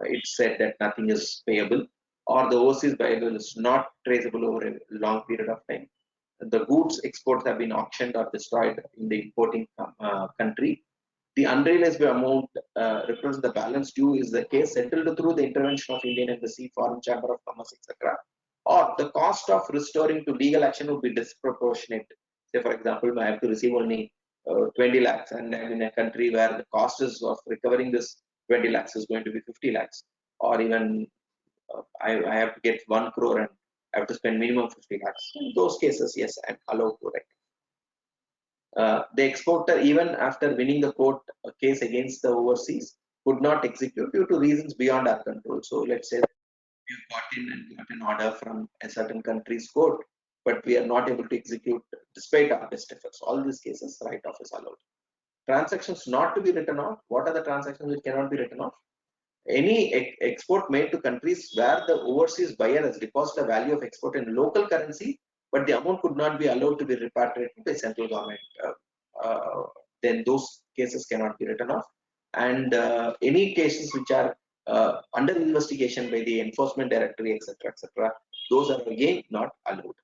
it said that nothing is payable, or the overseas buyer is not traceable over a long period of time. The goods exports have been auctioned or destroyed in the importing country. The unrealized amount represents the balance due is the case settled through the intervention of Indian Embassy, Foreign Chamber of Commerce, etc. Or the cost of restoring to legal action would be disproportionate. Say, for example, I have to receive only 20 lakhs, and I'm in a country where the cost is of recovering this 20 lakhs is going to be 50 lakhs, or even I have to get 1 crore, and I have to spend minimum 50 lakhs. In those cases, yes, I'm allowed to write. The exporter, even after winning the court case against the overseas, could not execute due to reasons beyond our control. So let's say we've got an order from a certain country's court, but we are not able to execute despite our best efforts. All these cases, write-off is allowed. Transactions not to be written off. What are the transactions which cannot be written off? Any export made to countries where the overseas buyer has deposited a value of export in local currency, but the amount could not be allowed to be repatriated by central government, then those cases cannot be written off. And any cases which are under investigation by the enforcement directorate, etc., those are again not allowed.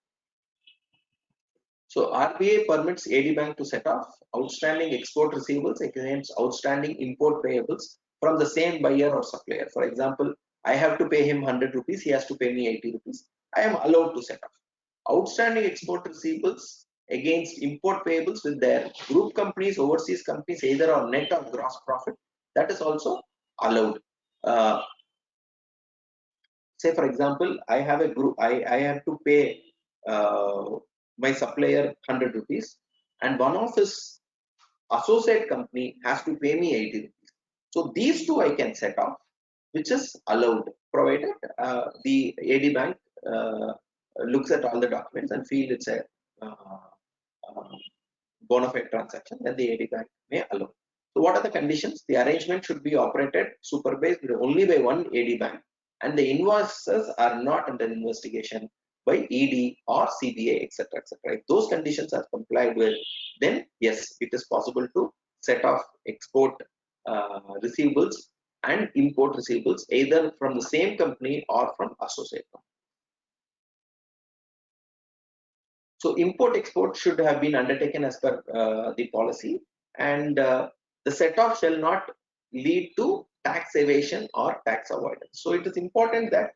So RBI permits AD Bank to set off outstanding export receivables against outstanding import payables from the same buyer or supplier. For example, I have to pay him 100 rupees, he has to pay me 80 rupees. I am allowed to set off outstanding export receivables against import payables with their group companies, overseas companies, either on net or gross profit. That is also allowed. Say for example, I have a group, I have to pay my supplier 100 rupees, and one of his associate company has to pay me 80 rupees. So these two I can set off, which is allowed, provided the AD Bank looks at all the documents and feel it's a bona fide transaction, then the AD Bank may allow. So what are the conditions? The arrangement should be operated, supervised only by one AD Bank, and the invoices are not under investigation by ED or CBI, etc., etc. If those conditions are complied with, then yes, it is possible to set off export receivables and import receivables either from the same company or from associate company. So import-export should have been undertaken as per the policy, and the set-off shall not lead to tax evasion or tax avoidance. So it is important that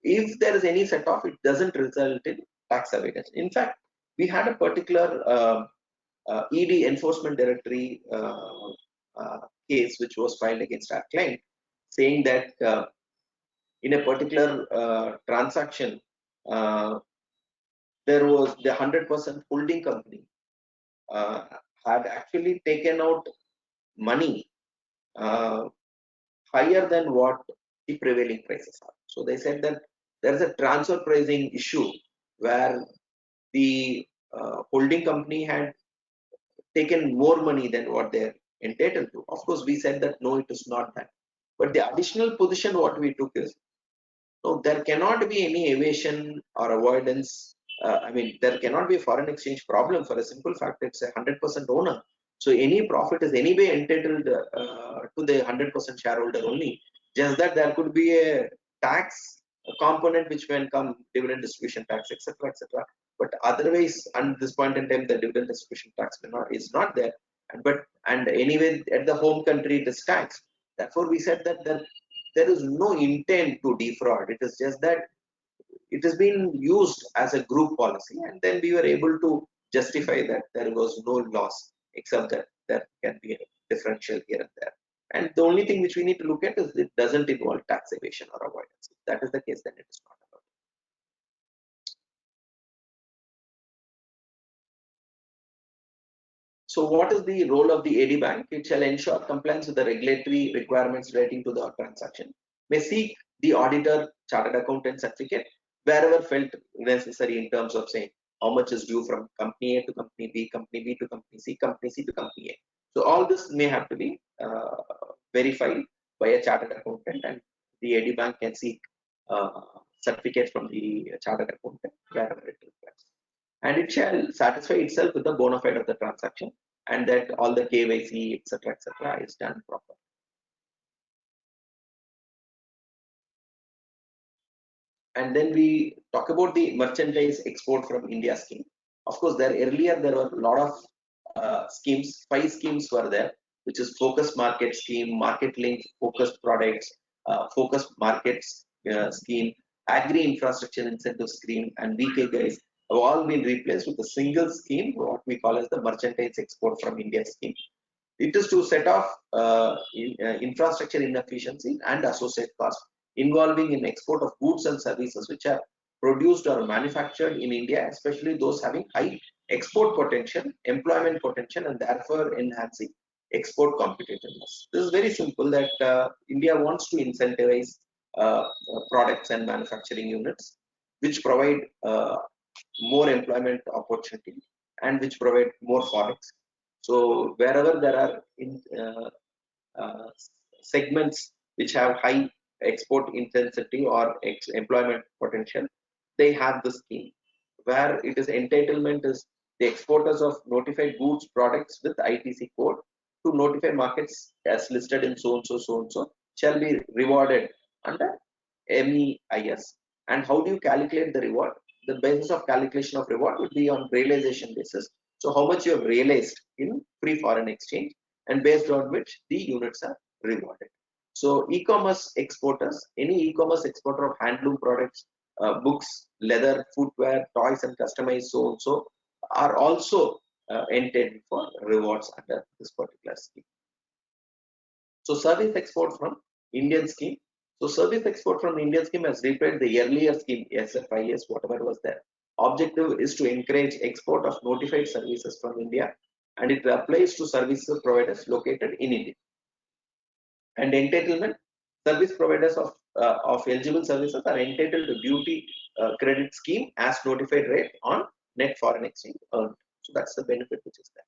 if there is any set-off, it doesn't result in tax avoidance. In fact, we had a particular ED enforcement directory case which was filed against our client, saying that in a particular transaction, there was the 100% holding company had actually taken out money higher than what the prevailing prices are. So they said that there is a transfer pricing issue where the holding company had taken more money than what they're entitled to. Of course, we said that no, it is not that. But the additional position what we took is, no, there cannot be any evasion or avoidance. I mean, there cannot be a foreign exchange problem for a simple fact it's a 100% owner. So any profit is anyway entitled to the 100% shareholder only. Just that there could be a tax component which may come, dividend distribution tax, etc., etc. But otherwise, at this point in time, the dividend distribution tax is not there. And anyway, at the home country, it is taxed. Therefore, we said that there is no intent to defraud. It is just that it has been used as a group policy, and then we were able to justify that there was no loss, except that there can be a differential here and there. And the only thing which we need to look at is it doesn't involve tax evasion or avoidance. If that is the case, then it is not allowed. So what is the role of the AD Bank? It shall ensure compliance with the regulatory requirements relating to the transaction, may seek the auditor chartered accountant certificate wherever felt necessary in terms of saying how much is due from company A to company B to company C to company A. So all this may have to be verified by a chartered accountant, and the AD Bank can seek certificate from the chartered accountant wherever it requires. And it shall satisfy itself with the bona fide of the transaction, and that all the KYC, etc., is done properly. And then we talk about the merchandise export from India scheme. Of course, earlier there were a lot of schemes. 5 schemes were there, which is focused market scheme, market link, focused products, focused markets scheme, agri infrastructure incentive scheme, and ICAI have all been replaced with a single scheme, what we call as the merchandise export from India scheme. It is to set off infrastructure inefficiency and associate costs involving in export of goods and services which are produced or manufactured in India, especially those having high export potential, employment potential, and therefore enhancing export competitiveness. This is very simple that India wants to incentivize products and manufacturing units which provide more employment opportunity and which provide more forex. So wherever there are uh, segments which have high export intensity or employment potential, they have the scheme. Where it is entitlement is the exporters of notified goods products with ITC code to notify markets as listed in so and so shall be rewarded under MEIS. And how do you calculate the reward? The basis of calculation of reward would be on realization basis. So how much you have realized in free foreign exchange, and based on which the units are rewarded. So e-commerce exporters, any e-commerce exporter of handloom products, books, leather, footwear, toys, and customized so and so are also entitled for rewards under this particular scheme. So service export from Indian scheme. So service export from Indian scheme has repaid the earlier scheme, SFIS, whatever was there. Objective is to encourage export of notified services from India, and it applies to service providers located in India. And entitlement, service providers of eligible services are entitled to duty credit scheme as notified rate on net foreign exchange earned. So that's the benefit which is there.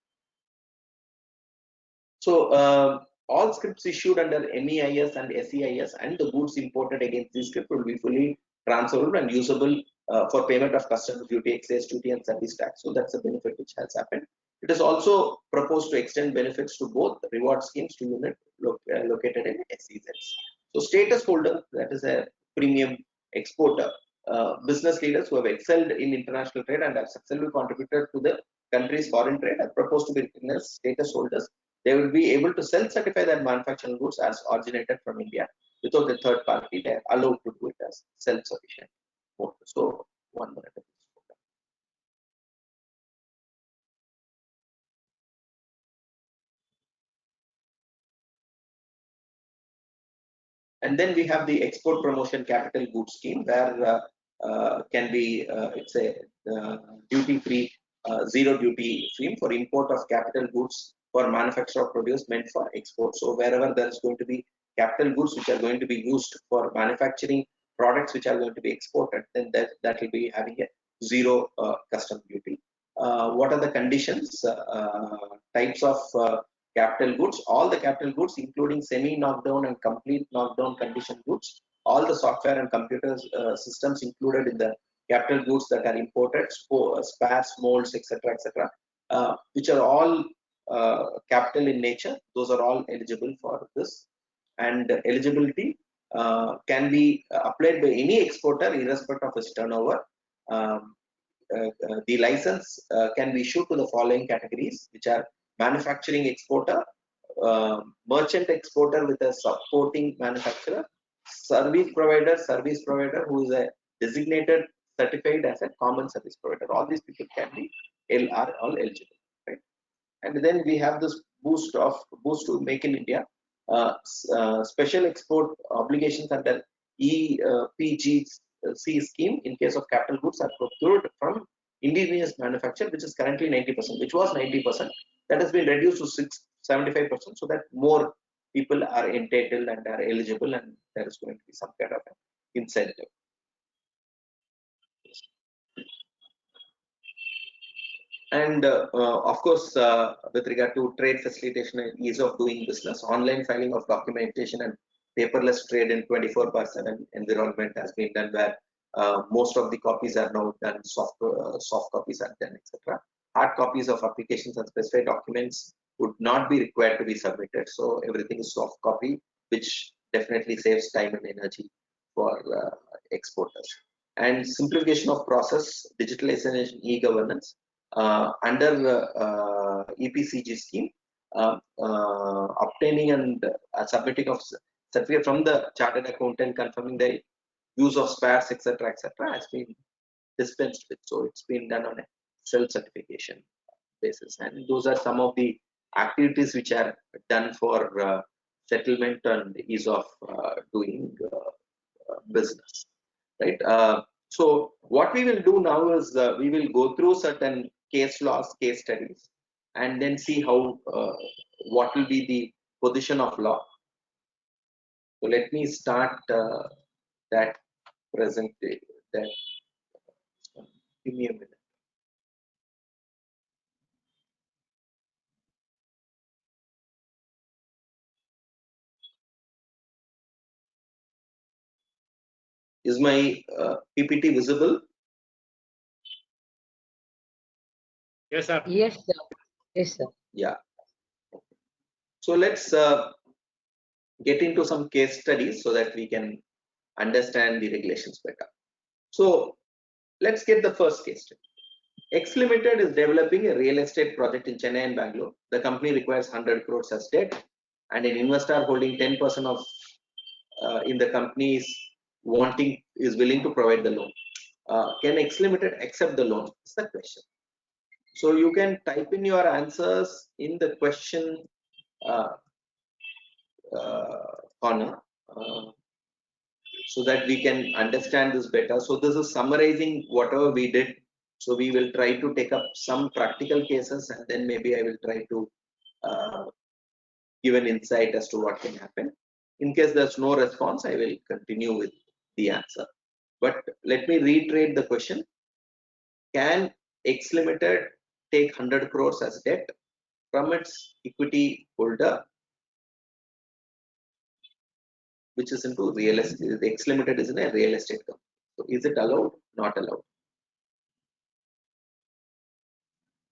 So all scripts issued under MEIS and SEIS and the goods imported against this script will be fully transferable and usable for payment of customs duty, excise duty, and service tax. So that's a benefit which has happened. It is also proposed to extend benefits to both reward schemes to unit located in SEZs. So status holder, that is a premium exporter, business leaders who have excelled in international trade and have successfully contributed to the country's foreign trade are proposed to be written as status holders. They will be able to self-certify their manufacturing goods as originated from India without a third party. They are allowed to do it as self-sufficient. So 1 minute. And then we have the export promotion capital goods scheme, where can be it's a duty-free, zero duty scheme for import of capital goods for manufacture of produce meant for export. So wherever there is going to be capital goods which are going to be used for manufacturing products which are going to be exported, then that will be having a zero custom duty. What are the conditions? Types of capital goods, all the capital goods including semi-knockdown and complete knockdown condition goods, all the software and computer systems included in the capital goods that are imported, spares, molds, etc., which are all capital in nature, those are all eligible for this. And eligibility can be applied by any exporter irrespective of his turnover. The license can be issued to the following categories, which are manufacturing exporter, merchant exporter with a supporting manufacturer, service provider who is a designated certified as a common service provider. All these people can be are all eligible, right? And then we have this boost to Make in India, special export obligations under EPGC scheme in case of capital goods are procured from indigenous manufacture, which is currently 90%, which was 90%. That has been reduced to 75%, so that more people are entitled and are eligible, and there is going to be some kind of an incentive. And of course, with regard to trade facilitation and ease of doing business, online filing of documentation and paperless trade in 24/7 environment has been done, where most of the copies are now done, soft copies are done, etc. Hard copies of applications and specified documents would not be required to be submitted. So everything is soft copy, which definitely saves time and energy for exporters. And simplification of process, digitalization, e-governance. Under EPCG scheme, obtaining and submitting of certificate from the chartered accountant confirming the use of spares, etc., has been dispensed with. So it's been done on a self-certification basis, and those are some of the activities which are done for settlement and ease of doing business, right? So what we will do now is we will go through certain case laws, case studies, and then see how what will be the position of law. So let me start that present. That give me a minute. Is my PPT visible? Yes, sir. Yes, sir. Yes, sir. Yeah. So let's get into some case studies so that we can understand the regulations better. So let's get the first case study. X Limited is developing a real estate project in Chennai and Bangalore. The company requires 100 crores as debt, and an investor holding 10% of in the company is willing to provide the loan. Can X Limited accept the loan? Is the question. So you can type in your answers in the question uh, corner so that we can understand this better. So this is summarizing whatever we did. So we will try to take up some practical cases, and then maybe I will try to give an insight as to what can happen. In case there's no response, I will continue with the answer. But let me reiterate the question. Can X Limited take 100 crores as debt from its equity holder, which is into real estate? X Limited is in a real estate company. So is it allowed? Not allowed.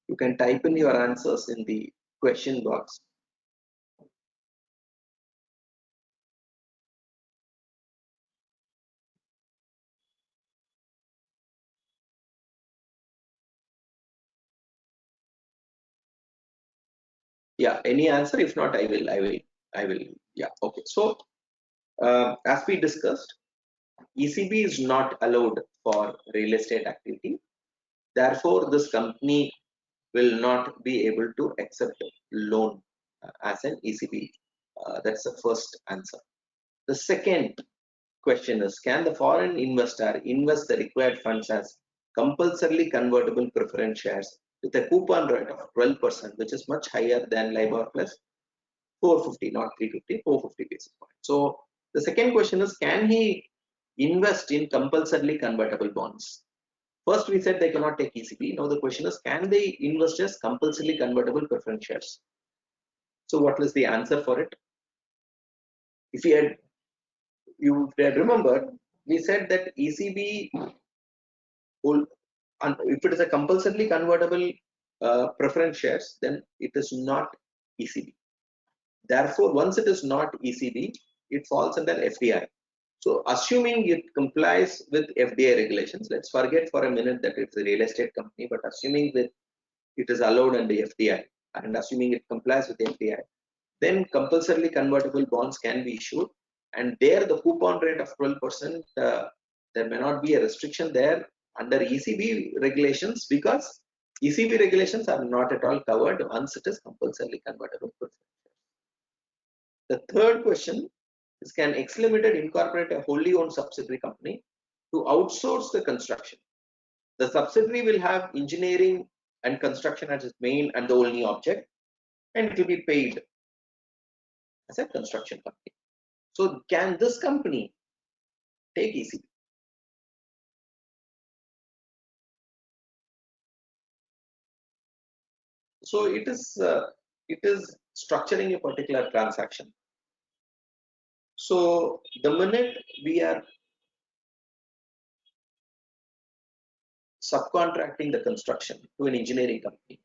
You can type in your answers in the question box. Yeah, any answer? If not, I will. Yeah, okay. So as we discussed, ECB is not allowed for real estate activity. Therefore, this company will not be able to accept loan as an ECB. That's the first answer. The second question is, can the foreign investor invest the required funds as compulsorily convertible preference shares with a coupon rate of 12%, which is much higher than LIBOR plus 450, not 350, 450 basis points. So the second question is, can he invest in compulsorily convertible bonds? First, we said they cannot take ECB. Now the question is, can they invest as compulsorily convertible preference shares? So what is the answer for it? If you had remembered, we said that ECB will, if it is a compulsorily convertible preference shares, then it is not ECB. Therefore, once it is not ECB, it falls under FDI. So assuming it complies with FDI regulations, let's forget for a minute that it's a real estate company, but assuming that it is allowed under FDI and assuming it complies with FDI, then compulsorily convertible bonds can be issued, and there the coupon rate of 12%, there may not be a restriction there under ECB regulations, because ECB regulations are not at all covered once it is compulsorily convertible. The third question is, can X Limited incorporate a wholly owned subsidiary company to outsource the construction? The subsidiary will have engineering and construction as its main and the only object, and it will be paid as a construction company. So can this company take ECB? So it is structuring a particular transaction. So the minute we are subcontracting the construction to an engineering company,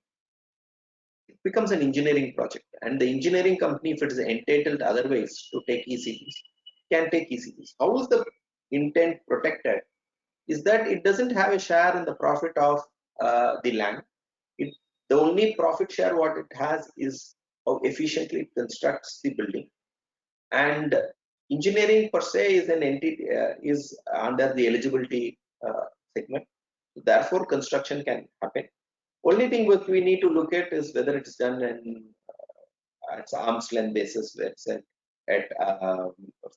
it becomes an engineering project, and the engineering company, if it is entitled otherwise to take ECBs, can take ECBs. How is the intent protected? Is that it doesn't have a share in the profit of the land. The only profit share what it has is how efficiently it constructs the building, and engineering per se is an entity is under the eligibility segment. Therefore, construction can happen. Only thing which we need to look at is whether it's done in it's arm's length basis, where it's at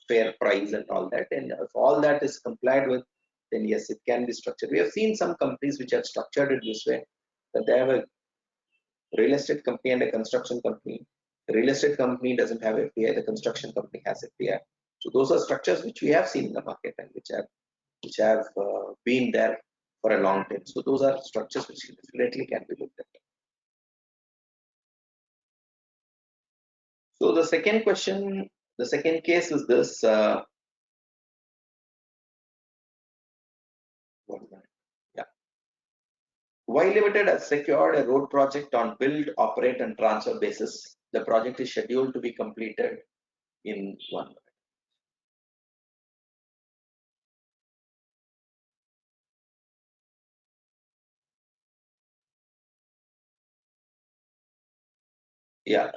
fair price and all that. And if all that is complied with, then yes, it can be structured. We have seen some companies which are structured it this way, that they have a real estate company and a construction company. The real estate company doesn't have FDI, the construction company has FDI. So those are structures which we have seen in the market and which have been there for a long time. So those are structures which definitely can be looked at. So the second question, the second case is this. Yeah. Y Limited has secured a road project on build, operate, and transfer basis. The project is scheduled to be completed in 1 month. Yeah,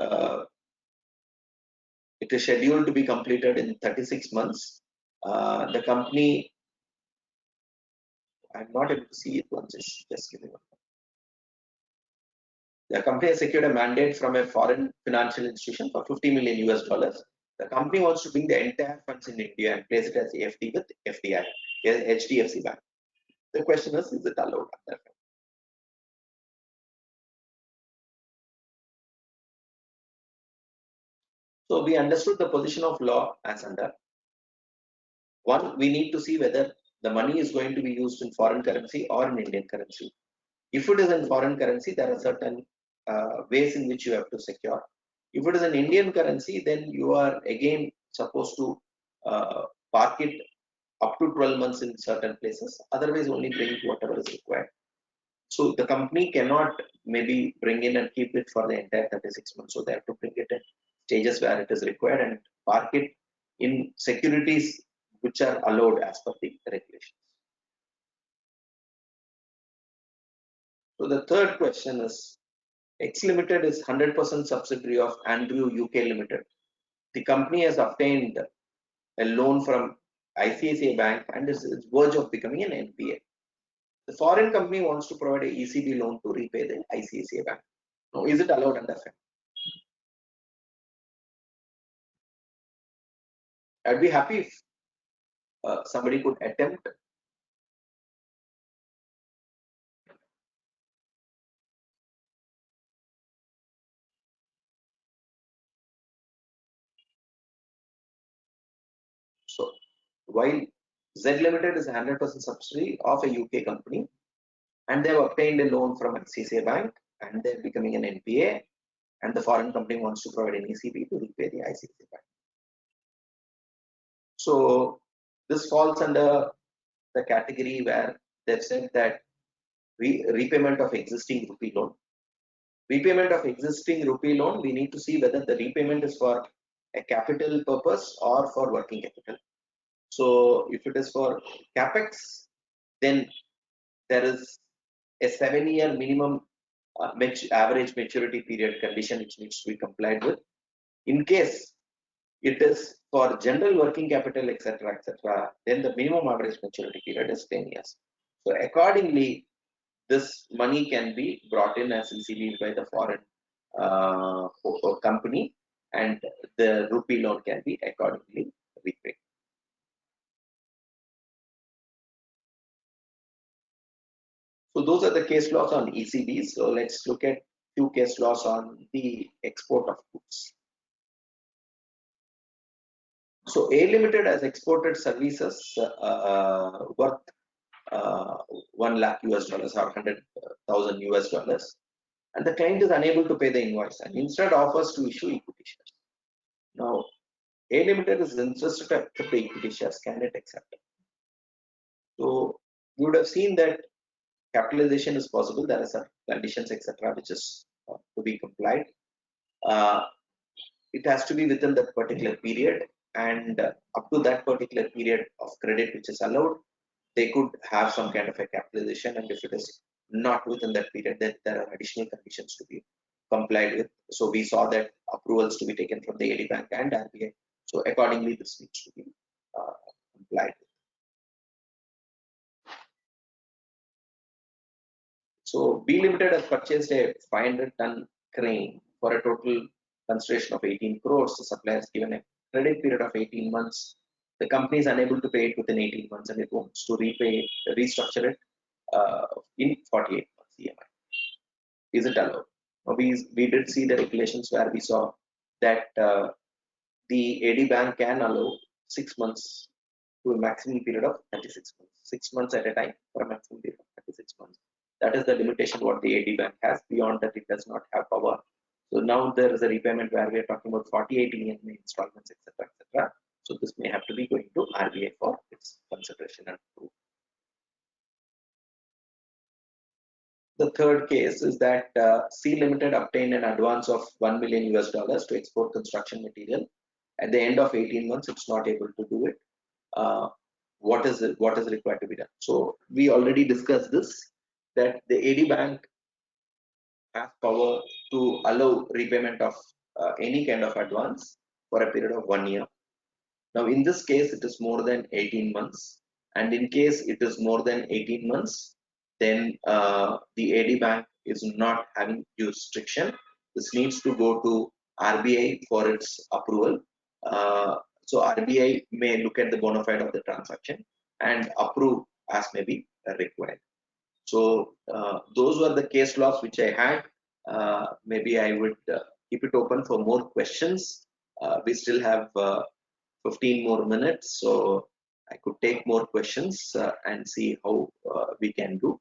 it is scheduled to be completed in 36 months. The company, I'm not able to see it once, just give me one. The company has secured a mandate from a foreign financial institution for 50 million US dollars. The company wants to bring the entire funds in India and place it as FD with FDI, HDFC Bank. The question is it allowed? So we understood the position of law as under. One, we need to see whether the money is going to be used in foreign currency or in Indian currency. If it is in foreign currency, there are certain ways in which you have to secure. If it is an Indian currency, then you are again supposed to park it up to 12 months in certain places. Otherwise, only bring whatever is required. So the company cannot maybe bring in and keep it for the entire 36 months. So they have to bring it in stages where it is required and park it in securities which are allowed as per the regulations. So the third question is, X Limited is 100% subsidiary of Andrew UK Limited. The company has obtained a loan from ICAI Bank and is verge of becoming an NPA. The foreign company wants to provide a ECB loan to repay the ICAI Bank. Now, is it allowed under Fema? I'd be happy if somebody could attempt. So, while Z Limited is a 100% subsidiary of a UK company, and they have obtained a loan from ICAI Bank, and they're becoming an NPA, and the foreign company wants to provide an ECB to repay the ICAI Bank. So, this falls under the category where they've said that repayment of existing rupee loan. Repayment of existing rupee loan, we need to see whether the repayment is for a capital purpose or for working capital. So if it is for capex, then there is a 7-year minimum average maturity period condition which needs to be complied with. In case it is for general working capital, etc., then the minimum average maturity period is 10 years. So accordingly, this money can be brought in as ECB by the foreign company, and the rupee loan can be accordingly repaid. So those are the case laws on ECB. So let's look at few case laws on the export of goods. So A Limited has exported services worth 1 lakh US dollars or 100,000 US dollars, and the client is unable to pay the invoice and instead offers to issue equity shares. Now, A Limited is interested to accept the equity shares. Can it accept? So you would have seen that capitalization is possible. There are some conditions, etc., which is to be complied. It has to be within that particular period, and up to that particular period of credit which is allowed, they could have some kind of a capitalization, and if it is not within that period, then there are additional conditions to be complied with. So we saw that approvals to be taken from the AD Bank and RBI. So accordingly, this needs to be complied with. So B Limited has purchased a 500-ton crane for a total consideration of 18 crores. The supplier has given a credit period of 18 months the company is unable to pay it within 18 months and it wants to restructure it in 48 months EMI. Is it allowed? We did see the regulations where we saw that the AD bank can allow 6 months to a maximum period of 36 months. 6 months at a time for a maximum period of 36 months. That is the limitation what the AD bank has. Beyond that, it does not have power. So now there is a repayment where we are talking about 48 EMI installments, etc., etc. So this may have to be going to RBI for its consideration and approval. The third case is that C Limited obtained an advance of $1 million to export construction material. At the end of 18 months, it's not able to do it. What is required to be done? So we already discussed this, that the AD bank has power to allow repayment of any kind of advance for a period of 1 year. Now in this case it is more than 18 months, and in case it is more than 18 months, then the AD bank is not having jurisdiction. This needs to go to RBI for its approval. So RBI may look at the bona fide of the transaction and approve as may be required. So those were the case laws which I had. Maybe I would keep it open for more questions. We still have 15 more minutes, so I could take more questions and see how we can do.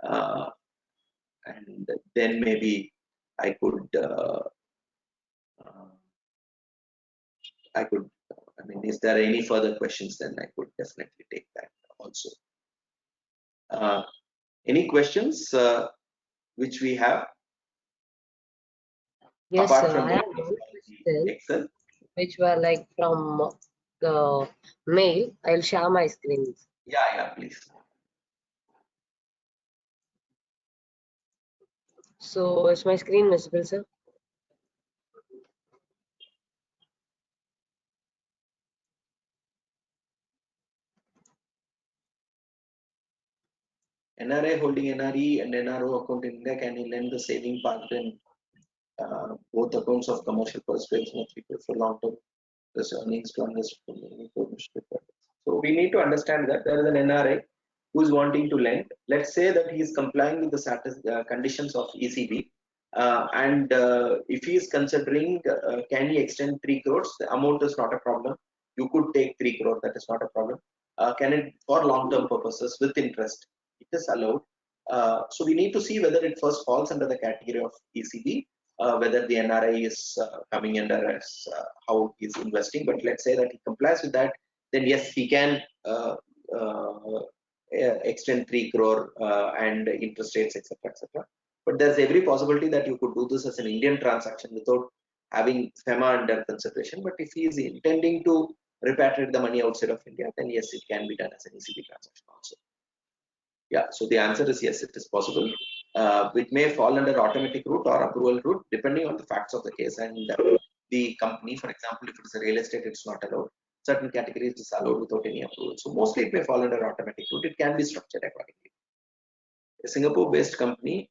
And then maybe I could, I mean, is there any further questions? Then I could definitely take that also. Any questions which we have? Yes, apart sir. from I have one question, Excel? which were like from the mail. I'll share my screen. Yeah, please. So is my screen visible, sir? NRI holding NRE and NRO account in India, can he lend the saving part in both accounts of commercial perspectives for long term earnings to invest? So we need to understand that there is an NRI who is wanting to lend. Let's say that he is complying with the conditions of ECB, and if he is considering can he extend 3 crores, the amount is not a problem. You could take 3 crore, that is not a problem. Can it for long term purposes with interest? It is allowed. So we need to see whether it first falls under the category of ECB, whether the NRI is coming under as how he is investing. But let's say that he complies with that, then yes, he can extend 3 crore and interest rates, etc., etc. But there's every possibility that you could do this as an Indian transaction without having Fema under consideration. But if he is intending to repatriate the money outside of India, then yes, it can be done as an ECB transaction also. Yeah, so the answer is yes, it is possible. It may fall under automatic route or approval route depending on the facts of the case and the company. For example, if it's a real estate, it's not allowed. Certain categories is allowed without any approval. So mostly it may fall under automatic route. It can be structured accordingly. A Singapore-based company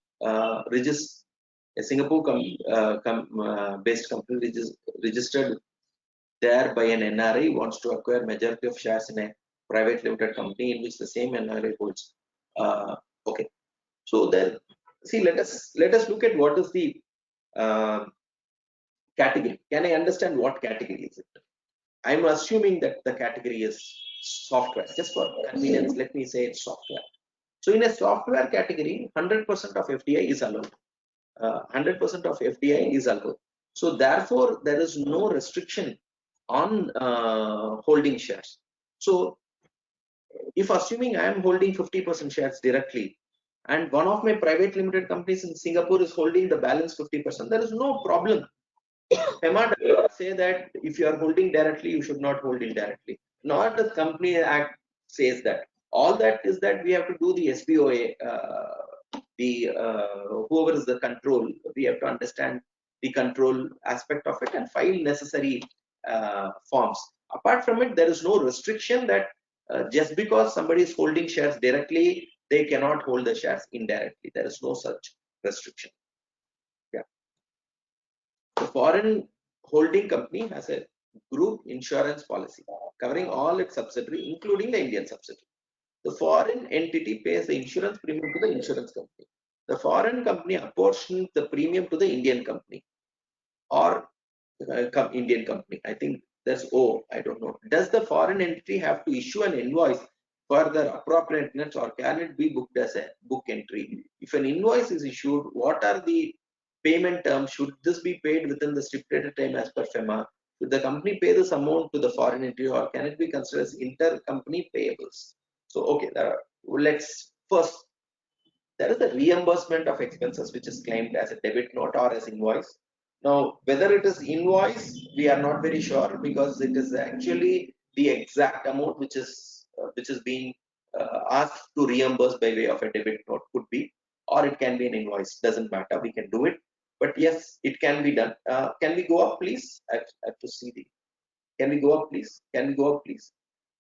based company registered there by an NRI wants to acquire majority of shares in a private limited company in which the same NRI holds. Okay, so then see, let us look at what is the category. Can I understand what category is it? I'm assuming that the category is software. Just for convenience, let me say it's software. So in a software category, 100% of FDI is allowed. 100% of FDI is allowed. So therefore, there is no restriction on holding shares. So if assuming I am holding 50% shares directly, and one of my private limited companies in Singapore is holding the balance 50%, there is no problem. Fema does not say that if you are holding directly, you should not hold indirectly. Nor the Company Act says that. All that is that we have to do the SBOA, whoever is the control, we have to understand the control aspect of it and file necessary forms. Apart from it, there is no restriction that just because somebody is holding shares directly, they cannot hold the shares indirectly. There is no such restriction. Yeah. The foreign holding company has a group insurance policy covering all its subsidiaries, including the Indian subsidiary. The foreign entity pays the insurance premium to the insurance company. The foreign company apportions the premium to the Indian company or Indian company. I think that's O. I don't know. Does the foreign entity have to issue an invoice for the appropriateness, or can it be booked as a book entry? If an invoice is issued, what are the payment terms? Should this be paid within the stipulated time as per Fema? Should the company pay this amount to the foreign entity, or can it be considered as intercompany payables? So, okay, let's first, there is a reimbursement of expenses which is claimed as a debit note or as invoice. Now, whether it is invoice, we are not very sure, because it is actually the exact amount which is being asked to reimburse by way of a debit note, could be, or it can be an invoice. Doesn't matter. We can do it, but yes, it can be done. Can we go up, please? I have to see the. Can we go up, please? Can we go up, please?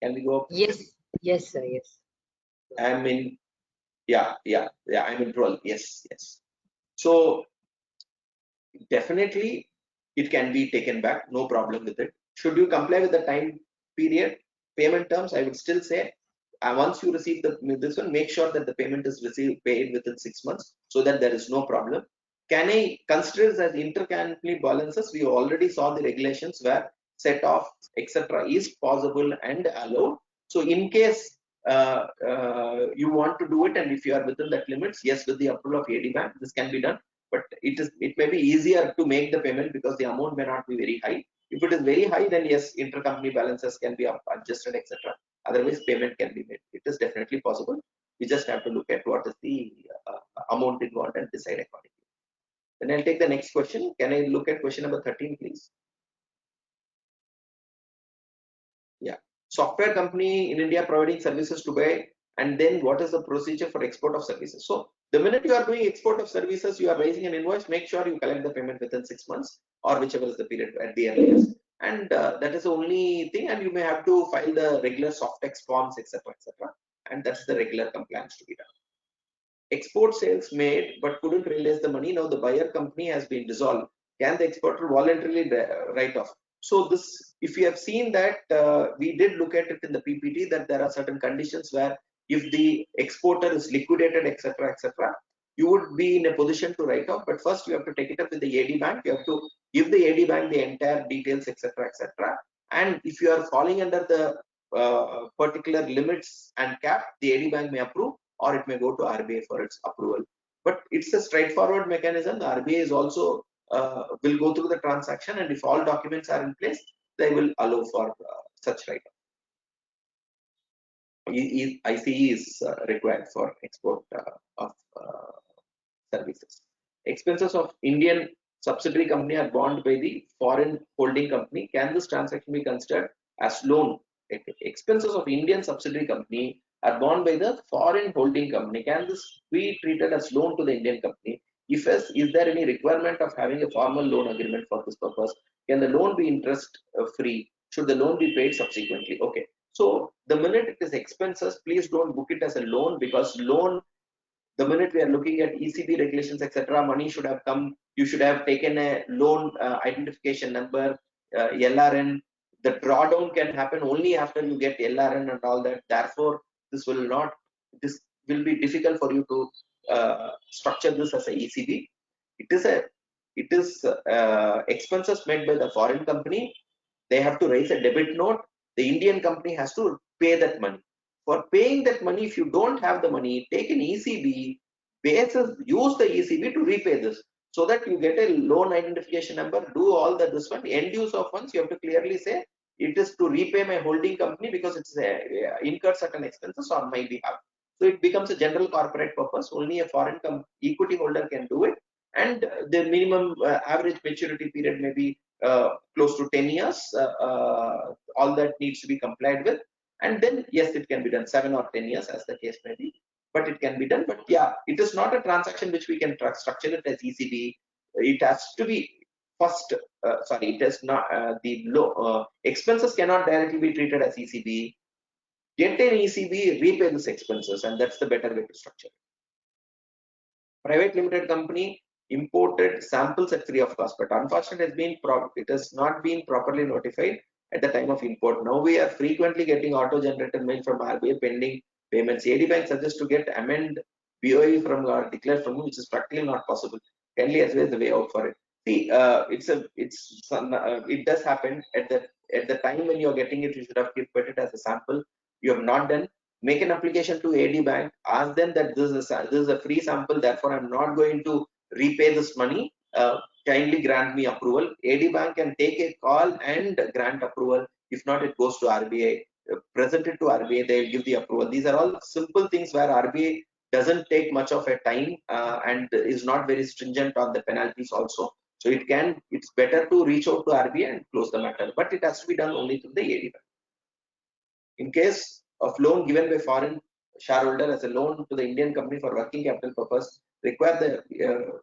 Can we go up? Yes, yes, sir. Yes. I'm in. Yeah. I'm in 12. Yes. So definitely it can be taken back, no problem with it. Should you comply with the time period payment terms? I would still say once you receive this one, make sure that the payment is paid within 6 months, so that there is no problem. Can I consider this as intercompany balances? We already saw the regulations where set off etc. is possible and allowed. So in case you want to do it, and if you are within that limits, yes, with the approval of AD Bank, this can be done. But it may be easier to make the payment because the amount may not be very high. If it is very high, then yes, intercompany balances can be adjusted, etc. Otherwise, payment can be made. It is definitely possible. We just have to look at what is the amount involved and decide accordingly. Then I'll take the next question. Can I look at question number 13, please? Yeah. Software company in India providing services to buy, and then what is the procedure for export of services? So the minute you are doing export of services, you are raising an invoice, make sure you collect the payment within 6 months or whichever is the period at the earliest. And that is the only thing, and you may have to file the regular Softex forms, etc. And that's the regular compliance to be done. Export sales made but couldn't realize the money. Now the buyer company has been dissolved. Can the exporter voluntarily write off? So this, if you have seen that, we did look at it in the PPT, that there are certain conditions where if the exporter is liquidated, etc., you would be in a position to write off. But first you have to take it up with the AD Bank. You have to give the AD Bank the entire details, etc. And if you are falling under the particular limits and cap, the AD Bank may approve, or it may go to RBI for its approval. But it's a straightforward mechanism. The RBI is also will go through the transaction, and if all documents are in place, they will allow for such write-off. ICAI is required for export of services. Expenses of Indian subsidiary company are borne by the foreign holding company. Can this transaction be considered as loan? Expenses of Indian subsidiary company are borne by the foreign holding company. Can this be treated as loan to the Indian company? If yes, is there any requirement of having a formal loan agreement for this purpose? Can the loan be interest free? Should the loan be paid subsequently? Okay. So the minute it is expenses, please don't book it as a loan, because loan, the minute we are looking at ECB regulations, etc., money should have come. You should have taken a loan identification number, LRN. The drawdown can happen only after you get LRN and all that. Therefore, this will be difficult for you to structure this as a ECB. It is expenses made by the foreign company. They have to raise a debit note. The Indian company has to pay that money. For paying that money, if you don't have the money, take an ECB basis, use the ECB to repay this, so that you get a loan identification number, do all that. This one, end use of funds, you have to clearly say it is to repay my holding company because it's incurred certain expenses on my behalf. So it becomes a general corporate purpose. Only a foreign equity holder can do it, and the minimum average maturity period may be close to 10 years. All that needs to be complied with, and then yes, it can be done 7 or 10 years as the case may be, but it can be done. But yeah, it is not a transaction which we can structure it as ECB. It has to be first, it is not the low expenses cannot directly be treated as ECB. Get an ECB, repay these expenses, and that's the better way to structure it. Private limited company imported samples at free of cost, but unfortunately it has not been properly notified at the time of import. Now we are frequently getting auto-generated mail from RBI pending payments. AD Bank suggests to get amend BOE from or declare from, which is practically not possible. Kindly advise the way out for it. See, it does happen at the time when you are getting it. You should have put it as a sample. You have not done. Make an application to AD Bank. Ask them that this is a free sample. Therefore, I'm not going to repay this money. Kindly grant me approval. AD Bank can take a call and grant approval. If not, it goes to RBI. Present it to RBI. They will give the approval. These are all simple things where RBI doesn't take much of a time and is not very stringent on the penalties also. So it's better to reach out to RBI and close the matter, but it has to be done only through the AD Bank. In case of loan given by foreign shareholder as a loan to the Indian company for working capital purpose, require the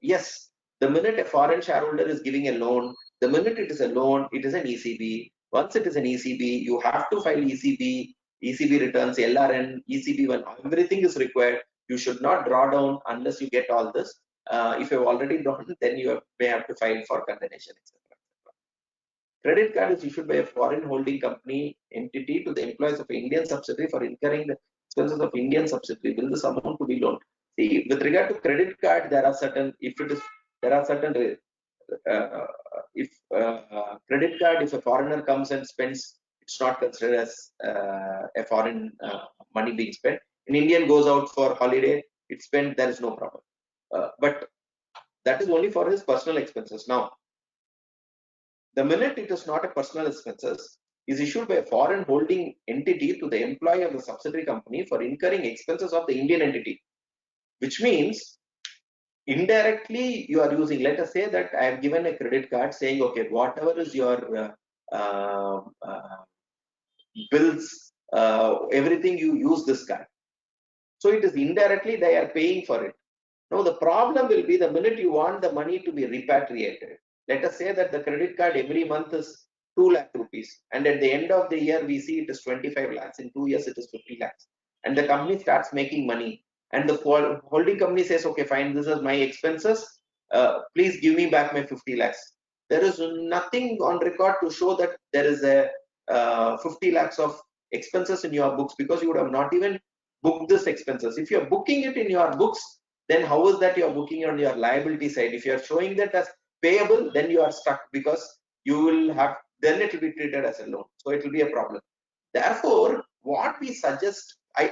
yes. The minute a foreign shareholder is giving a loan, the minute it is a loan, it is an ECB. Once it is an ECB, you have to file ECB returns, LRN, ECB1, everything is required. You should not draw down unless you get all this. If you have already drawn, then you may have to file for condemnation, etc. Credit card is issued by a foreign holding company entity to the employees of an Indian subsidiary for incurring the expenses of Indian subsidiary. Will this amount to be loaned? See, with regard to credit card, there are certain credit card, if a foreigner comes and spends, it's not considered as a foreign money being spent. An Indian goes out for holiday, it's spent, there is no problem. But that is only for his personal expenses. Now, the minute it is not a personal expenses, is issued by a foreign holding entity to the employee of the subsidiary company for incurring expenses of the Indian entity, which means indirectly you are using. Let us say that I have given a credit card saying, okay, whatever is your bills, everything, you use this card. So it is indirectly they are paying for it. Now the problem will be the minute you want the money to be repatriated. Let us say that the credit card every month is 2 lakh rupees, and at the end of the year we see it is 25 lakhs. In 2 years it is 50 lakhs, and the company starts making money. And the holding company says, okay, fine, this is my expenses. Please give me back my 50 lakhs. There is nothing on record to show that there is a 50 lakhs of expenses in your books, because you would have not even booked this expenses. If you are booking it in your books, then how is that you are booking on your liability side? If you are showing that as payable, then you are stuck, because you will have, then it will be treated as a loan. So it will be a problem. Therefore, what we suggest, I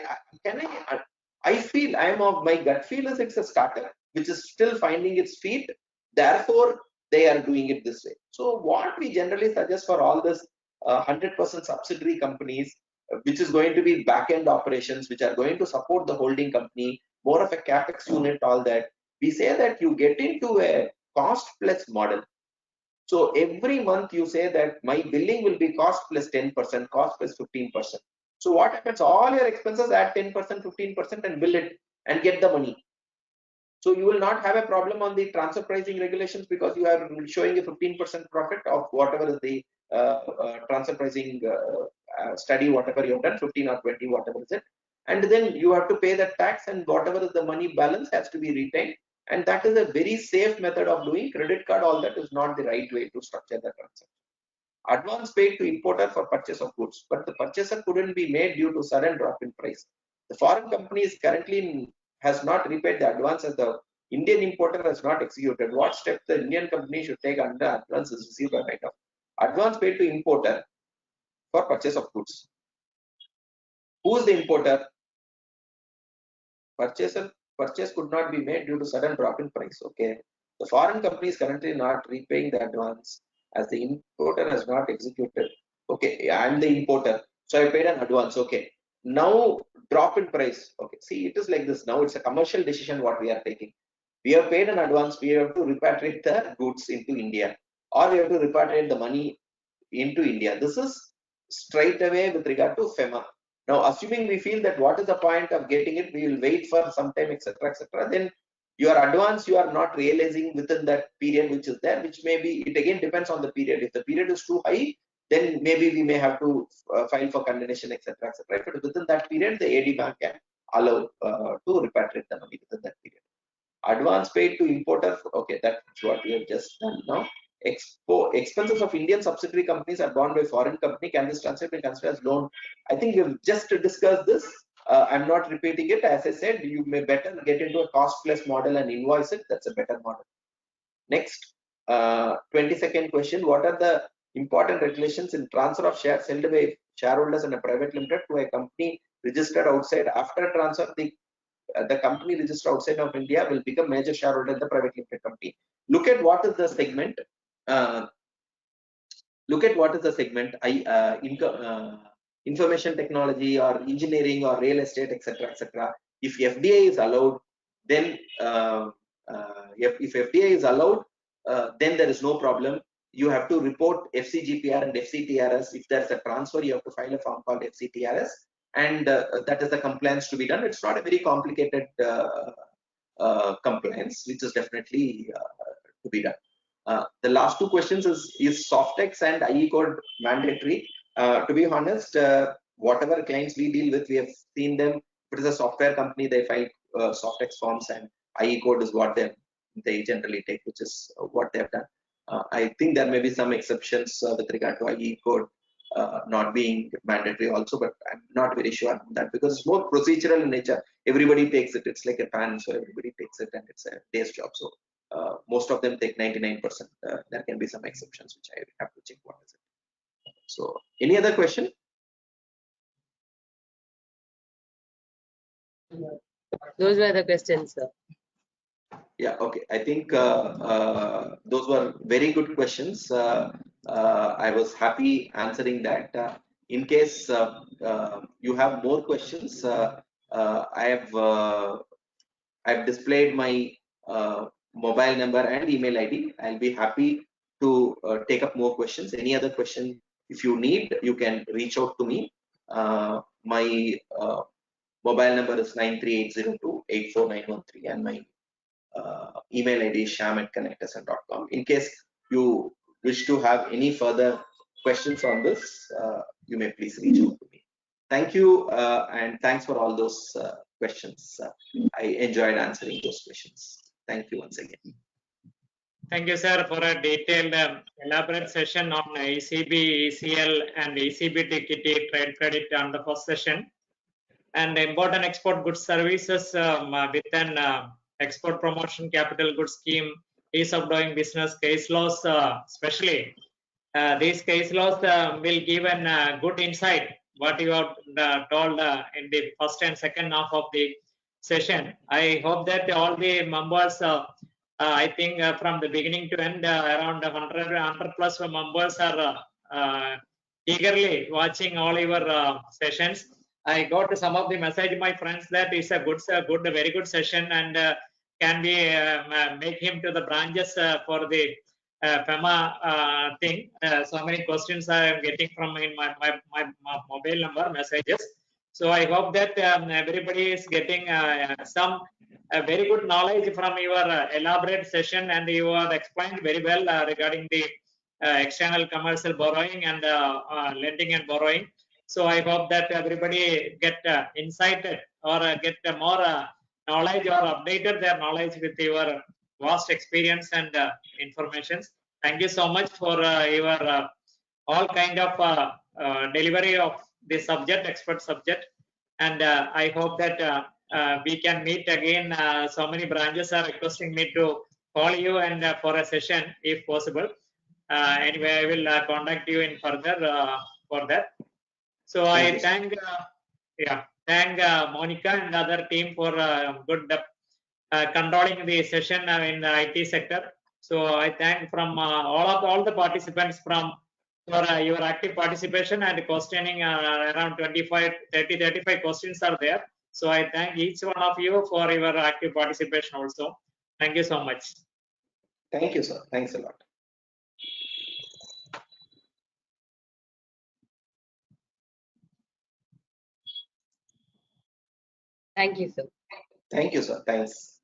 feel, I am of my gut feel is it's a startup which is still finding its feet. Therefore, they are doing it this way. So what we generally suggest for all this 100% subsidiary companies, which is going to be back-end operations, which are going to support the holding company, more of a capex unit, all that, we say that you get into a cost plus model. So every month you say that my billing will be cost plus 10%, cost plus 15%. So what happens? All your expenses add 10%, 15% and bill it and get the money. So you will not have a problem on the transfer pricing regulations, because you are showing a 15% profit of whatever is the transfer pricing study, whatever you have done, 15 or 20, whatever is it. And then you have to pay the tax, and whatever is the money balance has to be retained. And that is a very safe method of doing. Credit card, all that is not the right way to structure the transaction. Advance paid to importer for purchase of goods, but the purchaser couldn't be made due to sudden drop in price. The foreign company is currently has not repaid the advance, as the Indian importer has not executed. What steps the Indian company should take under advance is received by write-off? Advance paid to importer for purchase of goods. Who is the importer? Purchase could not be made due to sudden drop in price. Okay. The foreign company is currently not repaying the advance as the importer has not executed. Okay, I am the importer, so I paid an advance. Okay. Now drop in price. Okay. See, it is like this. Now it's a commercial decision what we are taking. We have paid an advance. We have to repatriate the goods into India, or we have to repatriate the money into India. This is straight away with regard to Fema. Now, assuming we feel that what is the point of getting it, we will wait for some time, etc., etc. Then your advance you are not realizing within that period which is there, which may be, it again depends on the period. If the period is too high, then maybe we may have to file for condemnation, etc., etc. But within that period, the AD bank can allow to repatriate the money within that period. Advance paid to importer, okay, what you have just done now. Expenses of Indian subsidiary companies are borne by foreign company. Can this transaction be considered as loan? I think we've just discussed this. I'm not repeating it. As I said, you may better get into a cost plus model and invoice it. That's a better model. Next, 22nd question. What are the important regulations in transfer of shares held by shareholders in a private limited to a company registered outside? After transfer, the company registered outside of India will become major shareholder in the private limited company. Look at what is the segment. Information technology or engineering or real estate, etc., etc. If FDI is allowed, then if FDI is allowed, then there is no problem. You have to report FCGPR and FCTRS. If there's a transfer, you have to file a form called FCTRS, and that is the compliance to be done. It's not a very complicated compliance, which is definitely to be done. The last two questions is Softex and IE code mandatory? To be honest, whatever clients we deal with, we have seen them. If it is a software company, they file Softex forms, and IE code is what they generally take, which is what they have done. I think there may be some exceptions with regard to IE code not being mandatory also, but I'm not very sure on that because it's more procedural in nature. Everybody takes it. It's like a PAN, so everybody takes it, and it's a day's job. So most of them take 99%. There can be some exceptions, which I have to check what is it. So, any other question? Those were the questions, sir. Yeah, okay. I think those were very good questions. I was happy answering that. In case you have more questions, I've displayed my mobile number and email ID. I'll be happy to take up more questions. Any other question, if you need, you can reach out to me. My mobile number is 93802-84913, and my email ID is shyam@connectsn.com. In case you wish to have any further questions on this, you may please reach out to me. Thank you, and thanks for all those questions. I enjoyed answering those questions. Thank you once again. Thank you, sir, for a detailed, elaborate session on ECB, ECL, and ECB equity trade credit on the first session. And important export goods services within export promotion capital goods scheme, ease of doing business, case laws, especially these case laws will give a good insight what you have told in the first and second half of the session. I hope that all the members, I think from the beginning to end, around 100 plus members are eagerly watching all your sessions. I got some of the message, my friends, that it's a very good session, and can we make him to the branches for the Fema thing. So many questions I am getting from in my mobile number messages. So I hope that everybody is getting some very good knowledge from your elaborate session, and you have explained very well regarding the external commercial borrowing and lending and borrowing. So I hope that everybody get incited or get more knowledge or updated their knowledge with your vast experience and information. Thank you so much for your all kind of delivery of the subject, expert subject. And I hope that we can meet again. So many branches are requesting me to call you and for a session if possible. Anyway, I will contact you in further for that. So I thank Monica and other team for good controlling the session in the IT sector. So I thank from all the participants for your active participation and questioning. Around 35 questions are there. So I thank each one of you for your active participation also. Thank you so much. Thank you, sir. Thanks a lot. Thank you, sir. Thank you, sir. Thanks.